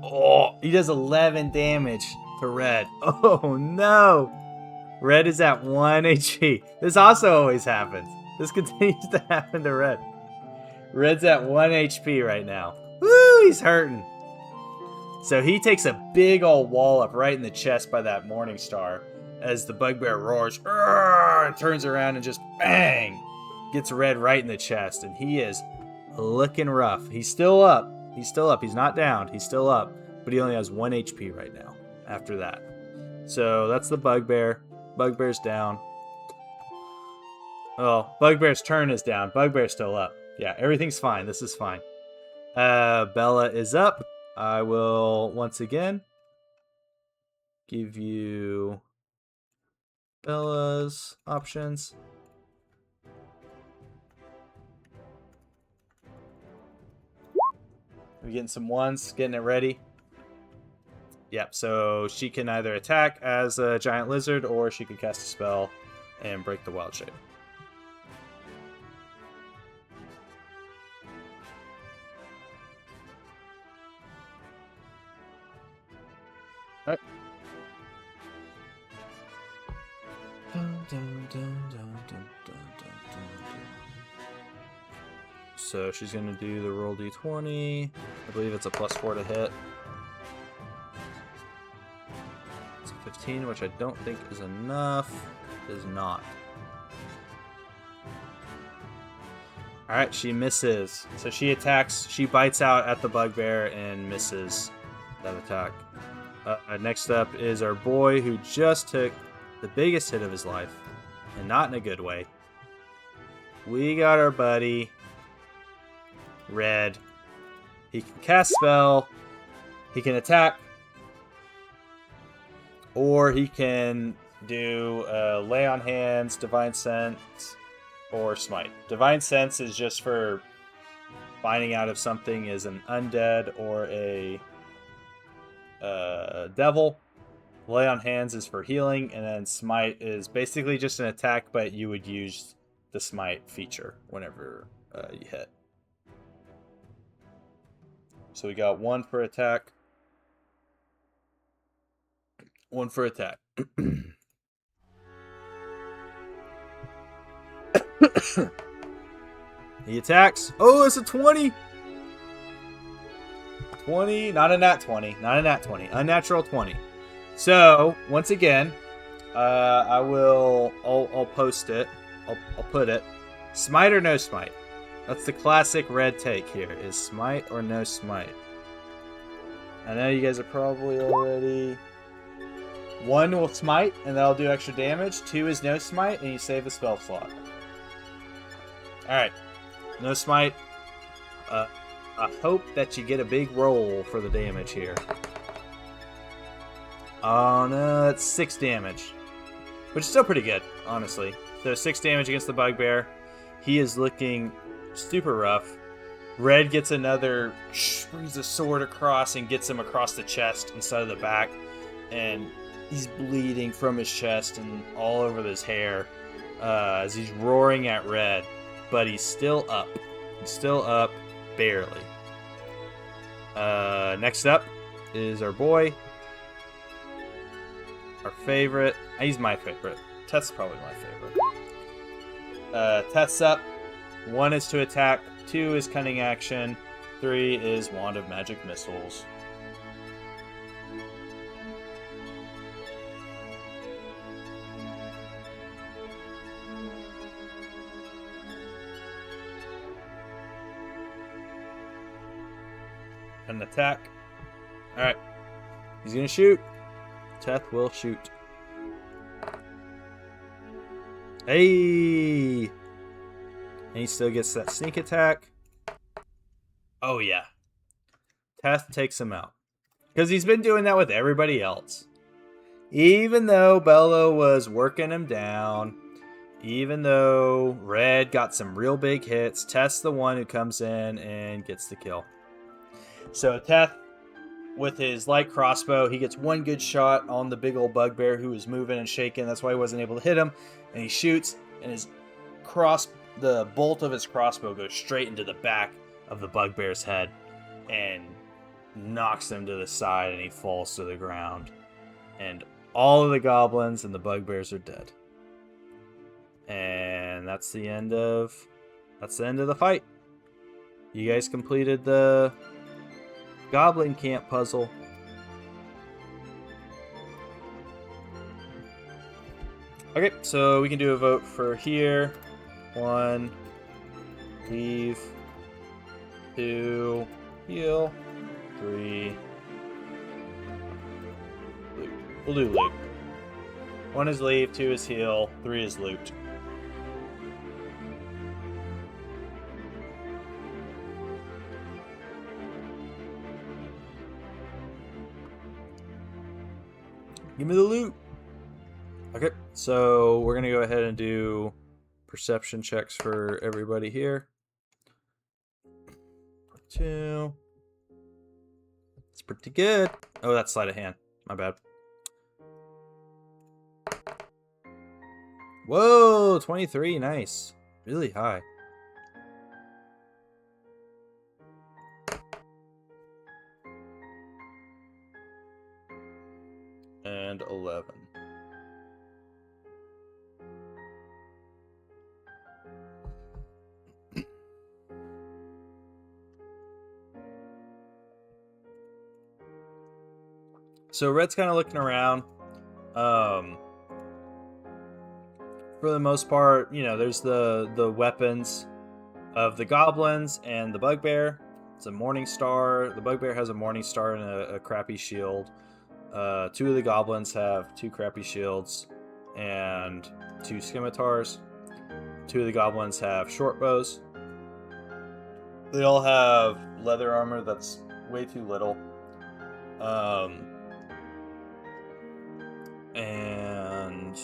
Oh, he does 11 damage to red. Oh no! Red is at 1 HP. This also always happens. This continues to happen to red. Red's at 1 HP right now. Woo, he's hurting. So he takes a big old wallop right in the chest by that Morning Star as the bugbear roars, and turns around and just bang, gets Red right in the chest. And he is looking rough. He's still up. He's still up. He's not down. He's still up. But he only has 1 HP right now after that. So that's the bugbear. Bugbear's down. Oh, Bugbear's turn is down. Bugbear's still up. Yeah, everything's fine. This is fine. Bella is up. I will once again give you Bella's options. We're getting some ones, getting it ready. Yep, so she can either attack as a giant lizard or she can cast a spell and break the wild shape. Alright. So she's going to do the roll d20. I believe it's a +4 to hit. It's a 15, which I don't think is enough. It is not. Alright, she misses. So she attacks, she bites out at the bugbear and misses that attack. Next up is our boy who just took the biggest hit of his life, and not in a good way. We got our buddy, Red. He can cast spell, he can attack, or he can do Lay on Hands, Divine Sense, or Smite. Divine Sense is just for finding out if something is an undead or a devil. Lay on Hands is for healing, and then Smite is basically just an attack, but you would use the Smite feature whenever you hit. So we got 1 for attack. 1 for attack. He attacks. Oh, it's a 20! 20, not a nat 20. Not a nat 20. Unnatural 20. So, once again, I'll post it. I'll put it. Smite or no smite? That's the classic Red take here. Is smite or no smite? I know you guys are probably already... 1 will smite, and that'll do extra damage. 2 is no smite, and you save the spell slot. Alright. No smite. I hope that you get a big roll for the damage here. Oh no, that's 6 damage. Which is still pretty good, honestly. So 6 damage against the bugbear. He is looking super rough. Red gets another, brings a sword across and gets him across the chest instead of the back. And he's bleeding from his chest and all over his hair as he's roaring at Red. But he's still up. He's still up, barely. Next up is our boy. Our favorite. He's my favorite. Teth's probably my favorite. Teth's up. 1 is to attack. 2 is cunning action. 3 is wand of magic missiles. An attack. Alright. He's gonna shoot. Teth will shoot. Hey! And he still gets that sneak attack. Oh yeah. Teth takes him out. Because he's been doing that with everybody else. Even though Bello was working him down, even though Red got some real big hits, Teth's the one who comes in and gets the kill. So Teth, with his light crossbow, he gets 1 good shot on the big old bugbear who was moving and shaking. That's why he wasn't able to hit him. And he shoots, and the bolt of his crossbow goes straight into the back of the bugbear's head and knocks him to the side, and he falls to the ground. And all of the goblins and the bugbears are dead. And that's the end of the fight. You guys completed the Goblin Camp puzzle. Okay, so we can do a vote for here. 1, leave. 2, heal. 3, loot. We'll do loot. 1 is leave, 2 is heal, 3 is loot. Give me the loot. Okay, so we're going to go ahead and do perception checks for everybody here. 2. It's pretty good. Oh, that's sleight of hand. My bad. Whoa, 23. Nice. Really high. And 11. So Red's kind of looking around. For the most part, you know, there's the weapons of the goblins and the bugbear. It's a morning star. The bugbear has a morning star and a crappy shield. 2 of the goblins have 2 crappy shields and 2 scimitars. 2 of the goblins have short bows. They all have leather armor that's way too little. And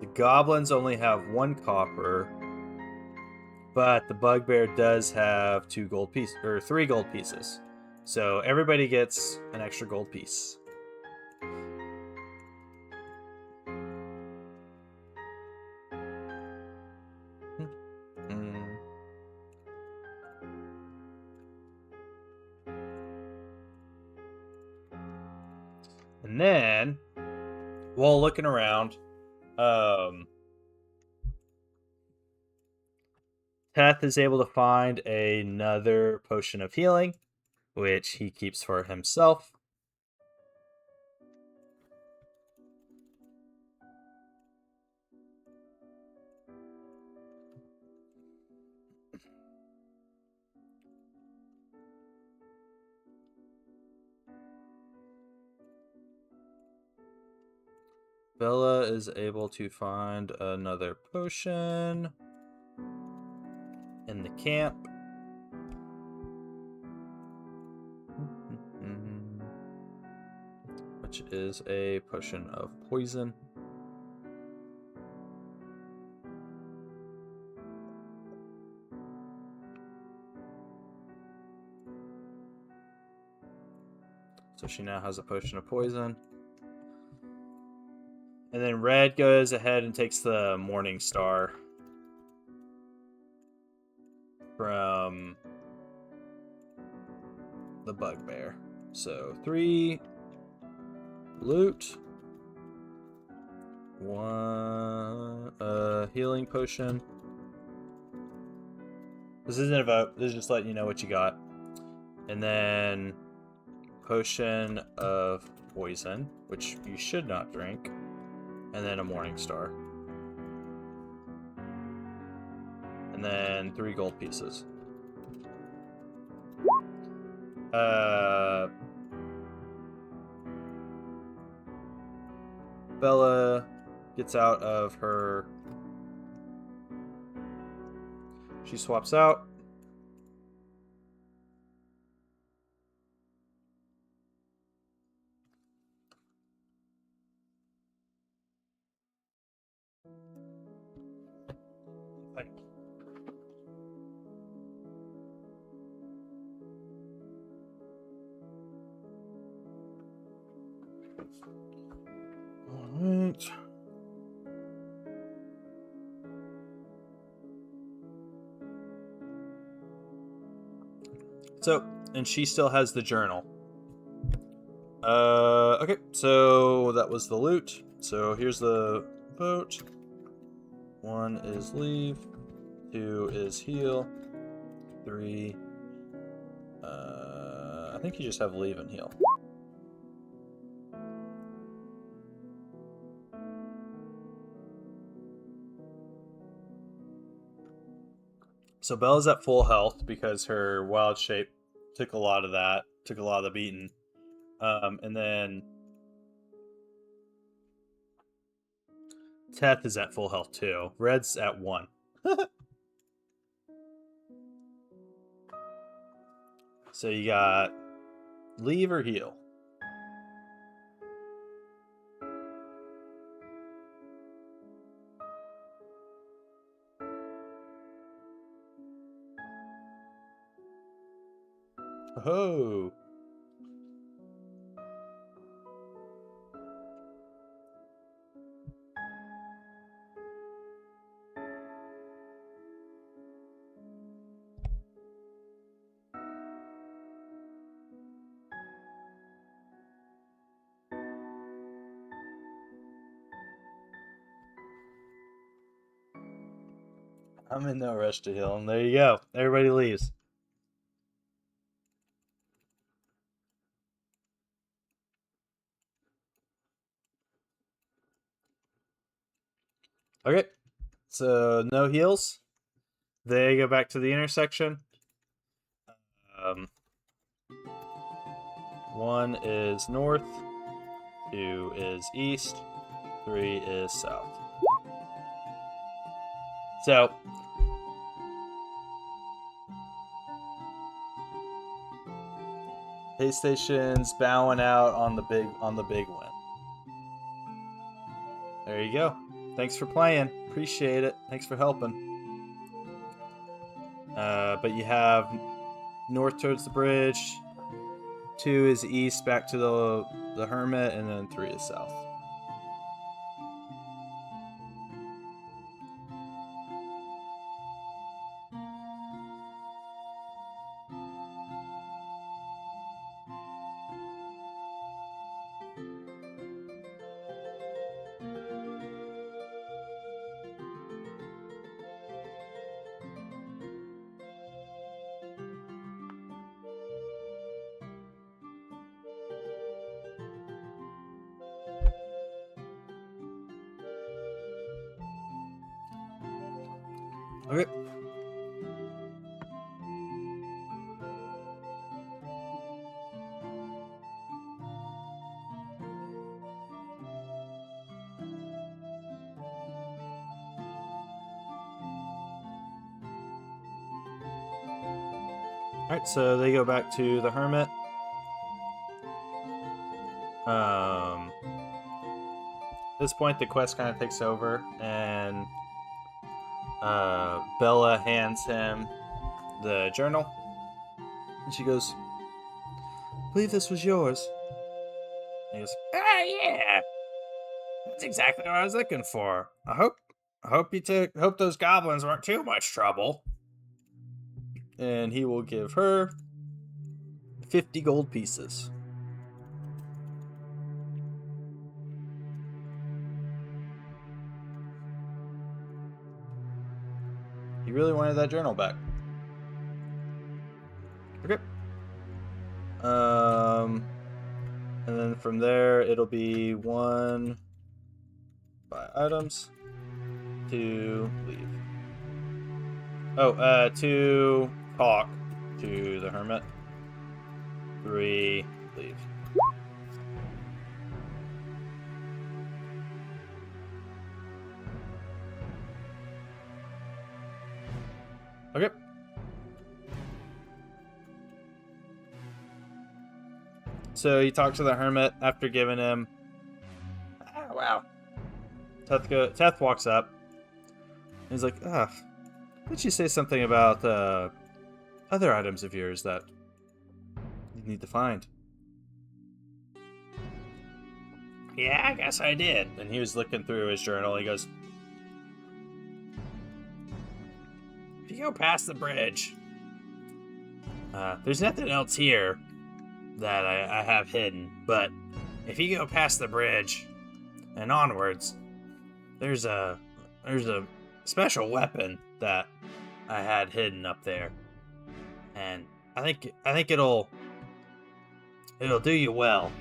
the goblins only have 1 copper, but the bugbear does have 2 gold pieces, or 3 gold pieces. So everybody gets an extra gold piece. And then, while looking around, Teth is able to find another potion of healing, which he keeps for himself. Bella is able to find another potion in the camp. Which is a potion of poison. So she now has a potion of poison. And then Red goes ahead and takes the Morning Star from the Bugbear. So 3 loot, 1 healing potion. This isn't a vote. This is just letting you know what you got. And then potion of poison, which you should not drink. And then a Morning Star. And then 3 gold pieces. Bella gets out of her... She swaps out. Alright. So, and she still has the journal. Okay, so that was the loot. So here's the vote. 1 is leave. 2 is heal. 3. I think you just have leave and heal. So Bella's at full health because her wild shape took a lot of that, took a lot of the beating. And then Teth is at full health too. Red's at 1. So you got leave or heal. Oh. I'm in no rush to heal him. There you go. Everybody leaves. Okay. So no heals. They go back to the intersection. 1 is north, 2 is east, 3 is south. So pay station's bowing out on the big win. There you go. Thanks for playing. Appreciate it. Thanks for helping. But you have north towards the bridge, 2 is east back to the hermit, and then 3 is south. Okay. Alright, so they go back to the hermit. At this point, the quest kind of takes over, and Bella hands him the journal, and she goes, "I believe this was yours." And he goes, "Ah, yeah, that's exactly what I was looking for. I hope those goblins weren't too much trouble." And he will give her 50 gold pieces. He really wanted that journal back. Okay. And then from there, it'll be 1 buy items, 2 leave. Oh, 2 talk to the hermit, 3 leave. Okay. So you talk to the hermit after giving him. Oh, wow. Teth walks up. He's like, did you say something about other items of yours that you need to find? Yeah, I guess I did. And he was looking through his journal. He goes, if you go past the bridge, there's nothing else here that I have hidden. But if you go past the bridge and onwards, there's a special weapon that I had hidden up there, and I think it'll do you well.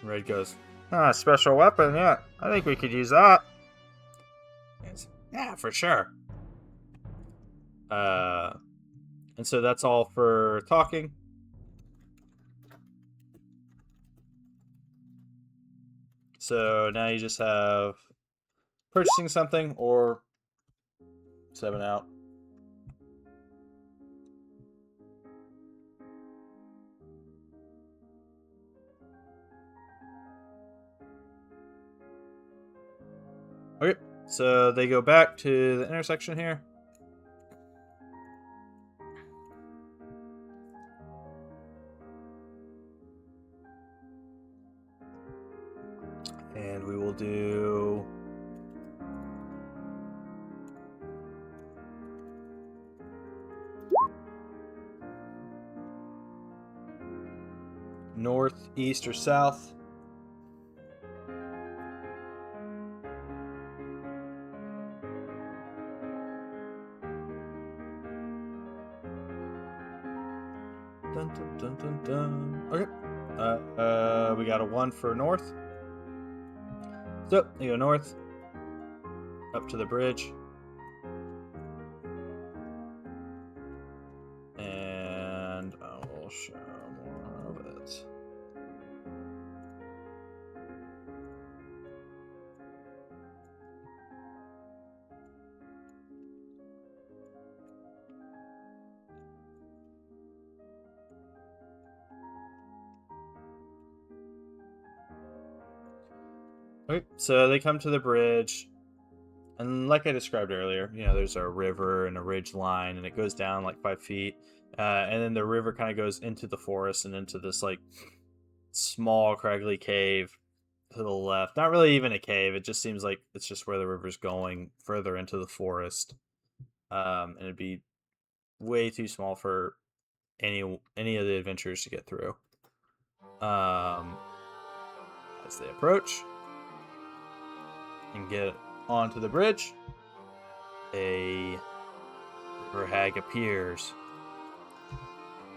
Red goes, special weapon, yeah. I think we could use that. Yeah, for sure. And so that's all for talking. So now you just have purchasing something or 7 out. Okay, so they go back to the intersection here. And we will do north, east, or south. Dun, dun, dun, dun, dun. Okay. We got a 1 for north. So you go north, up to the bridge, and I will show more of it. Okay, so they come to the bridge, and like I described earlier, there's a river and a ridge line, and it goes down like 5 feet, and then the river kind of goes into the forest and into this like small craggly cave to the left. Not really even a cave. It just seems like it's just where the river's going further into the forest, and it'd be way too small for any of the adventurers to get through. As they approach and get onto the bridge, a river hag appears.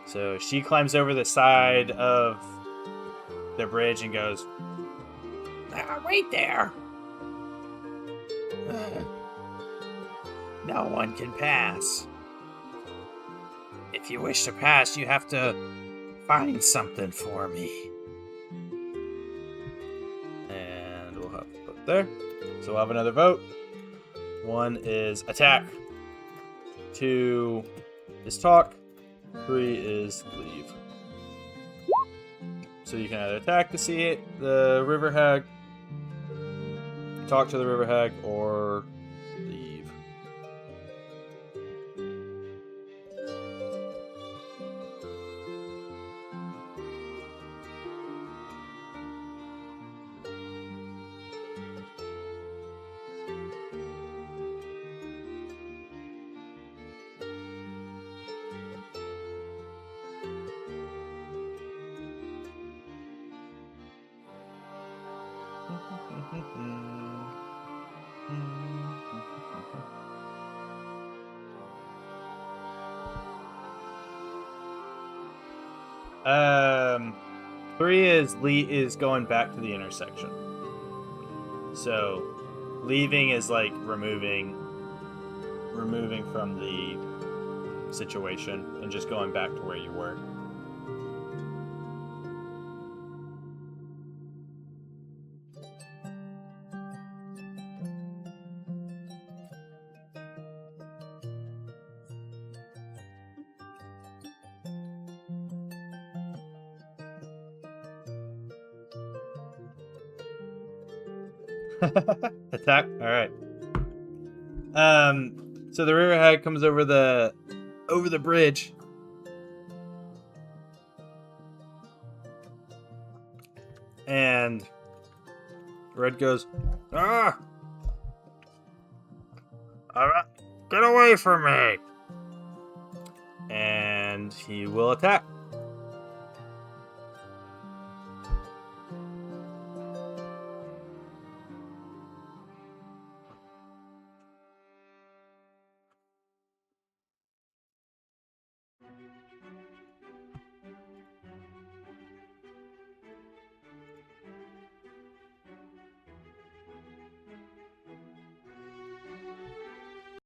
So she climbs over the side of the bridge and goes, "Wait there! No one can pass. If you wish to pass, you have to find something for me." And we'll have to put there. So we'll have another vote. 1 is attack. 2 is talk. 3 is leave. So you can either attack to see the river hag, talk to the river hag, or leave. Um, 3 is going back to the intersection. So, leaving is like removing from the situation and just going back to where you were. Attack. All right. So the river hag comes over the bridge, and Red goes, "Ah! All right, get away from me!" And he will attack.